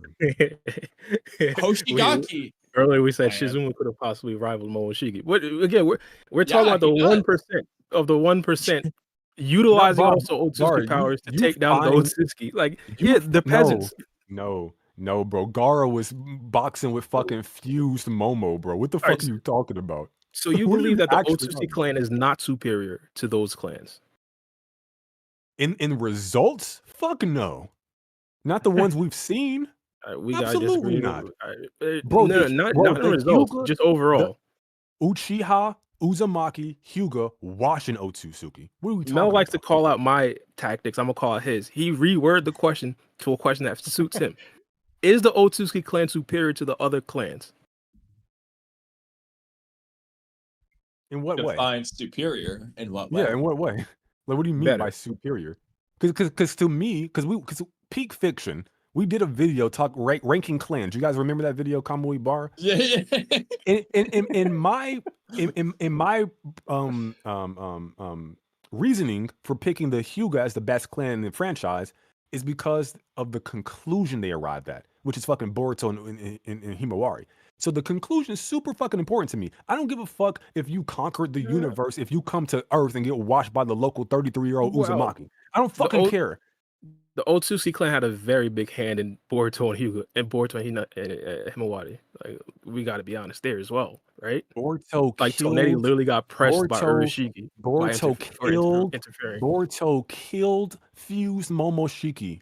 Hoshigaki. Earlier we said Man. Shizuma could have possibly rivaled Momoshiki. We're talking about the he does. 1% of the 1% utilizing Bar, also Otsutsuki Bar, you- powers to you take down the find- Otsutsuki. Like, you yeah, the peasants. No, bro. Gara was boxing with fucking fused Momo, bro. What the fuck Alright, are you talking about? So you What are believe you that the actually Otsutsuki talking clan is not superior to those clans? In results? Fuck no. Not the ones we've seen. We got Absolutely disagree. not. Bro, Bro, not the the results, Hyuga- just overall. Uchiha, Uzumaki, Hyuga, washing Otsutsuki. What are we talking Mel likes to about? call out my tactics. I'm gonna call out his. He reworded the question to a question that suits him. Is the Otsutsuki clan superior to the other clans? In what way? Define superior in what way? Yeah, in what way? Like, what do you mean by Better. superior? Because to me, because peak fiction, we did a video ranking clans. You guys remember that video, Kamui Bar? Yeah. In my reasoning for picking the Hyuga as the best clan in the franchise is because of the conclusion they arrived at, which is fucking Boruto and Himawari. So the conclusion is super fucking important to me. I don't give a fuck if you conquered the universe, if you come to Earth and get washed by the local 33-year-old Uzumaki. I don't fucking care. The Otsutsuki clan had a very big hand in Boruto and Hyuga and Boruto and Himawari. Like, we got to be honest there as well, right? Boruto Like killed. Tonetti literally got pressed by Boruto- Urashiki. Boruto by killed. interfering. Boruto killed fused Momoshiki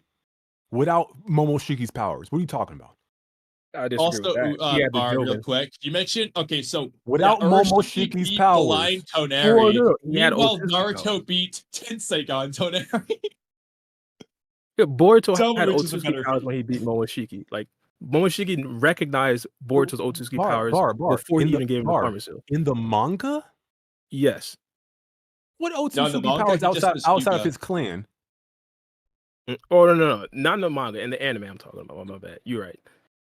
without Momoshiki's powers. What are you talking about? I disagree Also, with that. He had the Bar, real Jogan. quick, you mentioned so Without Urashiki Momoshiki's beat powers. the Lion Oh, Toneri. no, he had Meanwhile, Otsutsuki Naruto powers. beat Tenseigan Toneri. Yeah, Boruto Tell me had which is a Otsutsuki better powers feat. when he beat Momoshiki. Like, Momoshiki recognized Boruto's Otsutsuki powers Bar. before In he the- even gave him Bar. the Karma Seal. In the manga, Yes. what No, in the Otsutsuki manga, powers he just was outside of Hyuga. his clan? Oh, no. Not in the manga. In the anime I'm talking about. My bad. You're right.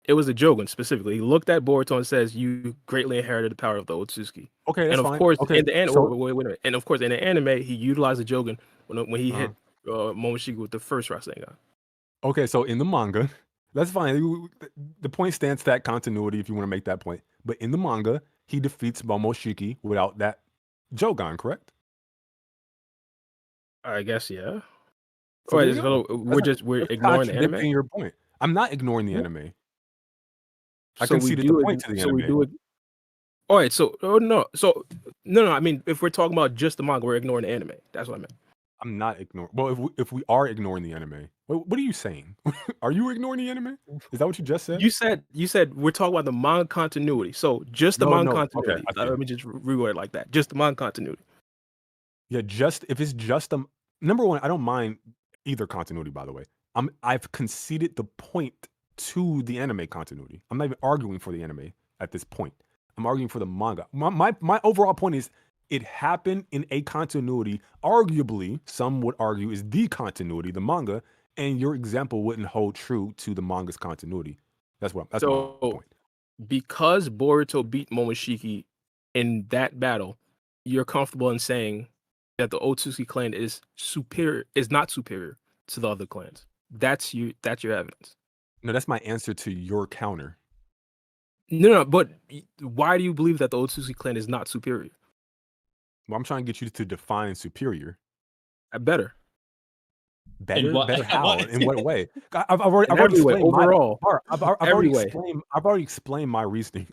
It was the Jogan specifically. He looked at Boruto and says, "You greatly inherited the power of the Otsutsuki." Okay, that's And of fine. course, Okay, in the anime, so- wait a minute. And of course, in the anime, he utilized the Jogan when he hit Momoshiki with the first Rasengan. Okay, so in the manga, that's fine. The point stands that continuity if you want to make that point. But in the manga, he defeats Momoshiki without that Jogan, correct? I guess, yeah. So there Wait, you so go. we're That's ignoring the anime. contradicting your point. I'm not ignoring the Yeah. anime. I So we conceded do the point to the so we anime. do it. All right, so no. I mean, if we're talking about just the manga, we're ignoring the anime. That's what I meant. I'm not ignoring. Well, if we are ignoring the anime, what are you saying? Are you ignoring the anime? Is that what you just said? You said we're talking about the manga continuity. So just the No, manga no. continuity. Okay, I see. Let me just reword it like that. Just the manga continuity. Yeah, if it's just number one, I don't mind either continuity. By the way, I've conceded the point to the anime continuity. I'm not even arguing for the anime at this point. I'm arguing for the manga. My overall point is it happened in a continuity. Arguably, some would argue is the continuity, the manga, and your example wouldn't hold true to the manga's continuity. That's my point. Because Boruto beat Momoshiki in that battle, you're comfortable in saying that the Otsutsuki clan is not superior to the other clans. That's your evidence. No, that's my answer to your counter. No, but why do you believe that the Otsutsuki clan is not superior? Well, I'm trying to get you to define superior. Better. Better what- how? what? In what way? I've already explained overall. I've already explained my reasoning.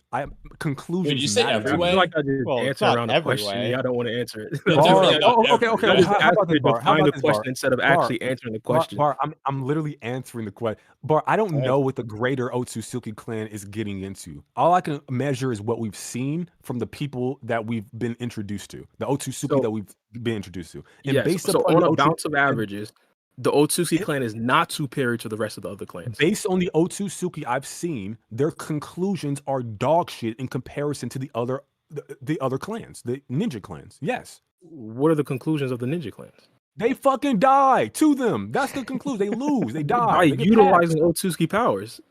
Conclusions. Did you say matter every to me. way? I feel like I just Well, it's answer not around the every question. way. I don't want to answer it. It's Bar, definitely not okay. every I way. just How asked about you to this, Bar? How define about the this, Bar? question instead of actually answering the question. Bar, I'm literally answering the question. Bar, I don't Right. know what the greater Otsutsuki clan is getting into. All I can measure is what we've seen from the people that we've been introduced to, the Otsutsuki that we've been introduced to. And Yes, based so upon on the a Otsutsuki- bounce of averages, the Otsutsuki clan is not superior to the rest of the other clans. Based on the Otsutsuki I've seen, their conclusions are dog shit in comparison to the other clans, the ninja clans. Yes. What are the conclusions of the ninja clans? They fucking die to them. That's the conclusion. They lose. They die. By They get utilizing Otsutsuki powers.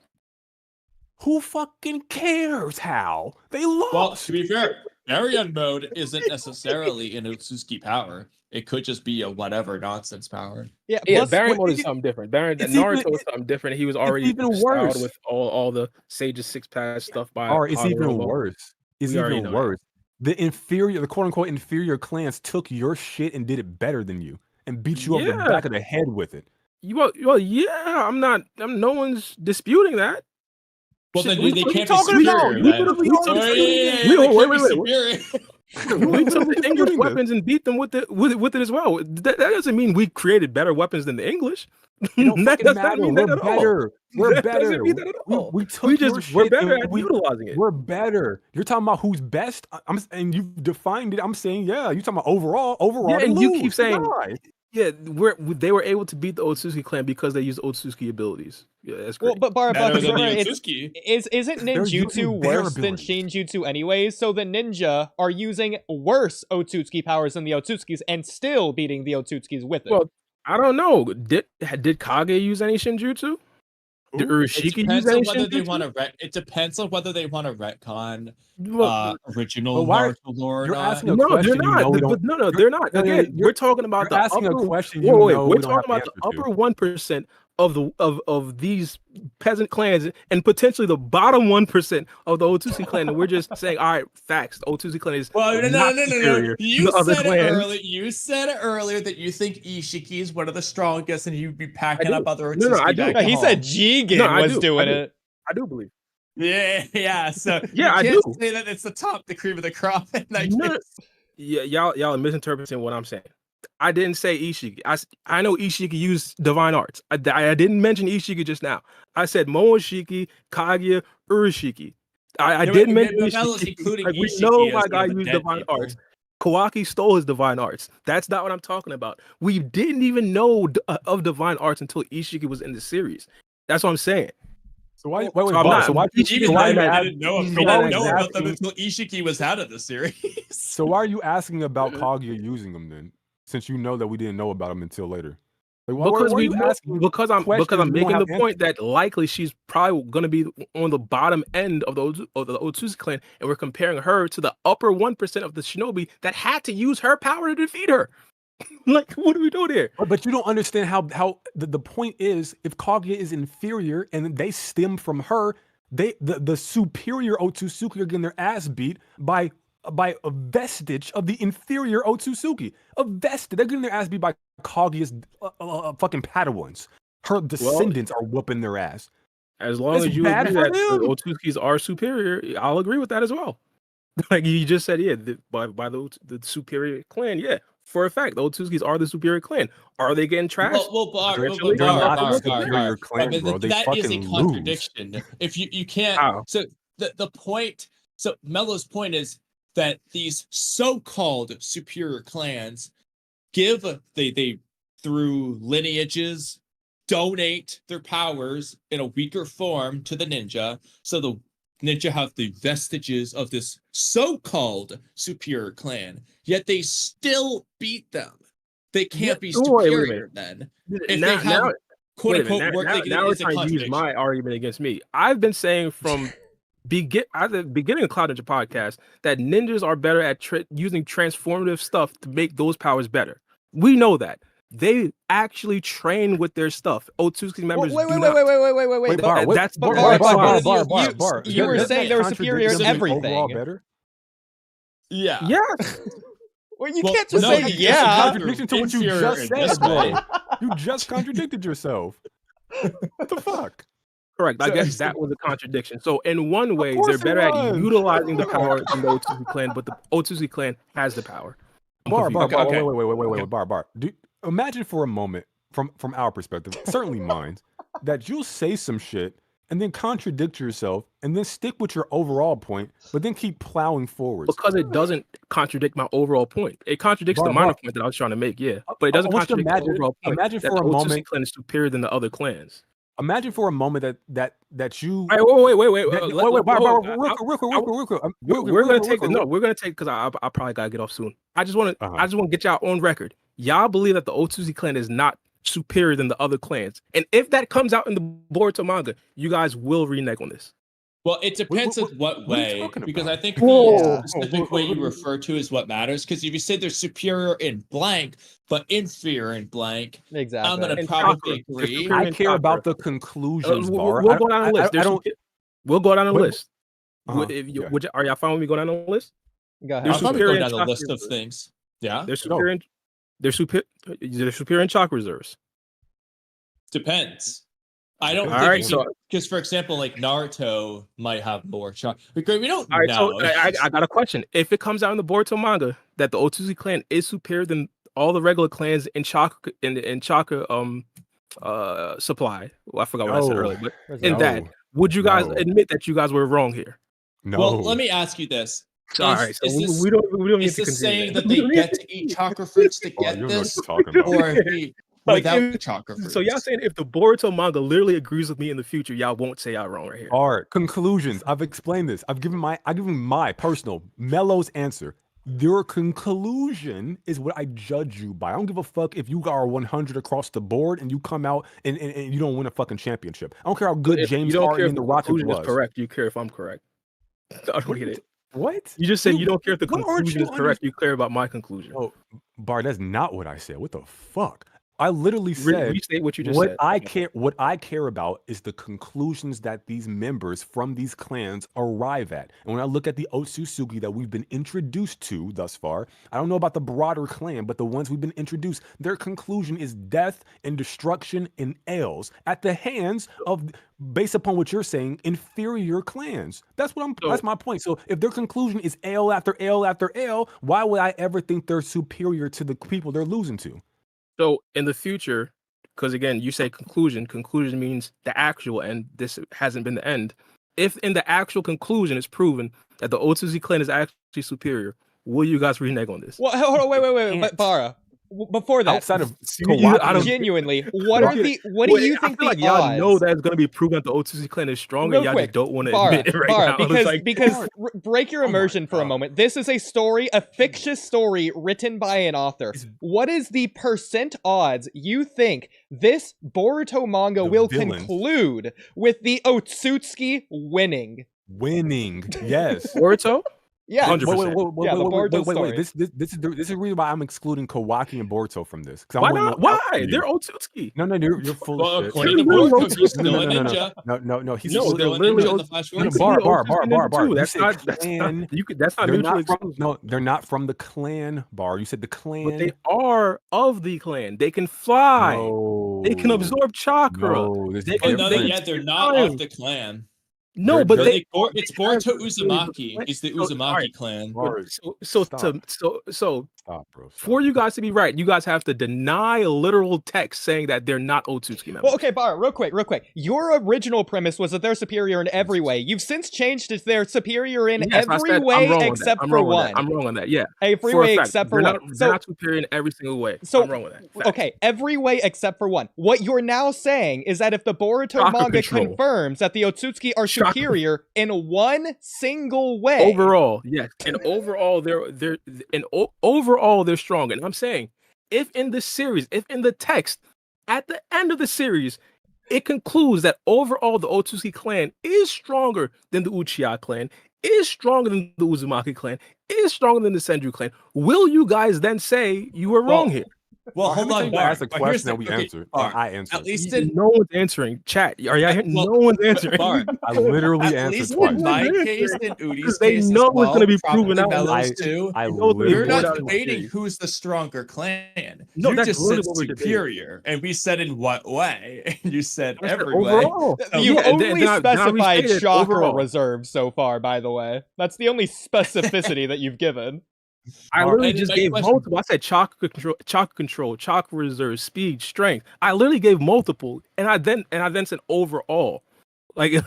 Who fucking cares how? They lost. Well, to be fair, Arian mode isn't necessarily an Otsutsuki power. It could just be a whatever nonsense power. Yeah, Yeah, plus, Baron what- mode is something different. it's Naruto even- is something different. He was already even styled worse. with all the Sage's Six Paths stuff by Or it's even Hagoromo. worse. It's We already even know worse. The quote unquote inferior clans took your shit and did it better than you and beat you over the Yeah. back of the head with it. Well, yeah, no one's disputing that. Well, Shit, then we- they what are you can't be talking about? superior. We then. literally Oh, already yeah, disputed yeah, it. yeah, Wait, they can't wait, be wait. superior. We took the English Doing this. weapons and beat them with it as well. That doesn't mean we created better weapons than the English. It don't That fucking doesn't matter. mean We're that at all. better. We're That doesn't better. mean that at all. We took We your just we're shit better and at utilizing it. We're better. You're talking about who's best. And you've defined it. I'm saying, yeah. You're talking about overall. Yeah, they and you lose. keep saying, Why? yeah, they were able to beat the Otsutsuki clan because they used Otsutsuki abilities. Yeah, that's great. Well, but Baara, Better than the it's, Otsutsuki. isn't They're ninjutsu using their worse than abilities. shinjutsu anyways? So the ninja are using worse Otsutsuki powers than the Otsutskis and still beating the Otsutskis with it. Well, I don't know. Did Kage use any Shinjutsu? Did It Urashiki use depends any on whether they Shinjutsu? want to. It depends on whether they want to retcon Well, original but why- Naruto lore or you're not. asking a no, question they're you not. know we But don't. no, they're not. no, Again, you're- we're talking about You're the asking upper. a question Wait, you wait, know we're we don't talking have about the the answer to. upper 1% of these peasant clans and potentially the bottom 1% of the Otsutsuki clan, and we're just saying, all right, facts. The Otsutsuki clan is Well, no. not superior to You the other said it clans. earlier. You said it earlier that you think Ishiki is one of the strongest, and you'd be packing do. up other No, Otsutsuki I do. back No, to he said home. Jigen No, I was do. doing I do. it. I do believe. Yeah. So Yeah, I you can't do. say that it's the cream of the crop. And I No, guess. yeah, y'all are misinterpreting what I'm saying. I didn't say Ishiki. I know Ishiki used divine arts. I didn't mention Ishiki just now. I said Momoshiki, Kaguya, Urashiki. I No, didn't maybe mention that was Ishiki. including Like, we Ishiki know as my one guy of the used dead divine people. arts. Kawaki stole his divine arts. That's not what I'm talking about. We didn't even know of divine arts until Ishiki was in the series. That's what I'm saying. So why? So Wait, I'm Bar, not- so why? Ishiki Even why then, you I ask- didn't know. so We why didn't would know you about them asking- until Ishiki was out of the series. So why are you asking about Kaguya using them then? Since you know that we didn't know about them until later. Like, Because why are we you know, asking because I'm questions you don't making have the point that likely she's probably going to be on the bottom end of the Otsutsuki clan, and we're comparing her to the upper 1% of the shinobi that had to use her power to defeat her. Like, what are we doing here? But you don't understand how the point is, if Kaguya is inferior and they stem from her, the superior Otsutsuki are getting their ass beat by a vestige of the inferior Otsutsuki. A vestige. They're getting their ass beat by Kaguya's fucking Padawans. Her descendants are whooping their ass. As long It's as you bad agree for that the them. Otsutsukis are superior, I'll agree with that as well. Like you just said, yeah, by the superior clan, yeah. For a fact, the Otsutskis are the superior clan. Are they getting trashed? They're not the superior clan, I mean, bro. They that is a fucking lose. contradiction. If you can't, How? so the point, so Mello's point is that these so-called superior clans give they through lineages donate their powers in a weaker form to the ninja, so the ninja have the vestiges of this so-called superior clan, yet they still beat them. They can't be superior then. If now, they have quote wait a minute, unquote work, now we're trying to use my argument against me. I've been saying from at the beginning of Cloud Ninja podcast that ninjas are better at using transformative stuff to make those powers better. We know that. They actually train with their stuff. Otsutsuki members Wait, do not. wait. Bar, That's Bar, you were saying they were superior in everything. Better? Yeah. Yes. Well, you Well, can't just no, say you That's a yeah. contradiction to what you Inferior just in said, this bro. way. You just contradicted yourself. What the fuck? Correct. I So- guess that was a contradiction. So in one way, course they're it better at was. utilizing the power than the Otsutsuki clan, but the Otsutsuki clan has the power. Bar, Okay. wait, Bar. Imagine for a moment, from our perspective, certainly mine, that you'll say some shit and then contradict yourself and then stick with your overall point, but then keep plowing forwards. Because it doesn't contradict my overall point. It contradicts the minor point that I was trying to make, yeah. But it doesn't contradict the overall point. Imagine that for the a Otsutsuki moment clan is superior than the other clans. Imagine for a moment that you. Wait. We're gonna take because I probably gotta get off soon. I just want to get y'all on record. Y'all believe that the Otsutsuki clan is not superior than the other clans, and if that comes out in the Boruto manga, you guys will renege on this. Well, it depends in what what are you way, talking because about? I think Whoa. the specific way you refer to is what matters. Because if you say they're superior in blank, but inferior in blank, Exactly. I'm gonna And probably chakra. agree. Superior I care about the conclusions, Bar. We'll go down a list. I don't. We'll go down a Wait, list. Are y'all fine with me going down a list? Go ahead. They're I'll probably superior go in down the chakra list of reserves. things. Yeah, They're superior. They're superior in chakra reserves. depends. I don't All think right, you so can, because for example, like Naruto might have more chakra. Because we don't all right, know. so I got a question. If it comes out in the Boruto manga that the Otsutsuki clan is superior than all the regular clans in chakra supply. Well, I forgot what I said No. earlier, but Where's in that, No. would you guys No. admit that you guys were wrong here? No. Well, let me ask you this: All right, so is this we don't need is to this continue saying that. that they get to eat chakra fruits to Oh, get you don't know what this, you're talking about. or if we Like, without if- the chakra fruits? So y'all saying if the Boruto manga literally agrees with me in the future, y'all won't say y'all wrong right here. Art conclusions. I've explained this. I've given my personal Mello's answer. Your conclusion is what I judge you by. I don't give a fuck if you are 100 across the board and you come out and you don't win a fucking championship. I don't care how good If James you don't Harden care if and the the Rockets conclusion was. is correct, you care if I'm correct. I don't get it. What? You just said Dude, you don't care if the what aren't conclusion you is correct. You care about my conclusion. Oh, Bar, that's not what I said. What the fuck? I literally said Restate what you just what said. I care about is the conclusions that these members from these clans arrive at. And when I look at the Otsutsuki that we've been introduced to thus far, I don't know about the broader clan, but the ones we've been introduced, their conclusion is death and destruction and ails at the hands of, based upon what you're saying, inferior clans. That's my point. So if their conclusion is ail after ail after ail, why would I ever think they're superior to the people they're losing to? So in the future, because again, you say conclusion means the actual end. This hasn't been the end. If in the actual conclusion it's proven that the Otsutsuki clan is actually superior, will you guys renege on this? Well, hold on, wait, Can't. Bara. Before that, Outside of I don't- genuinely, what I do you Wait, think I feel like the y'all odds? know that it's going to be proven that the Otsutsuki clan is strong, Real and y'all quick, just don't want to Bara, admit it right Bara, now. because It's like, break your Oh my immersion for a God. moment. This is a story, a fictitious story written by an author. It's- What is the percent odds you think this Boruto manga The will villains. conclude with the Otsutsuki winning? Winning, yes. Boruto? Yeah, 100%. Yeah, the Boruto story. Wait. This is the reason why I'm excluding Kawaki and Boruto from this. Why not? Why? They're Otsutsuki. No, you're full Well, of shit. according to They're literally Boruto, he's Otsutsuki. still a ninja. No, he's No, full they're of literally ninja in the Otsutsuki. Flash No, Gordon. Bar. You That's said not. clan. That's not They're mutually not from, exclusive. no, they're not from the clan, Bar. You said the clan. But they are of the clan. They can fly. No. They can absorb chakra. No, this They is can- Oh no, they- different. they're not of the clan. No, They're- but they're- they. It's Boruto Uzumaki. He's the So, Uzumaki alright. clan. Bar, So stop, bro. Stop. for you guys to be right, you guys have to deny literal text saying that they're not Otsutsuki members. Well, okay, Bara, real quick. Your original premise was that they're superior in every way. You've since changed it. They're superior in Yes, I every said I'm way wrong on that. except I'm for wrong on one. that. I'm wrong on that. Yeah. Every For a way fact, except for they're one. not, So they're not superior in every single way. So, I'm wrong with that. Fact. okay, every way except for one. What you're now saying is that if the Boruto Chakra manga control. confirms that the Otsutsuki are Chakra. superior in one single way, Overall, yes, and overall overall they're strong. And I'm saying, if in the series, if in the text, at the end of the series, it concludes that overall the Otsutsuki clan is stronger than the Uchiha clan, is stronger than the Uzumaki clan, is stronger than the Senju clan, will you guys then say you were wrong here? Well, Bar, hold every on, time you Bar. ask a But here's question that we okay, answer. Bar, I answer. At least in No one's answering. Chat, are y'all hearing? Well, No one's answering. Bar, I literally at answered least twice. in my case and Oodie's They case know as it's well, gonna be probably proven out. Mello's too. I You know it's gonna be We're born literally not out in the debating series. who's the stronger clan. No, You that's just literally said what we're debating. superior, and we said in what way? And you said I said every way. overall. you've Yeah, and only then I specified restated chakra overall. reserve so far, by the way. That's the only specificity that you've given. I literally And just my gave question- multiple. I said chakra control, chakra reserve, speed, strength. I literally gave multiple, and I then said overall. Like, Wait.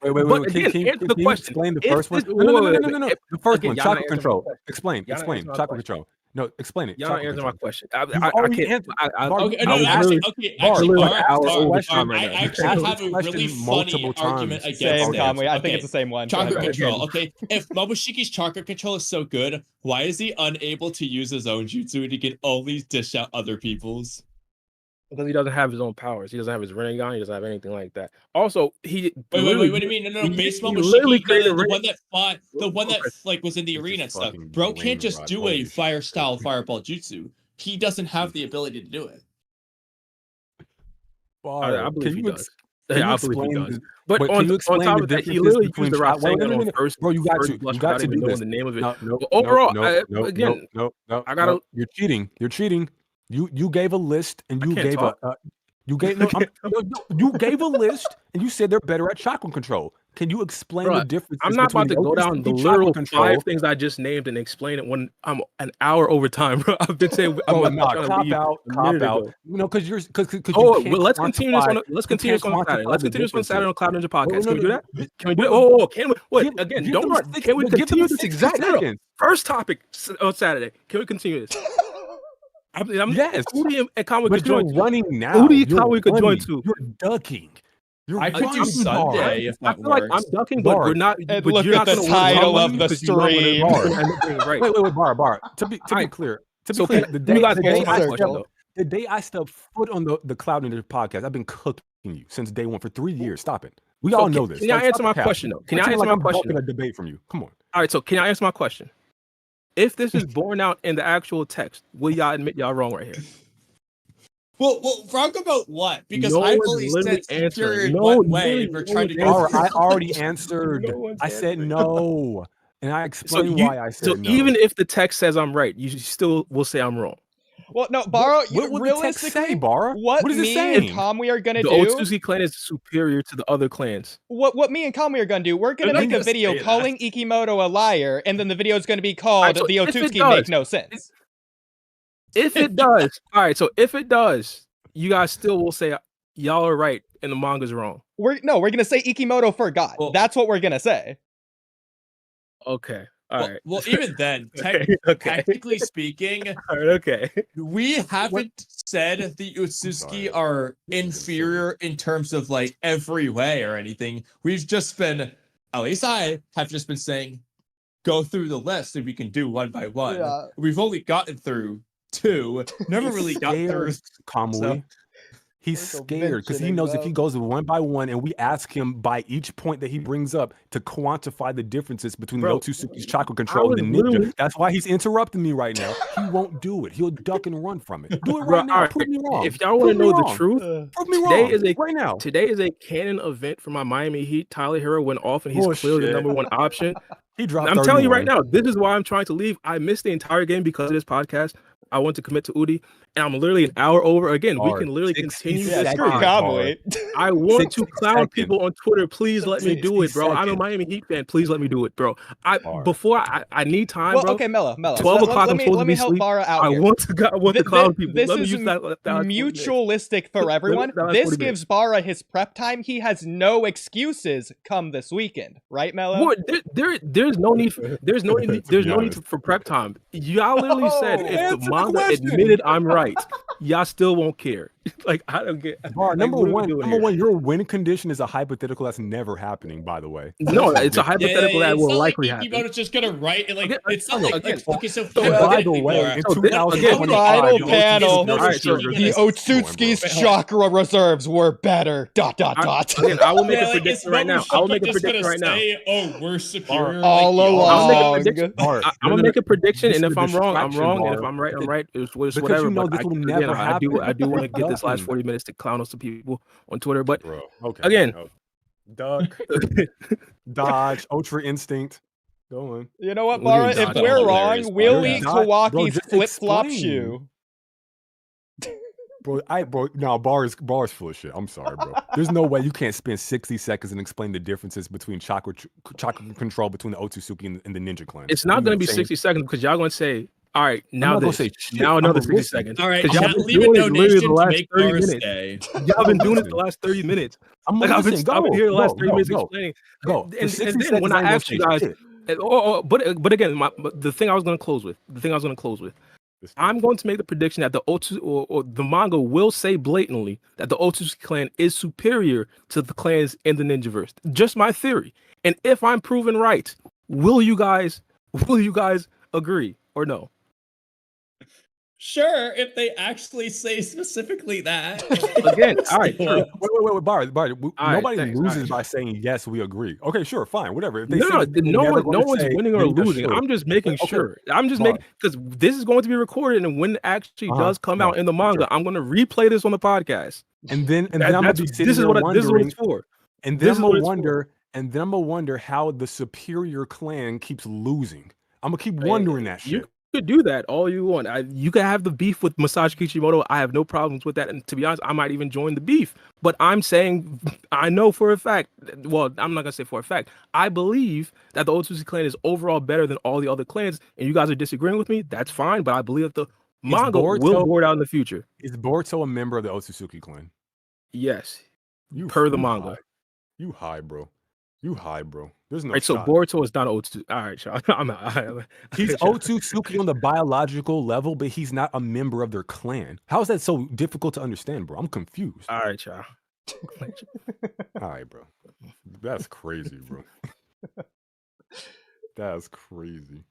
But Can again, you answer the question. explain the If first one? this- No. if- The first again, one, y'all not chakra answering my control. question. Explain. Y'all not answering my Chakra question. control. No, explain it. y'all not Chakra answering my control. question. You've I already can't. answered. I Bar, Okay, I no, was actually, literally- okay, Bar, actually, literally Bar, like an hour Bar, over Bar, time right I now. actually Asked have this a question really funny multiple argument times. against Same, this. Kamui. I think Okay, it's the same one. Chakra Go ahead. control. Okay, if Momoshiki's chakra control is so good, why is he unable to use his own jutsu and he can only dish out other people's? Because he doesn't have his own powers. He doesn't have his Rinnegan. He doesn't have anything like that. Also, he Wait, what do you mean? No, he- base he Momoshiki, literally no, created the a one that fought, the one that Okay. like was in the This arena is and stuff. fucking Bro lame, can't just bro. do Holy a shit. fire style fireball jutsu. He doesn't have the ability to do it. Bar, I believe can he you does. can you Yeah, I believe he explain does. the- But Wait, on, can you on explain top the of that, he differences literally between used the rap saying wait, on first. bro, you got first to blush you got without to even do knowing this. the name of it. No, But overall, again, no. I gotta- You're cheating. You're cheating. You gave a list and I you can't gave talk. You gave you gave a list and you said they're better at chakra control. Can you explain the Bruh, difference? I'm not about to go down the literal 5 control? things I just named and explain it when I'm an hour over time, bro. I've been saying I'm Nah, trying to cop leave out. a minute ago. No, because you Oh, can't well, let's continue this on quantify- let's continue this on Saturday. Let's the continue this on Saturday on Cloud Ninja Podcast. No, Can we do that? no, Can we do it? no, Oh, can we? What? give- Again, give don't them run. six- Can we give them continue this 60 exact? No. seconds. First topic on Saturday. Can we continue this? Yes. Oodie and Kamui But could you're join. running now. Oodie and You're Kamui could join running. too. You're ducking. You're I could do running, Sunday Bar. if I that feel like I'm works. ducking, but we're not. And but look you're at not the gonna title win of the because you know I'm gonna stream. end up being right. Wait, Bar. To be Alright. clear, So the you day, guys the can day answer my I circle. question stepped, though. the day I stepped foot on the Cloud Ninja podcast, I've been cooking you since day one for 3 years. Stop it. We So all know this. Can y'all Stop answer the my cap. question though? Can y'all Pretend answer like my I'm question? ducking a debate from you. Come on. All right, so can y'all answer my question? If this is borne out in the actual text, will y'all admit y'all wrong right here? Well, wrong about what? Because No I've one's only literally said answering. superior in No, one no, way. no We're trying to one's go. Bar, answering. I already answered. No one's I said answering. no. And I So explained you, why I said so no. even if the text says I'm right, you still will say I'm wrong. Well, no, Baro, what would the text realistically, say, Bar? what What is it me saying? and Kamui are gonna The do, Otsutsuki clan is superior to the other clans. what me and Kamui are gonna do, we're gonna I'm not make a gonna video say that. calling Ikimoto a liar, and then the video is gonna be called Alright, so "The if it Otsutsuki Make does- No Sense." If it does, all right. So if it does, you guys still will say y'all are right and the manga's wrong. We're gonna say Ikimoto forgot. Well- That's what we're gonna say. Okay. All right. Well, even then, Okay. technically speaking, All right. Okay. we haven't said the Otsutsuki are inferior in terms of like every way or anything. We've just been, at least I have just been saying, go through the list and we can do one by one. Yeah. We've only gotten through 2. Never really got through. Kamui. So- He's We're scared because he mentioning knows if he them. goes one by one and we ask him by each point that he brings up to quantify the differences between Bro, the Otsutsuki's chakra control was and the ninja. literally- That's why he's interrupting me right now. He won't do it. He'll duck and run from it. Do it Bro, right now. alright, Prove me wrong. If y'all want to Prove me know the wrong. truth, Prove me today wrong. is a- right now. today is a canon event for my Miami Heat. Tyler Hero went off and he's clearly the Bullshit. number 1 option. He dropped. I'm telling you right 31. now, this is why I'm trying to leave. I missed the entire game because of this podcast. I want to commit to Oodie, and I'm literally an hour over. Again, we Hard. can literally 60 continue Yeah, this. screw seconds. Kamui. I want 60 to clown seconds. people on Twitter. Please let me do it, 60 bro. I'm a seconds. Miami Heat fan. Please let me do it, bro. Hard. Before I need time, Well, bro. okay, Mello. 12 o'clock, I'm supposed to let me be help asleep. Bara out I here. want to clown people. This Let me is use that. mutualistic for everyone. that last This 40 gives Bara his prep time. He has no excuses come this weekend, right, Mello? What? There's no need. There's no need. To There's be no need honest. for prep time. Y'all literally said if Answer the the manga question. admitted I'm right, y'all still won't care. Like I don't get. Bar, like, number what are we one, doing number here? one, your win condition is a hypothetical that's never happening. By the way, No, it's a hypothetical that it's will not likely like happen. Ikimoto's just gonna write and like Again, it's not like again, okay, so so by the way, in so this- 2025, Final the panel. Otsutsuki's Alright, so sugar- The Come on, Otsutsuki's bro. chakra reserves were better. Dot. Again, I will make Yeah, a like, prediction right now. I will make a prediction right now. Say, oh, we're superior. All like, y'all I'll are. make a along. prediction. Bar, I'm gonna make a prediction, This and is if a I'm wrong, I'm distraction, wrong, and if Bar. I'm right, I'm right. It's Because whatever. you know but this will again, never I do happen. want to get this last Ducking. 40 minutes to clown on some people on Twitter. But Bro, okay. Again. oh. Duck, dodge, ultra instinct. Go on. You know what, We're gonna Bara? If dodge we're all wrong, hilarious, we'll Bara. eat Bro, Kawaki's just flip-flop explain. shoe. Bro, no, bar is full of shit. I'm sorry, bro. There's no way you can't spend 60 seconds and explain the differences between chakra control between the Otsutsuki and the ninja clan. it's not You going to be saying- 60 seconds because y'all going to say, all right, now not gonna this, say shit. now I'm another gonna 60 listen. seconds. All right, Because y'all chat, been leave a doing it literally donation the to last make 30 Bara minutes. stay. Y'all been doing it Listen. the last 30 minutes. I'm Like I've been here the last 30 minutes go. explaining. Go. And, For and 60 then seconds, when I I ain't gonna asked you say guys, shit. but again, the thing I was going to close with, I'm going to make the prediction that the or the manga will say blatantly that the Otsutsuki clan is superior to the clans in the Ninjaverse. Just my theory. And if I'm proven right, will you guys agree or no? Sure, if they actually say specifically that. Again, all right, Still. Wait, Bar. right, Nobody thanks, loses alright. by saying yes, we agree. Okay, sure, fine, whatever. If they No, say that they're never no gonna one's say, winning or then just losing. sure. I'm just making Okay, sure. I'm just fine. making because this is going to be recorded, and when it actually Uh-huh, does come yeah, out in the manga, sure. I'm going to replay this on the podcast. And then I'm gonna be sitting This is there what wondering, it's for. and this then is I'm what gonna it's wonder, and then I'm gonna wonder how the superior clan keeps losing. I'm gonna keep wondering that You shit. could do that all you want. You can have the beef with Masashi Kishimoto. I have no problems with that. And to be honest, I might even join the beef. But I'm saying, I know for a fact, well, I'm not going to say for a fact, I believe that the Otsutsuki clan is overall better than all the other clans. And you guys are disagreeing with me. That's fine. But I believe that the manga will board out in the future. Is Boruto a member of the Otsutsuki clan? Yes. You per the manga. High. You high, bro. You high, bro. There's no Right, so shot. Boruto is not Otsutsuki. All right, Sean. I'm out. He's Otsutsuki on the biological level, but he's not a member of their clan. How is that so difficult to understand, bro? I'm confused. All right, y'all. All right, bro. That's crazy, bro. That's crazy.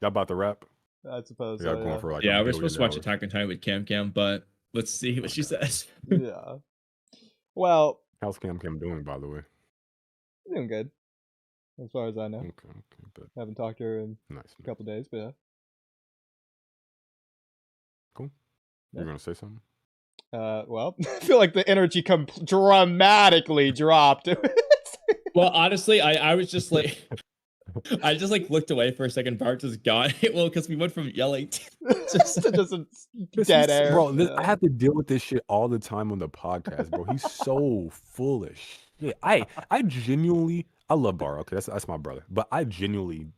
Y'all about to wrap? I suppose. Yeah, So, going for like Yeah, a we're supposed to watch billion Attack on Titan with Cam, but let's see what she says. yeah. Well, How's Cam doing, by the way? doing good, as far as I know. Okay, but Haven't talked to her in nice. a couple days, but yeah. Cool. Yeah. You're gonna say something? Well, I feel like the energy dramatically dropped. Well, honestly, I was just like, I just like looked away for a second. Bart just got it. Well, because we went from yelling to just dead air. Bro, I have to deal with this shit all the time on the podcast, bro. He's so full of shit. I genuinely, I love Baara. Okay, that's my brother, but I genuinely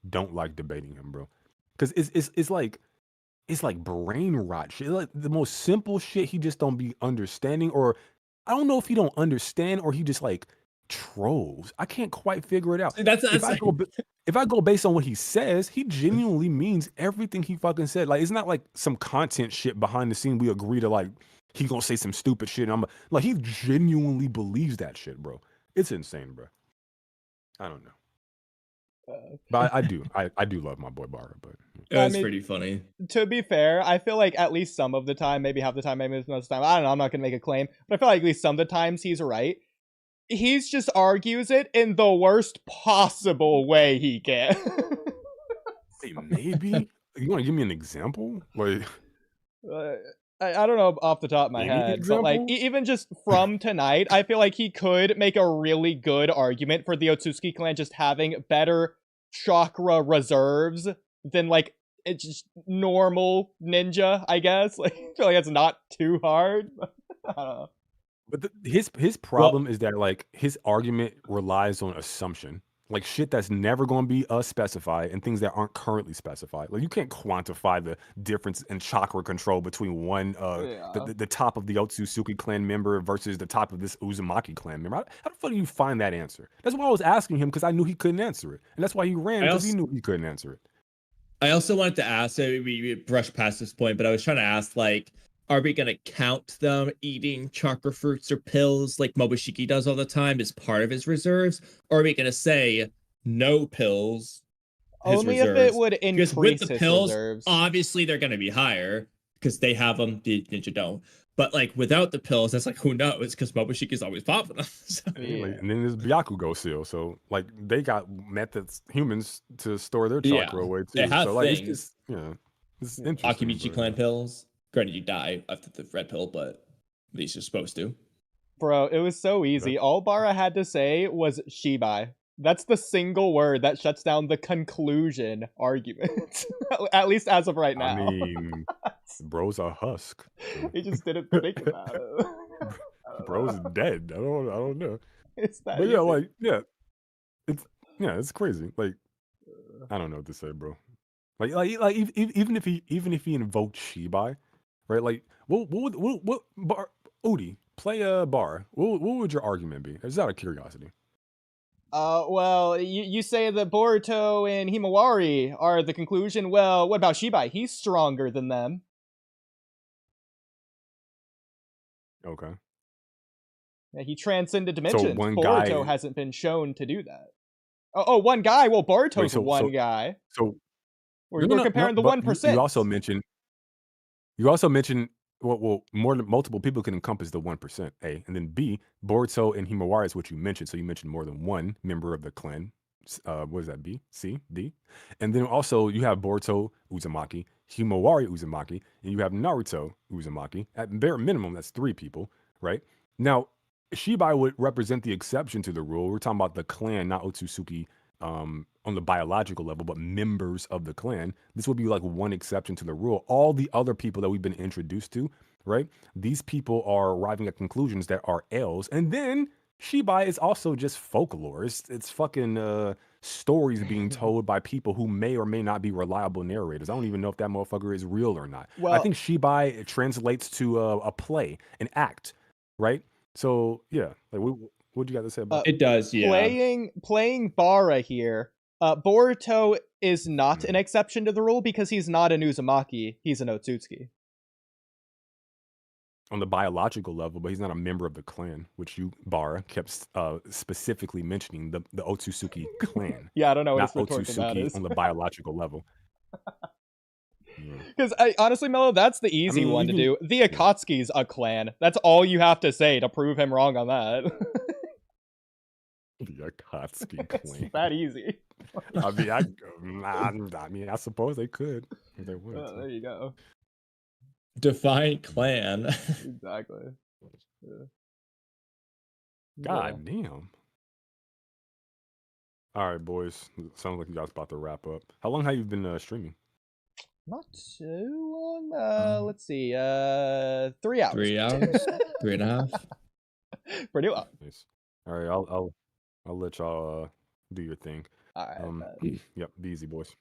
don't like debating him, bro, because it's like brain rot shit. Like the most simple shit, he just don't be understanding, or I don't know if he don't understand or he just like trolls. I can't quite figure it out. If I go based on what he says, he genuinely means everything he fucking said. Like it's not like some content shit behind the scene. We agree to like he gonna say some stupid shit. And I'm like he genuinely believes that shit, bro. It's insane, bro. I don't know, but I do love my boy Baara. But it was pretty funny. To be fair, I feel like at least some of the time, maybe half the time, maybe most of the time, I don't know. I'm not gonna make a claim, but I feel like at least some of the times he's right. He's just argues it in the worst possible way he can. Hey, maybe you want to give me an example? Like, I don't know off the top of my head, but like even just from tonight, I feel like he could make a really good argument for the Otsutsuki clan just having better chakra reserves than like it's just normal ninja, I guess. Like, I feel like it's not too hard. I don't know. But his problem is that like his argument relies on assumption, like shit that's never going to be specified and things that aren't currently specified. Like you can't quantify the difference in chakra control between one the top of the Otsutsuki clan member versus the top of this Uzumaki clan member. How the fuck do you find that answer? That's why I was asking him, because I knew he couldn't answer it, and that's why he ran, because he knew he couldn't answer it. I also wanted to ask, we brushed past this point, but I was trying to ask, like, are we going to count them eating chakra fruits or pills like Momoshiki does all the time as part of his reserves? Or are we going to say no pills? Only if it would increase with the his pills, reserves. obviously they're going to be higher because they have them, the ninja don't. But like without the pills, that's like, who knows? Because Momoshiki's always popping them. So. Yeah. And then there's Byakugan seal. So like they got methods, humans, to store their chakra away too. They have so like things. it's just, it's interesting. Akimichi clan pills. Granted, you die after the red pill, but at least you're supposed to. Bro, it was so easy. All Baara had to say was Shibai. That's the single word that shuts down the conclusion argument. At least as of right now. I mean, bro's a husk. So. He just didn't think about it. Bro's dead. I don't know. It's that but easy. it's crazy. Like, I don't know what to say, bro. Like even if he invoked Shibai, right? Like, what Oodie, play a bar. What would your argument be? Just out of curiosity. Well, you say that Boruto and Himawari are the conclusion. Well, what about Shibai? He's stronger than them. Okay. Yeah, he transcended dimensions. So Boruto hasn't been shown to do that. Oh, one guy? Well, Boruto's one guy. So we're comparing the 1%. You also mentioned well, multiple people can encompass the 1%, A, and then B, Boruto and Himawari is what you mentioned. So you mentioned more than one member of the clan. What is that? B, C, D, and then also you have Boruto Uzumaki, Himawari Uzumaki, and you have Naruto Uzumaki. At bare minimum, that's 3 people, right? Now, Shibai would represent the exception to the rule. We're talking about the clan, not Otsutsuki on the biological level, but members of the clan. This would be like one exception to the rule. All the other people that we've been introduced to, right? These people are arriving at conclusions that are L's. And then Shibai is also just folklore. It's fucking stories being told by people who may or may not be reliable narrators. I don't even know if that motherfucker is real or not. Well, I think Shibai translates to a play, an act, right? So yeah, like what do you got to say about It does, yeah. Playing Baara here, Boruto is not an exception to the rule because he's not an Uzumaki, he's an Otsutsuki. on the biological level, but he's not a member of the clan, which you, Baara, kept specifically mentioning the Otsutsuki clan. Yeah, I don't know what Not his rhetorical that Otsutsuki is. on the biological level. Because honestly, Mello, that's the easy one to do. The Akatsuki's a clan. That's all you have to say to prove him wrong on that. The Akatsuki clan. It's that easy. I mean, I suppose they could. If they would. There you go. Define clan. Exactly. Yeah. God damn. All right, boys. Sounds like you guys about to wrap up. How long have you been streaming? Not too long. Let's see. 3 hours. 3 hours? 3.5? Pretty long. Nice. All right, I'll let y'all do your thing. All right. Yep, be easy, boys.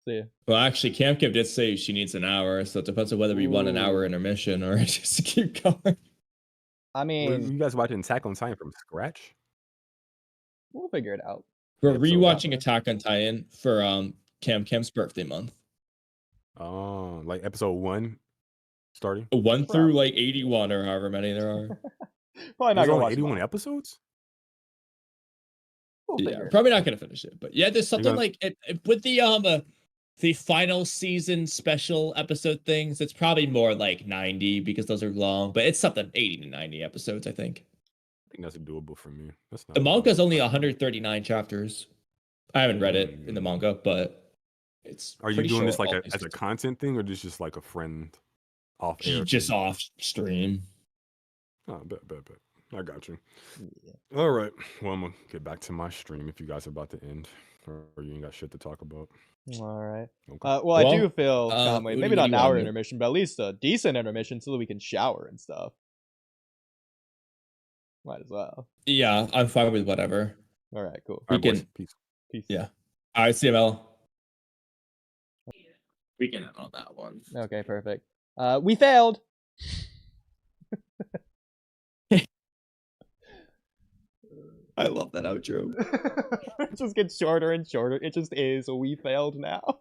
See ya. Well, actually, Camp Kim did say she needs an hour, so it depends on whether we want an hour intermission or just to keep going. I mean, You guys watching Attack on Titan from scratch? we'll figure it out. We're Episode rewatching one. Attack on Titan for Cam Cam's birthday month. Oh, like episode 1 starting? 1 through like 81 or however many there are. Probably not There's gonna only watch 81 them all. episodes? We'll Yeah, figure it probably not gonna finish it, but yeah, there's something gonna- like with the final season special episode things. It's probably more like 90 because those are long, but it's something 80 to 90 episodes, I think. I think that's doable for me. That's not The bad. manga's only 139 chapters. I haven't read it in the manga, but it's. Are you pretty doing this short, like all as a things content thing, or just like a friend off air? just thing? off stream. Oh, bet. I got you. All right. Well, I'm gonna get back to my stream if you guys are about to end, or you ain't got shit to talk about. All right. Okay. Well, I do feel Oodie, maybe what not do an you hour want? intermission, but at least a decent intermission so that we can shower and stuff. Might as well. Yeah, I'm fine with whatever. All right, cool. All right, we boys. can- Peace. Peace. Yeah. All right, CML. We can end on that one. Okay, perfect. We failed. I love that outro. It just gets shorter and shorter. It just is. We failed now.